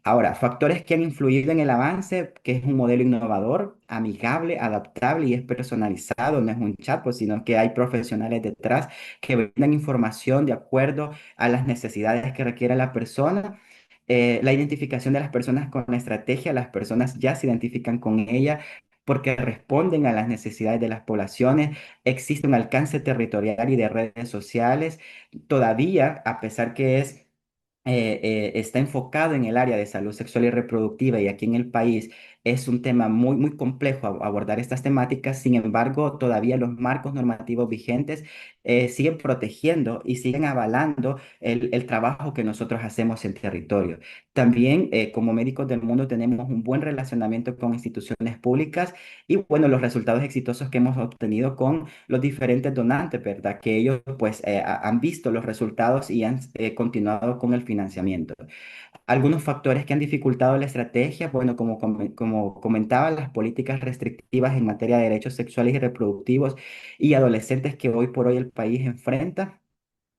Ahora, factores que han influido en el avance, que es un modelo innovador, amigable, adaptable y es personalizado, no es un chatbot, sino que hay profesionales detrás que brindan información de acuerdo a las necesidades que requiere la persona. La identificación de las personas con la estrategia, las personas ya se identifican con ella porque responden a las necesidades de las poblaciones. Existe un alcance territorial y de redes sociales. Todavía, a pesar que está enfocado en el área de salud sexual y reproductiva y aquí en el país es un tema muy, muy complejo abordar estas temáticas. Sin embargo, todavía los marcos normativos vigentes siguen protegiendo y siguen avalando el trabajo que nosotros hacemos en territorio. También, como médicos del mundo, tenemos un buen relacionamiento con instituciones públicas y, bueno, los resultados exitosos que hemos obtenido con los diferentes donantes, ¿verdad? Que ellos, pues, han visto los resultados y han continuado con el financiamiento. Algunos factores que han dificultado la estrategia, bueno, como comentaba, las políticas restrictivas en materia de derechos sexuales y reproductivos y adolescentes que hoy por hoy el país enfrenta,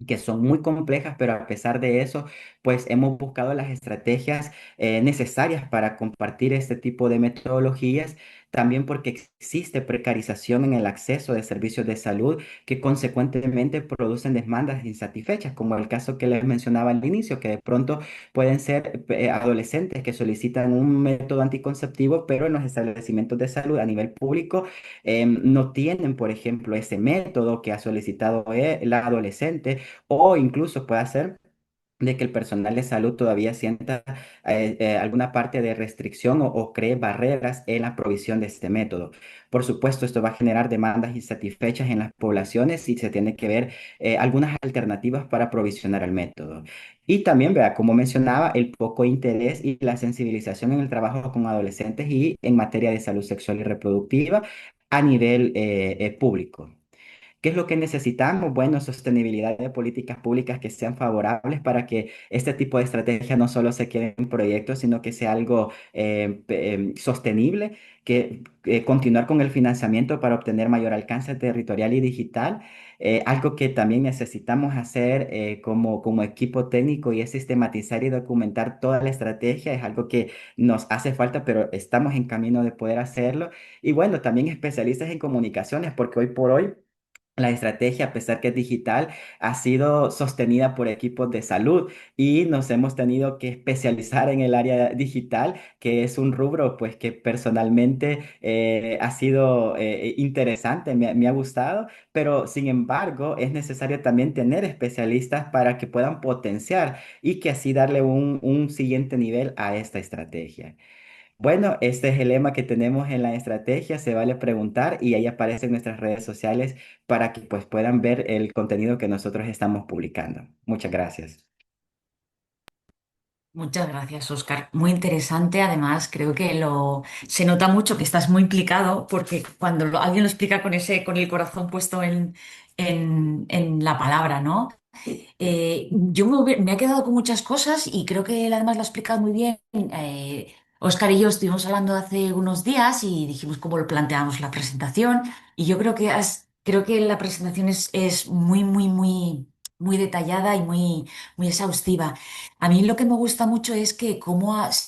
que son muy complejas, pero a pesar de eso, pues hemos buscado las estrategias necesarias para compartir este tipo de metodologías, también porque existe precarización en el acceso de servicios de salud que consecuentemente producen demandas insatisfechas, como el caso que les mencionaba al inicio, que de pronto pueden ser adolescentes que solicitan un método anticonceptivo, pero en los establecimientos de salud a nivel público no tienen, por ejemplo, ese método que ha solicitado la adolescente o incluso puede ser de que el personal de salud todavía sienta alguna parte de restricción o cree barreras en la provisión de este método. Por supuesto, esto va a generar demandas insatisfechas en las poblaciones y se tiene que ver algunas alternativas para provisionar el método. Y también, vea, como mencionaba, el poco interés y la sensibilización en el trabajo con adolescentes y en materia de salud sexual y reproductiva a nivel público. ¿Qué es lo que necesitamos? Bueno, sostenibilidad de políticas públicas que sean favorables para que este tipo de estrategia no solo se quede en proyectos, sino que sea algo sostenible, que continuar con el financiamiento para obtener mayor alcance territorial y digital. Algo que también necesitamos hacer como equipo técnico y es sistematizar y documentar toda la estrategia. Es algo que nos hace falta, pero estamos en camino de poder hacerlo. Y bueno, también especialistas en comunicaciones, porque hoy por hoy la estrategia, a pesar que es digital, ha sido sostenida por equipos de salud y nos hemos tenido que especializar en el área digital, que es un rubro pues que personalmente ha sido interesante, me ha gustado, pero sin embargo es necesario también tener especialistas para que puedan potenciar y que así darle un siguiente nivel a esta estrategia. Bueno, este es el lema que tenemos en la estrategia, se vale preguntar y ahí aparecen nuestras redes sociales para que pues puedan ver el contenido que nosotros estamos publicando. Muchas gracias. Muchas gracias, Oscar. Muy interesante. Además, creo que se nota mucho que estás muy implicado porque cuando alguien lo explica con el corazón puesto en la palabra, ¿no? Yo me he quedado con muchas cosas y creo que él además lo ha explicado muy bien. Óscar y yo estuvimos hablando hace unos días y dijimos cómo lo planteamos la presentación y yo creo creo que la presentación es muy, muy, muy, muy detallada y muy exhaustiva. A mí lo que me gusta mucho es que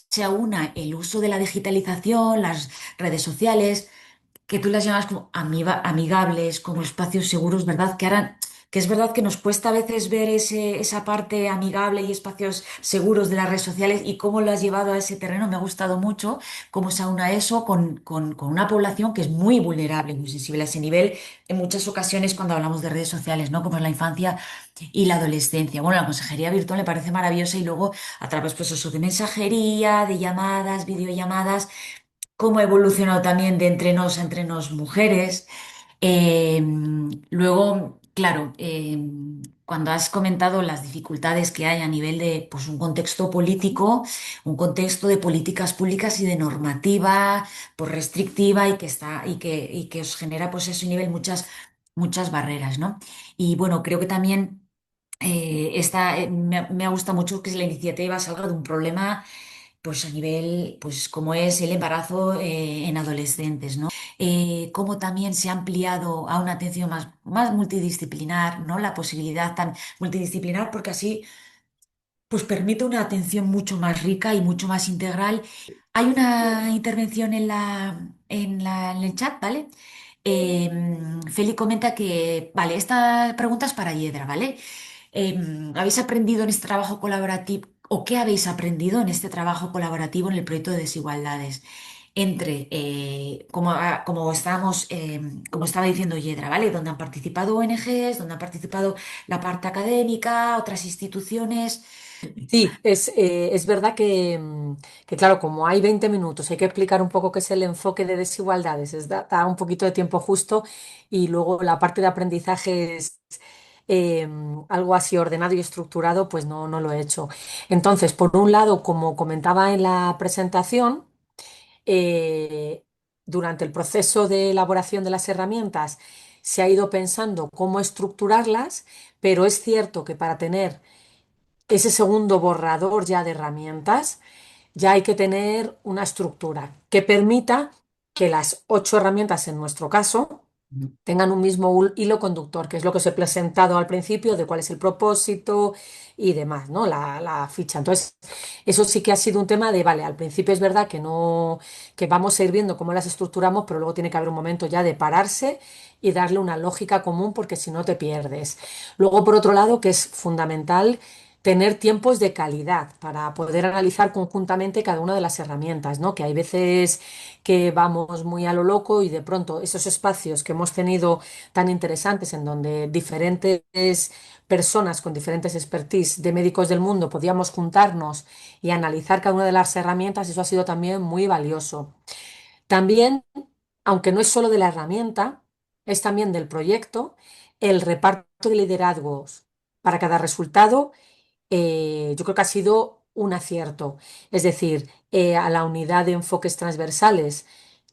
se aúna el uso de la digitalización, las redes sociales que tú las llamas como amigables, como espacios seguros, ¿verdad? Que es verdad que nos cuesta a veces ver esa parte amigable y espacios seguros de las redes sociales y cómo lo has llevado a ese terreno. Me ha gustado mucho cómo se aúna eso con una población que es muy vulnerable, muy sensible a ese nivel en muchas ocasiones cuando hablamos de redes sociales, ¿no? Como es la infancia y la adolescencia. Bueno, la consejería virtual me parece maravillosa y luego a través, pues eso, de mensajería, de llamadas, videollamadas cómo ha evolucionado también de entre nos mujeres. Eh, Luego, claro, cuando has comentado las dificultades que hay a nivel de pues, un contexto político, un contexto de políticas públicas y de normativa pues, restrictiva y que os genera pues, ese nivel muchas barreras, ¿no? Y bueno, creo que también me ha gustado mucho que la iniciativa salga de un problema pues a nivel, pues como es el embarazo en adolescentes, ¿no? Cómo también se ha ampliado a una atención más multidisciplinar, ¿no? La posibilidad tan multidisciplinar, porque así pues permite una atención mucho más rica y mucho más integral. Hay una intervención en el chat, ¿vale? Feli comenta que, vale, esta pregunta es para Yedra, ¿vale? ¿Habéis aprendido en este trabajo colaborativo o qué habéis aprendido en este trabajo colaborativo en el proyecto de desigualdades? Entre, como estaba diciendo Yedra, ¿vale? Donde han participado ONGs, donde han participado la parte académica, otras instituciones. Sí, es verdad que, claro, como hay 20 minutos, hay que explicar un poco qué es el enfoque de desigualdades, da un poquito de tiempo justo y luego la parte de aprendizaje es algo así ordenado y estructurado, pues no lo he hecho. Entonces, por un lado, como comentaba en la presentación, eh, durante el proceso de elaboración de las herramientas se ha ido pensando cómo estructurarlas, pero es cierto que para tener ese segundo borrador ya de herramientas, ya hay que tener una estructura que permita que las 8 herramientas en nuestro caso tengan un mismo hilo conductor, que es lo que os he presentado al principio, de cuál es el propósito y demás, ¿no? La ficha. Entonces, eso sí que ha sido un tema de, vale, al principio es verdad que no, que vamos a ir viendo cómo las estructuramos, pero luego tiene que haber un momento ya de pararse y darle una lógica común, porque si no te pierdes. Luego, por otro lado, que es fundamental tener tiempos de calidad para poder analizar conjuntamente cada una de las herramientas, ¿no? Que hay veces que vamos muy a lo loco y de pronto esos espacios que hemos tenido tan interesantes en donde diferentes personas con diferentes expertise de médicos del mundo podíamos juntarnos y analizar cada una de las herramientas, eso ha sido también muy valioso. También, aunque no es solo de la herramienta, es también del proyecto, el reparto de liderazgos para cada resultado yo creo que ha sido un acierto. Es decir, a la unidad de enfoques transversales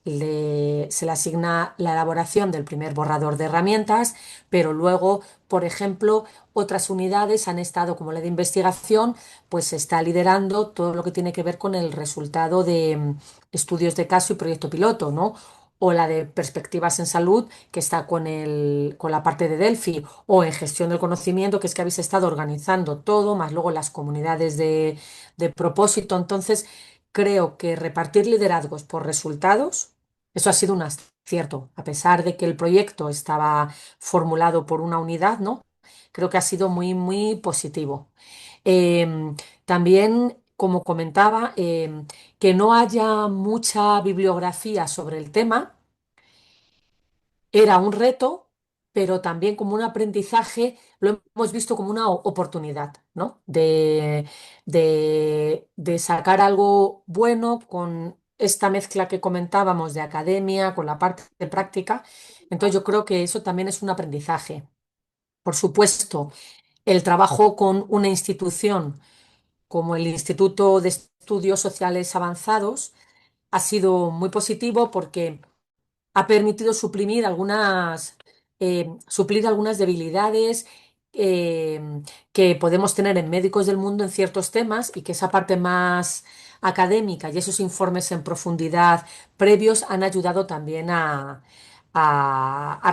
se le asigna la elaboración del primer borrador de herramientas, pero luego, por ejemplo, otras unidades han estado, como la de investigación, pues se está liderando todo lo que tiene que ver con el resultado de estudios de caso y proyecto piloto, ¿no? O la de perspectivas en salud, que está con la parte de Delphi, o en gestión del conocimiento, que es que habéis estado organizando todo, más luego las comunidades de propósito. Entonces, creo que repartir liderazgos por resultados, eso ha sido un acierto, a pesar de que el proyecto estaba formulado por una unidad, ¿no? Creo que ha sido muy, muy positivo. También, como comentaba, que no haya mucha bibliografía sobre el tema era un reto, pero también como un aprendizaje, lo hemos visto como una oportunidad, ¿no? De sacar algo bueno con esta mezcla que comentábamos de academia, con la parte de práctica. Entonces yo creo que eso también es un aprendizaje. Por supuesto, el trabajo con una institución como el Instituto de Estudios Sociales Avanzados ha sido muy positivo porque ha permitido suplir algunas debilidades eh, que podemos tener en médicos del mundo en ciertos temas y que esa parte más académica y esos informes en profundidad previos han ayudado también a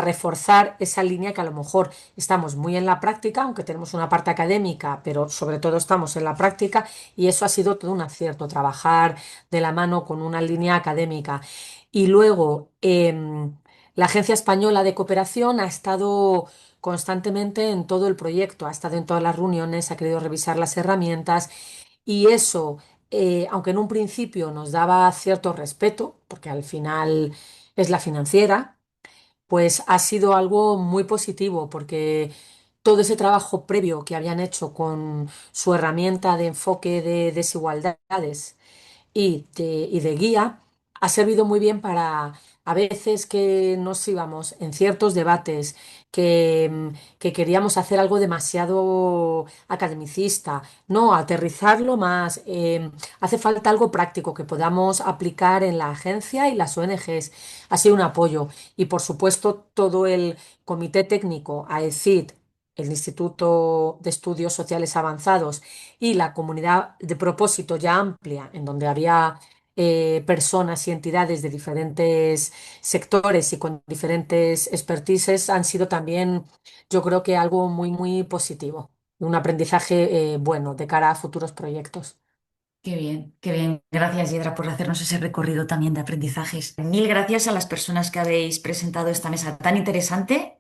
reforzar esa línea que a lo mejor estamos muy en la práctica, aunque tenemos una parte académica, pero sobre todo estamos en la práctica y eso ha sido todo un acierto, trabajar de la mano con una línea académica. Y luego, la Agencia Española de Cooperación ha estado constantemente en todo el proyecto, ha estado en todas las reuniones, ha querido revisar las herramientas y eso, aunque en un principio nos daba cierto respeto, porque al final es la financiera, pues ha sido algo muy positivo porque todo ese trabajo previo que habían hecho con su herramienta de enfoque de desigualdades y de guía ha servido muy bien para a veces que nos íbamos en ciertos debates que queríamos hacer algo demasiado academicista. No, aterrizarlo más. Hace falta algo práctico que podamos aplicar en la agencia y las ONGs. Ha sido un apoyo. Y por supuesto, todo el comité técnico, AECID, el Instituto de Estudios Sociales Avanzados y la comunidad de propósito ya amplia, en donde había personas y entidades de diferentes sectores y con diferentes expertices, han sido también, yo creo que algo muy, muy positivo, un aprendizaje bueno de cara a futuros proyectos. Qué bien, qué bien. Gracias, Yedra, por hacernos ese recorrido también de aprendizajes. Mil gracias a las personas que habéis presentado esta mesa tan interesante.